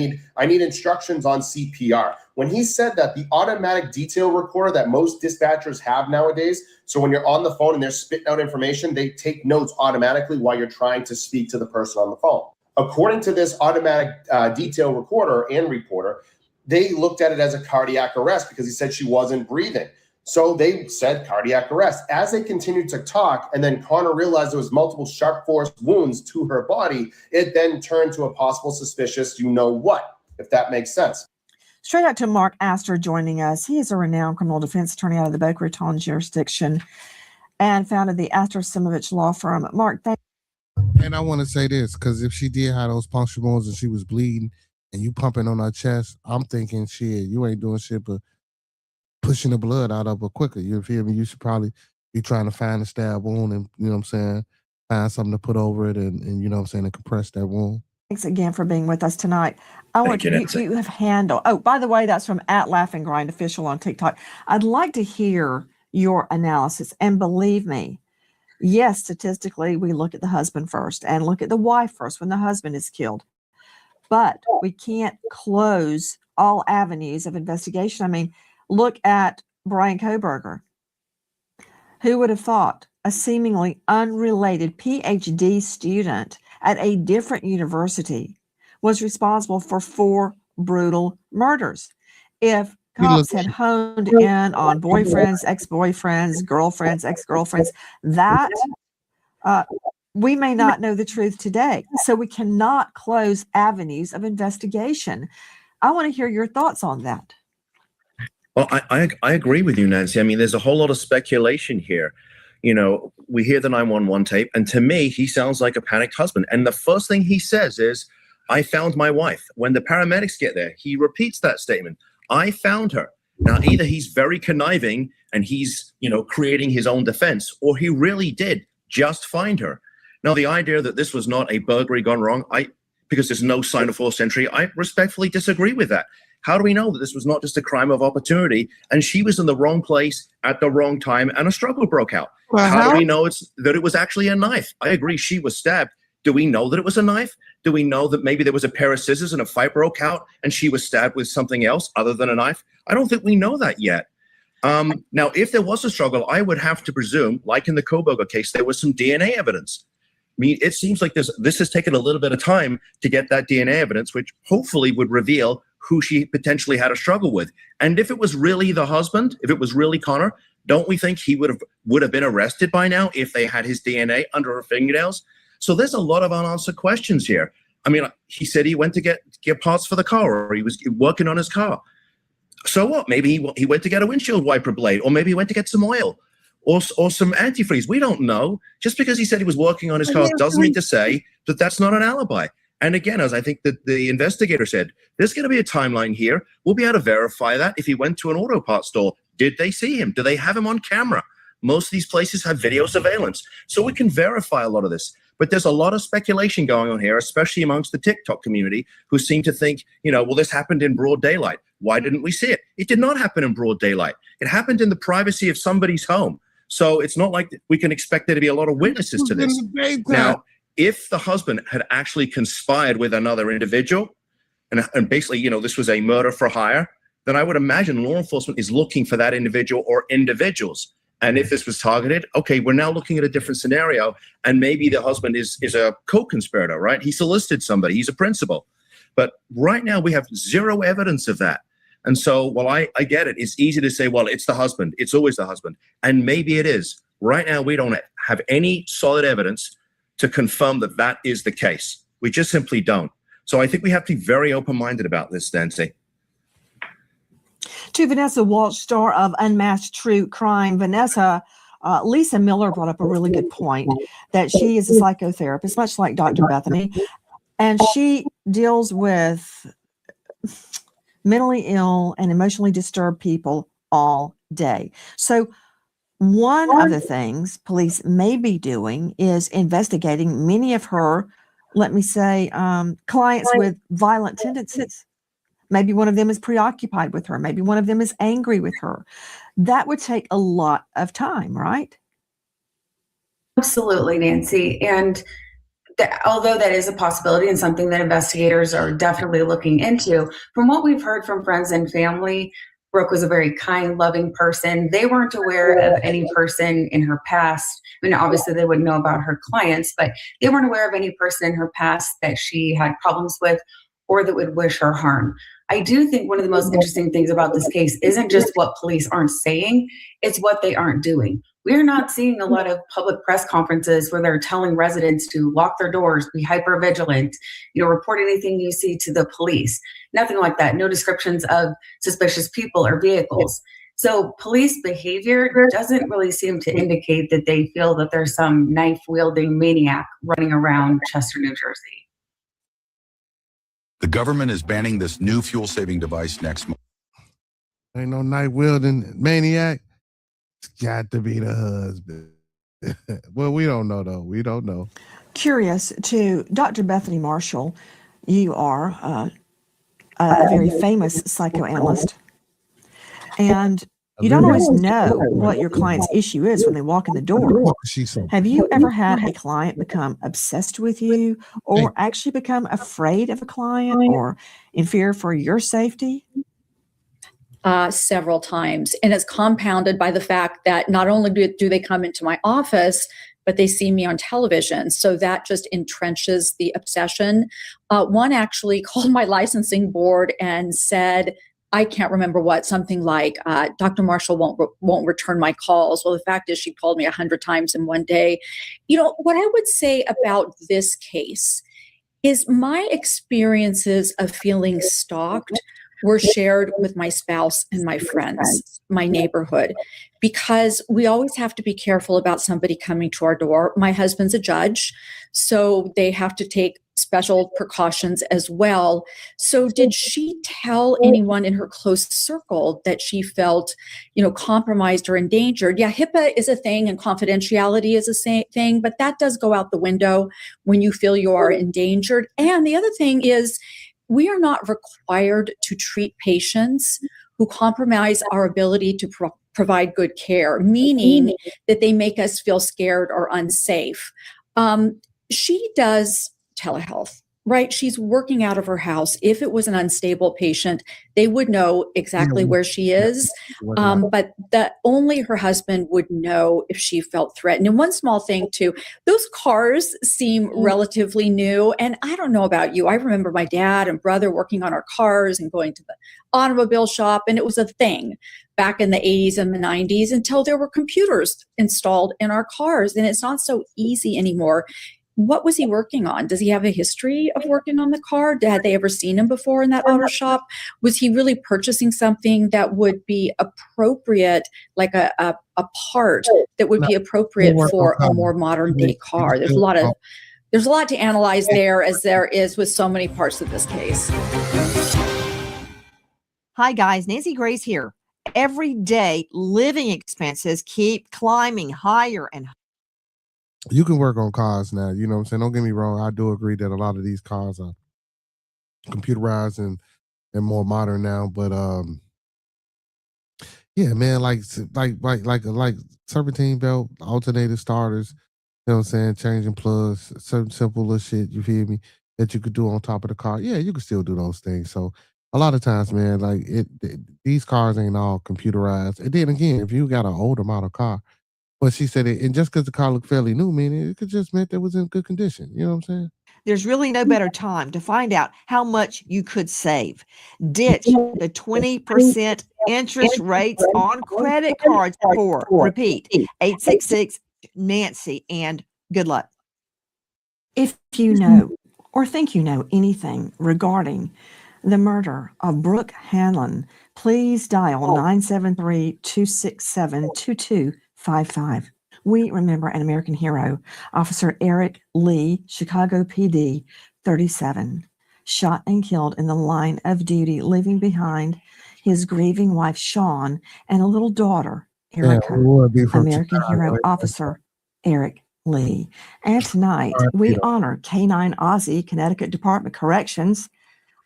need instructions on CPR. When he said that, the automatic detail recorder that most dispatchers have nowadays, so when you're on the phone and they're spitting out information, they take notes automatically while you're trying to speak to the person on the phone. According to this automatic detail recorder and reporter, they looked at it as a cardiac arrest because he said she wasn't breathing. So they said cardiac arrest. As they continued to talk, and then Connor realized there was multiple sharp force wounds to her body, it then turned to a possible suspicious you-know-what, if that makes sense. Straight out to Mark Astor joining us. He is a renowned criminal defense attorney out of the Boca Raton jurisdiction and founded the Astor Simovich law firm. Mark, thank you. And I want to say this, because if she did have those puncture wounds and she was bleeding and you pumping on her chest, I'm thinking, shit, you ain't doing shit but pushing the blood out of her quicker. You feel me? You should probably be trying to find a stab wound and, you know what I'm saying, find something to put over it and you know what I'm saying, and compress that wound. Thanks again for being with us tonight. I want you have handled. Oh, by the way, that's from @LaughingGrind official on TikTok. I'd like to hear your analysis. And believe me, yes, statistically, we look at the husband first and look at the wife first when the husband is killed. But we can't close all avenues of investigation. I mean, look at Bryan Kohberger. Who would have thought a seemingly unrelated PhD student at a different university was responsible for 4 brutal murders? If cops had honed in on boyfriends, ex-boyfriends, girlfriends, ex-girlfriends, that we may not know the truth today. So we cannot close avenues of investigation. I want to hear your thoughts on that. Well, I agree with you, Nancy. I mean, there's a whole lot of speculation here. You know, we hear the 911 tape, and to me, he sounds like a panicked husband. And the first thing he says is, I found my wife. When the paramedics get there, he repeats that statement. I found her. Now, either he's very conniving and he's, creating his own defense, or he really did just find her. Now, the idea that this was not a burglary gone wrong, because there's no sign of forced entry, I respectfully disagree with that. How do we know that this was not just a crime of opportunity and she was in the wrong place at the wrong time and a struggle broke out? Well, how do we know that it was actually a knife? I agree she was stabbed. Do we know that it was a knife? Do we know that maybe there was a pair of scissors and a fight broke out and she was stabbed with something else other than a knife? I don't think we know that yet. Now, if there was a struggle, I would have to presume, like in the Koberger case, there was some DNA evidence. I mean, it seems like this has taken a little bit of time to get that DNA evidence, which hopefully would reveal who she potentially had a struggle with. And if it was really the husband, if it was really Connor, don't we think he would have been arrested by now if they had his DNA under her fingernails? So there's a lot of unanswered questions here. I mean, he said he went to get parts for the car, or he was working on his car. So what? Maybe he went to get a windshield wiper blade, or maybe he went to get some oil or some antifreeze. We don't know. Just because he said he was working on his car doesn't mean to say that that's not an alibi. And again, as I think that the investigator said, there's going to be a timeline here. We'll be able to verify that. If he went to an auto parts store, did they see him? Do they have him on camera? Most of these places have video surveillance. So we can verify a lot of this. But there's a lot of speculation going on here, especially amongst the TikTok community, who seem to think, well, this happened in broad daylight. Why didn't we see it? It did not happen in broad daylight. It happened in the privacy of somebody's home. So it's not like we can expect there to be a lot of witnesses to this. Now, if the husband had actually conspired with another individual, and basically, this was a murder for hire, then I would imagine law enforcement is looking for that individual or individuals. And if this was targeted, okay, we're now looking at a different scenario, and maybe the husband is a co-conspirator, right? He solicited somebody, he's a principal. But right now we have zero evidence of that. And so, while I get it, it's easy to say, well, it's the husband. It's always the husband. And maybe it is. Right now, we don't have any solid evidence to confirm that that is the case. We just simply don't. So I think we have to be very open-minded about this, Nancy. To Vanessa Walsh, star of Unmasked True Crime, Vanessa, Lisa Miller brought up a really good point that she is a psychotherapist, much like Dr. Bethany, and she deals with mentally ill and emotionally disturbed people all day. So one of the things police may be doing is investigating many of her, let me say, clients with violent tendencies. Maybe one of them is preoccupied with her. Maybe one of them is angry with her. That would take a lot of time, right? Absolutely, Nancy. And although that is a possibility and something that investigators are definitely looking into, from what we've heard from friends and family, Brooke was a very kind, loving person. They weren't aware of any person in her past. I mean, obviously they wouldn't know about her clients, but they weren't aware of any person in her past that she had problems with or that would wish her harm. I do think one of the most interesting things about this case isn't just what police aren't saying, it's what they aren't doing. We're not seeing a lot of public press conferences where they're telling residents to lock their doors, be hyper vigilant, report anything you see to the police. Nothing like that. No descriptions of suspicious people or vehicles. So police behavior doesn't really seem to indicate that they feel that there's some knife-wielding maniac running around Chester, New Jersey. The government is banning this new fuel-saving device next month. Ain't no knife-wielding maniac. It's got to be the husband. Well, we don't know, though. We don't know. Curious to Dr. Bethany Marshall, you are a very famous psychoanalyst. And you don't always know what your client's issue is when they walk in the door. Have you ever had a client become obsessed with you or actually become afraid of a client or in fear for your safety? Several times. And it's compounded by the fact that not only do they come into my office, but they see me on television. So that just entrenches the obsession. One actually called my licensing board and said, I can't remember what, something like, Dr. Marshall won't return my calls. Well, the fact is she called me 100 times in one day. What I would say about this case is my experiences of feeling stalked were shared with my spouse and my friends, my neighborhood, because we always have to be careful about somebody coming to our door. My husband's a judge, so they have to take special precautions as well. So did she tell anyone in her close circle that she felt, compromised or endangered? Yeah, HIPAA is a thing and confidentiality is a thing, but that does go out the window when you feel you are endangered. And the other thing is, we are not required to treat patients who compromise our ability to provide good care, meaning that they make us feel scared or unsafe. She does telehealth, right? She's working out of her house. If it was an unstable patient, they would know exactly where she is. But only her husband would know if she felt threatened. And one small thing too, those cars seem relatively new. And I don't know about you. I remember my dad and brother working on our cars and going to the automobile shop. And it was a thing back in the 80s and the 90s until there were computers installed in our cars. And it's not so easy anymore. What was he working on? Does he have a history of working on the car? Had they ever seen him before in that auto shop? Was he really purchasing something that would be appropriate, like a part that would be appropriate for a more modern day car? There's a lot to analyze there, as there is with so many parts of this case. Hi guys, Nancy Grace here. Every day, living expenses keep climbing higher and higher. You can work on cars now, you know what I'm saying? Don't get me wrong. I do agree that a lot of these cars are computerized and more modern now, but yeah, man, like serpentine belt, alternator starters, you know what I'm saying, changing plugs, certain simple little shit, you feel me, that you could do on top of the car. Yeah, you can still do those things. So a lot of times, man, like these cars ain't all computerized. And then again, if you got an older model car, but she said it, and just because the car looked fairly new, meaning it could just meant it was in good condition. You know what I'm saying? There's really no better time to find out how much you could save. Ditch the 20% interest rates on credit cards for, repeat, 866-NANCY, and good luck. If you know or think you know anything regarding the murder of Brooke Hanlon, please dial 973-267-2255. We remember an American hero, Officer Eric Lee, Chicago PD, 37, shot and killed in the line of duty, leaving behind his grieving wife, Sean, and a little daughter, Erica. American hero, Officer Eric Lee. And tonight, we honor K9 Ozzy, Connecticut Department of Corrections.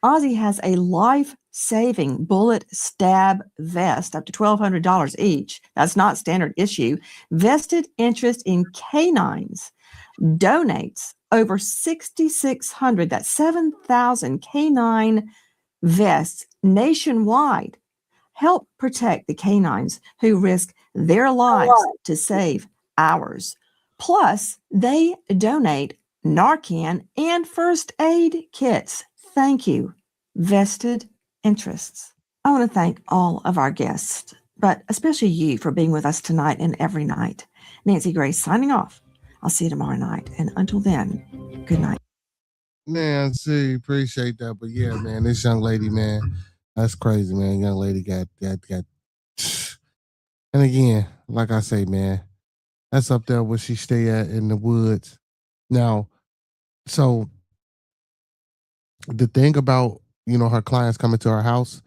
Ozzy has a life-saving bullet stab vest up to $1,200 each. That's not standard issue. Vested interest in canines. Donates over 6,600, that's 7,000 canine vests nationwide. Help protect the canines who risk their lives to save ours. Plus, they donate Narcan and first aid kits. Thank you, vested interests. I want to thank all of our guests, but especially you for being with us tonight and every night. Nancy Grace signing off. I'll see you tomorrow night. And until then, good night. Nancy, appreciate that. But yeah, man, this young lady, man, that's crazy, man. Young lady got. And again, like I say, man, that's up there where she stay at in the woods. Now, so the thing about, her clients coming to her house,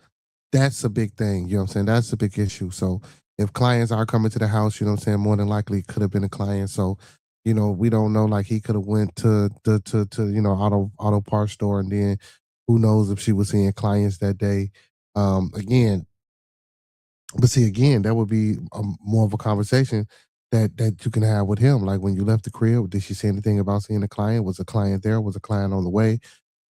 that's a big thing. You know what I'm saying? That's a big issue. So if clients are coming to the house, you know what I'm saying, more than likely it could have been a client. So, we don't know, like he could have went to auto parts store, and then who knows if she was seeing clients that day. Again, that would be more of a conversation that you can have with him. Like when you left the crib, did she say anything about seeing a client? Was a client there? Was a client on the way?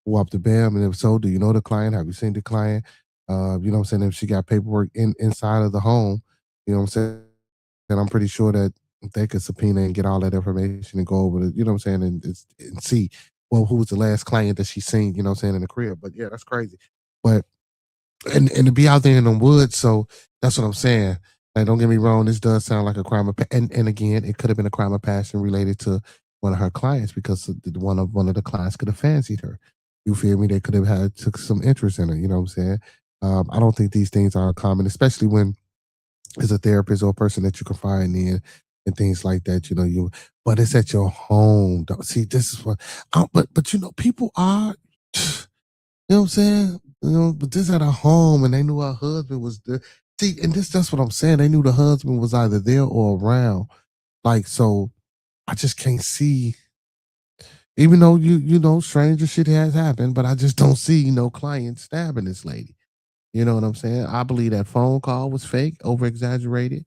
Go up to Bam, and if so, do you know the client? Have you seen the client? You know what I'm saying? If she got paperwork inside of the home, you know what I'm saying? And I'm pretty sure that they could subpoena and get all that information and go over it, you know what I'm saying, and see, well, who was the last client that she seen, you know what I'm saying, in the crib. But yeah, that's crazy. But and to be out there in the woods, so that's what I'm saying. Like, don't get me wrong, this does sound like a crime of and again, it could have been a crime of passion related to one of her clients, because one of the clients could have fancied her. You feel me? They could have took some interest in her, you know what I'm saying? I don't think these things are uncommon, especially when it's a therapist or a person that you confide in and things like that. But it's at your home. See, this is what. But people are. You know what I'm saying? But this at her home, and they knew her husband was there. See, and that's what I'm saying. They knew the husband was either there or around. Like, so I just can't see. Even though stranger shit has happened, but I just don't see no client stabbing this lady. You know what I'm saying? I believe that phone call was fake, over exaggerated.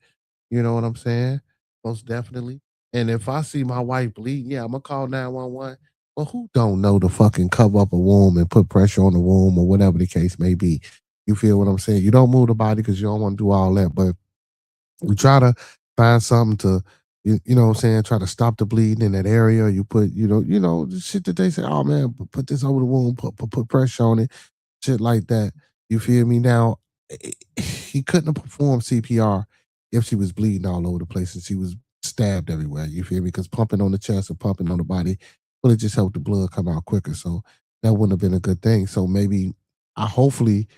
You know what I'm saying? Most definitely. And if I see my wife bleed, yeah, I'm gonna call 911. Well, who don't know to fucking cover up a womb and put pressure on the womb or whatever the case may be? You feel what I'm saying? You don't move the body because you don't want to do all that, but we try to find something to, you know what I'm saying, try to stop the bleeding in that area. You put, the shit that they say, oh man, put this over the womb, put pressure on it, shit like that. You feel me? Now, he couldn't have performed CPR if she was bleeding all over the place and she was stabbed everywhere. You feel me? Because pumping on the chest or pumping on the body would have just helped the blood come out quicker. So that wouldn't have been a good thing. So maybe, hopefully,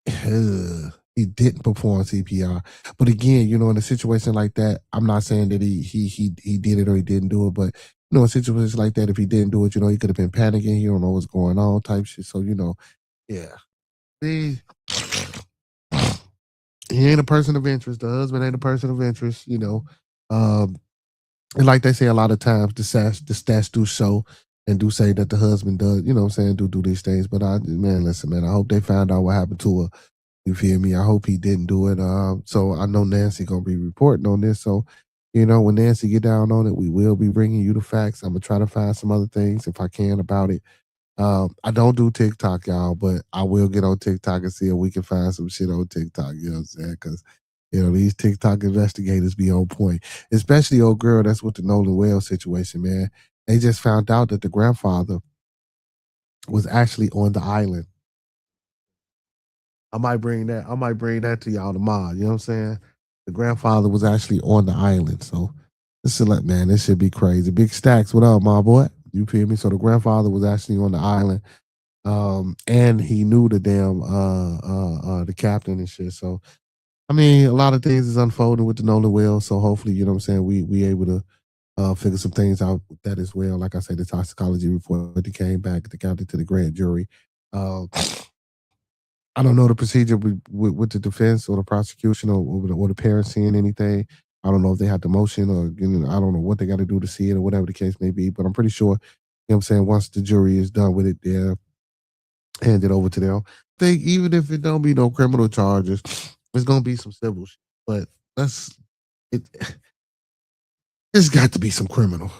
he didn't perform CPR. But again, in a situation like that, I'm not saying that he did it or he didn't do it, but in situations like that, if he didn't do it, he could have been panicking. He don't know what's going on, type shit. So yeah. He ain't a person of interest. The husband ain't a person of interest. And like they say a lot of times, the stats do show and do say that the husband does, do these things. But listen, man, I hope they found out what happened to her. You feel me? I hope he didn't do it. So I know Nancy gonna be reporting on this. So, when Nancy get down on it, we will be bringing you the facts. I'm gonna try to find some other things if I can about it. I don't do TikTok, y'all, but I will get on TikTok and see if we can find some shit on TikTok. You know what I'm saying? Because these TikTok investigators be on point, especially old girl that's with the Nolan Wells situation, man. They just found out that the grandfather was actually on the island. I might bring that to y'all tomorrow. You know what I'm saying? The grandfather was actually on the island. So this should be crazy. Big Stacks, what up, my boy? You feel me? So the grandfather was actually on the island. And he knew the damn the captain and shit. So a lot of things is unfolding with the Nolan Wells. So hopefully, you know what I'm saying, we able to figure some things out with that as well. Like I said, the toxicology report that came back, the county to the grand jury. I don't know the procedure with the defense or the prosecution or the parents seeing anything. I don't know if they had the motion or I don't know what they got to do to see it or whatever the case may be. But I'm pretty sure, you know what I'm saying, once the jury is done with it, they'll hand it over to them. I think even if it don't be no criminal charges, there's gonna be some civil shit. But there's got to be some criminal.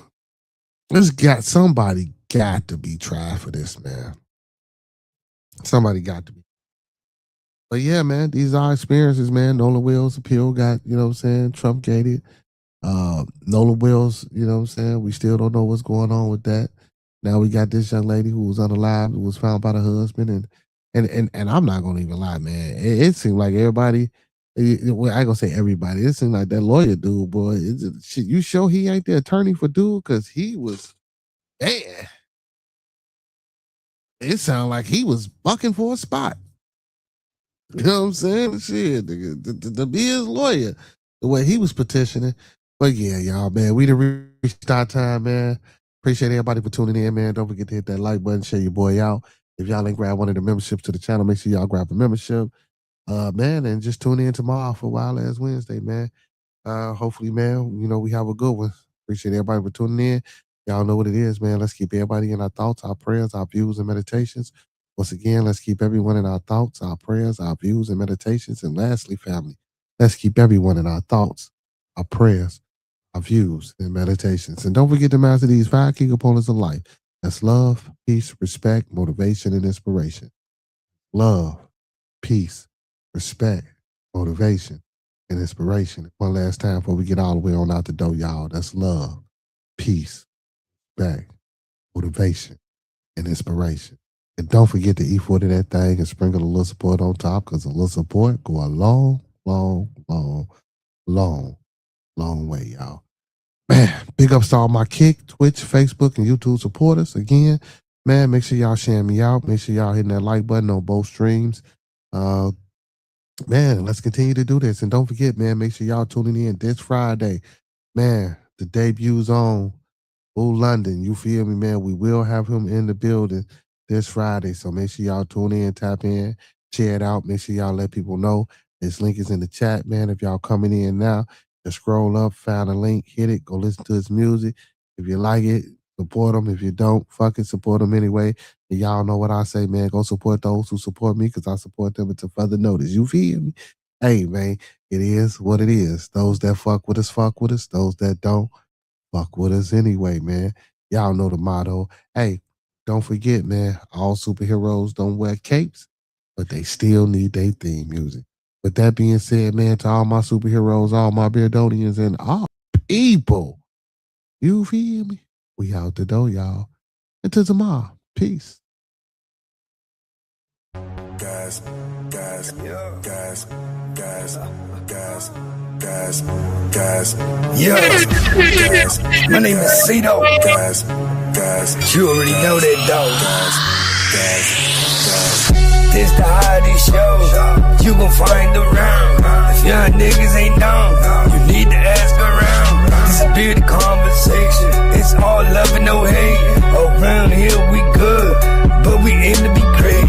Somebody got to be tried for this, man. Somebody got to be. But yeah, man, these are experiences, man. Nolan Wells appeal got, you know what I'm saying, Trump gated. Nolan Wells, you know what I'm saying, we still don't know what's going on with that. Now we got this young lady who was unalived, who was found by the husband, and I'm not gonna even lie, man. It seemed like everybody, well, I ain't gonna say everybody, it seemed like that lawyer dude, boy. You sure he ain't the attorney for dude? Cause he was, man. It sounded like he was bucking for a spot. You know what I'm saying? Shit, to be his lawyer, the way he was petitioning. But yeah, y'all, man, we done reached our time, man. Appreciate everybody for tuning in, man. Don't forget to hit that like button, share your boy out. If y'all ain't grab one of the memberships to the channel, make sure y'all grab a membership. Man, and just tune in tomorrow for Wild Ass Wednesday, man. Hopefully, man, we have a good one. Appreciate everybody for tuning in. Y'all know what it is, man. Let's keep everybody in our thoughts, our prayers, our views, and meditations. Once again, let's keep everyone in our thoughts, our prayers, our views, and meditations. And lastly, family, let's keep everyone in our thoughts, our prayers, our views, and meditations. And don't forget to master these 5 key components of life. That's love, peace, respect, motivation, and inspiration. Love, peace, respect, motivation, and inspiration. One last time before we get all the way on out the door, y'all. That's love, peace, respect, motivation, and inspiration. And don't forget to eat for that thing and sprinkle a little support on top, because a little support go a long, long, long, long, long way, y'all. Man, big ups to all my Kick, Twitch, Facebook, and YouTube supporters. Again, man, make sure y'all sharing me out. Make sure y'all hitting that like button on both streams. Man, let's continue to do this. And don't forget, man, make sure y'all tuning in this Friday. Man, the debut's on Bull London. You feel me, man? We will have him in the building this Friday. So make sure y'all tune in, tap in, share it out. Make sure y'all let people know. This link is in the chat, man. If y'all coming in now, just scroll up, find a link, hit it, go listen to his music. If you like it, support him. If you don't, fucking support him anyway. And y'all know what I say, man. Go support those who support me because I support them until further notice. You feel me? Hey, man, it is what it is. Those that fuck with us, fuck with us. Those that don't, fuck with us anyway, man. Y'all know the motto. Hey, don't forget, man, all superheroes don't wear capes, but they still need their theme music. With that being said, man, to all my superheroes, all my Beardonians, and all people, you feel me? We out the door, y'all. Until tomorrow. Peace. Guys, guys, guys, guys, guys, guys, guys. Yo, guys, my name is Cito. Guys, guys, you already know that, dog. Guys, guys. This the hottest show you gon' find around. If young niggas ain't known, you need to ask around. This is beer the conversation. It's all love and no hate. Around here we good, but we aim to be great.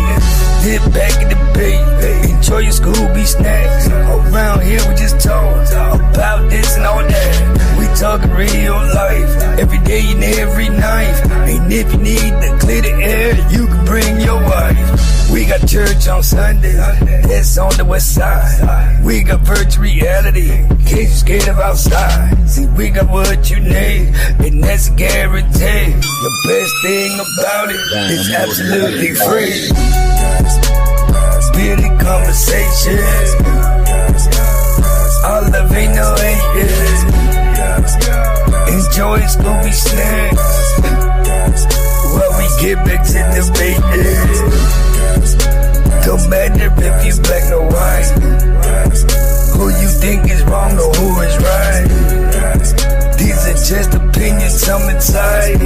Dip back in the debate. Enjoy your Scooby snacks. Around here we just talk about this and all that. We talking real life, every day and every night. And if you need to clear the air, you can bring your wife. We got church on Sunday, that's on the west side. We got virtual reality, in case you're scared of outside. See, we got what you need, and that's a guarantee. The best thing about it is absolutely free. Beauty conversations, all love ain't no haters. Enjoy Scooby snacks, while we get back to the business. Don't matter if you black or white, who you think is wrong or who is right. These are just opinions I'm inside,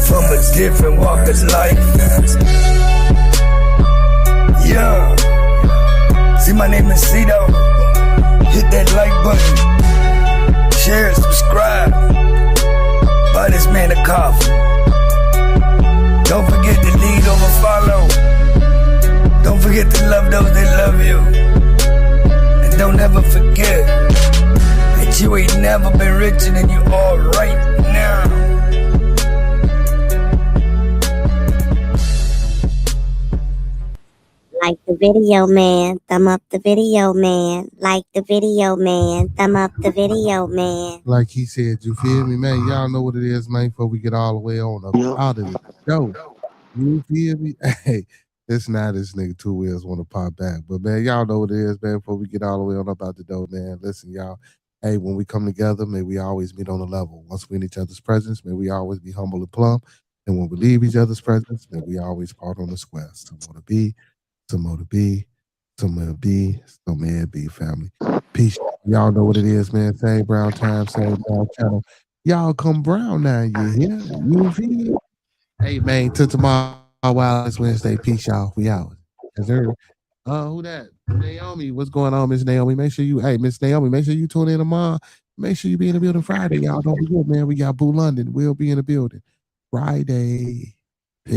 from a different walk of life. Yeah, see, my name is Cito. Hit that like button, share, subscribe, buy this man a coffee. Don't forget to lead over follow. Don't forget to love those that love you. And don't ever forget that you ain't never been richer than you are right now. Like the video, man. Thumb up the video, man. Like the video, man. Thumb up the video, man. Like he said, you feel me, man? Y'all know what it is, man, before we get all the way on up out of the show. You feel me? Hey, it's not this nigga Two Wheels want to pop back. But, man, y'all know what it is, man, before we get all the way on up out the door, man. Listen, y'all. Hey, when we come together, may we always meet on the level. Once we're in each other's presence, may we always be humble and plumb. And when we leave each other's presence, may we always part on the square. Some more to be, some more to be, some more to be, so may it be, family. Peace. Y'all know what it is, man. Same brown time, same brown channel. Y'all come brown now, you hear? You feel? Hey, man, till tomorrow, Wildest Wednesday. Peace, y'all. We out. Yes, sir. Who that? Naomi. What's going on, Miss Naomi? Make sure you, Miss Naomi, make sure you tune in tomorrow. Make sure you be in the building Friday, y'all. Don't forget, man. We got Boo London. We'll be in the building Friday. Peace.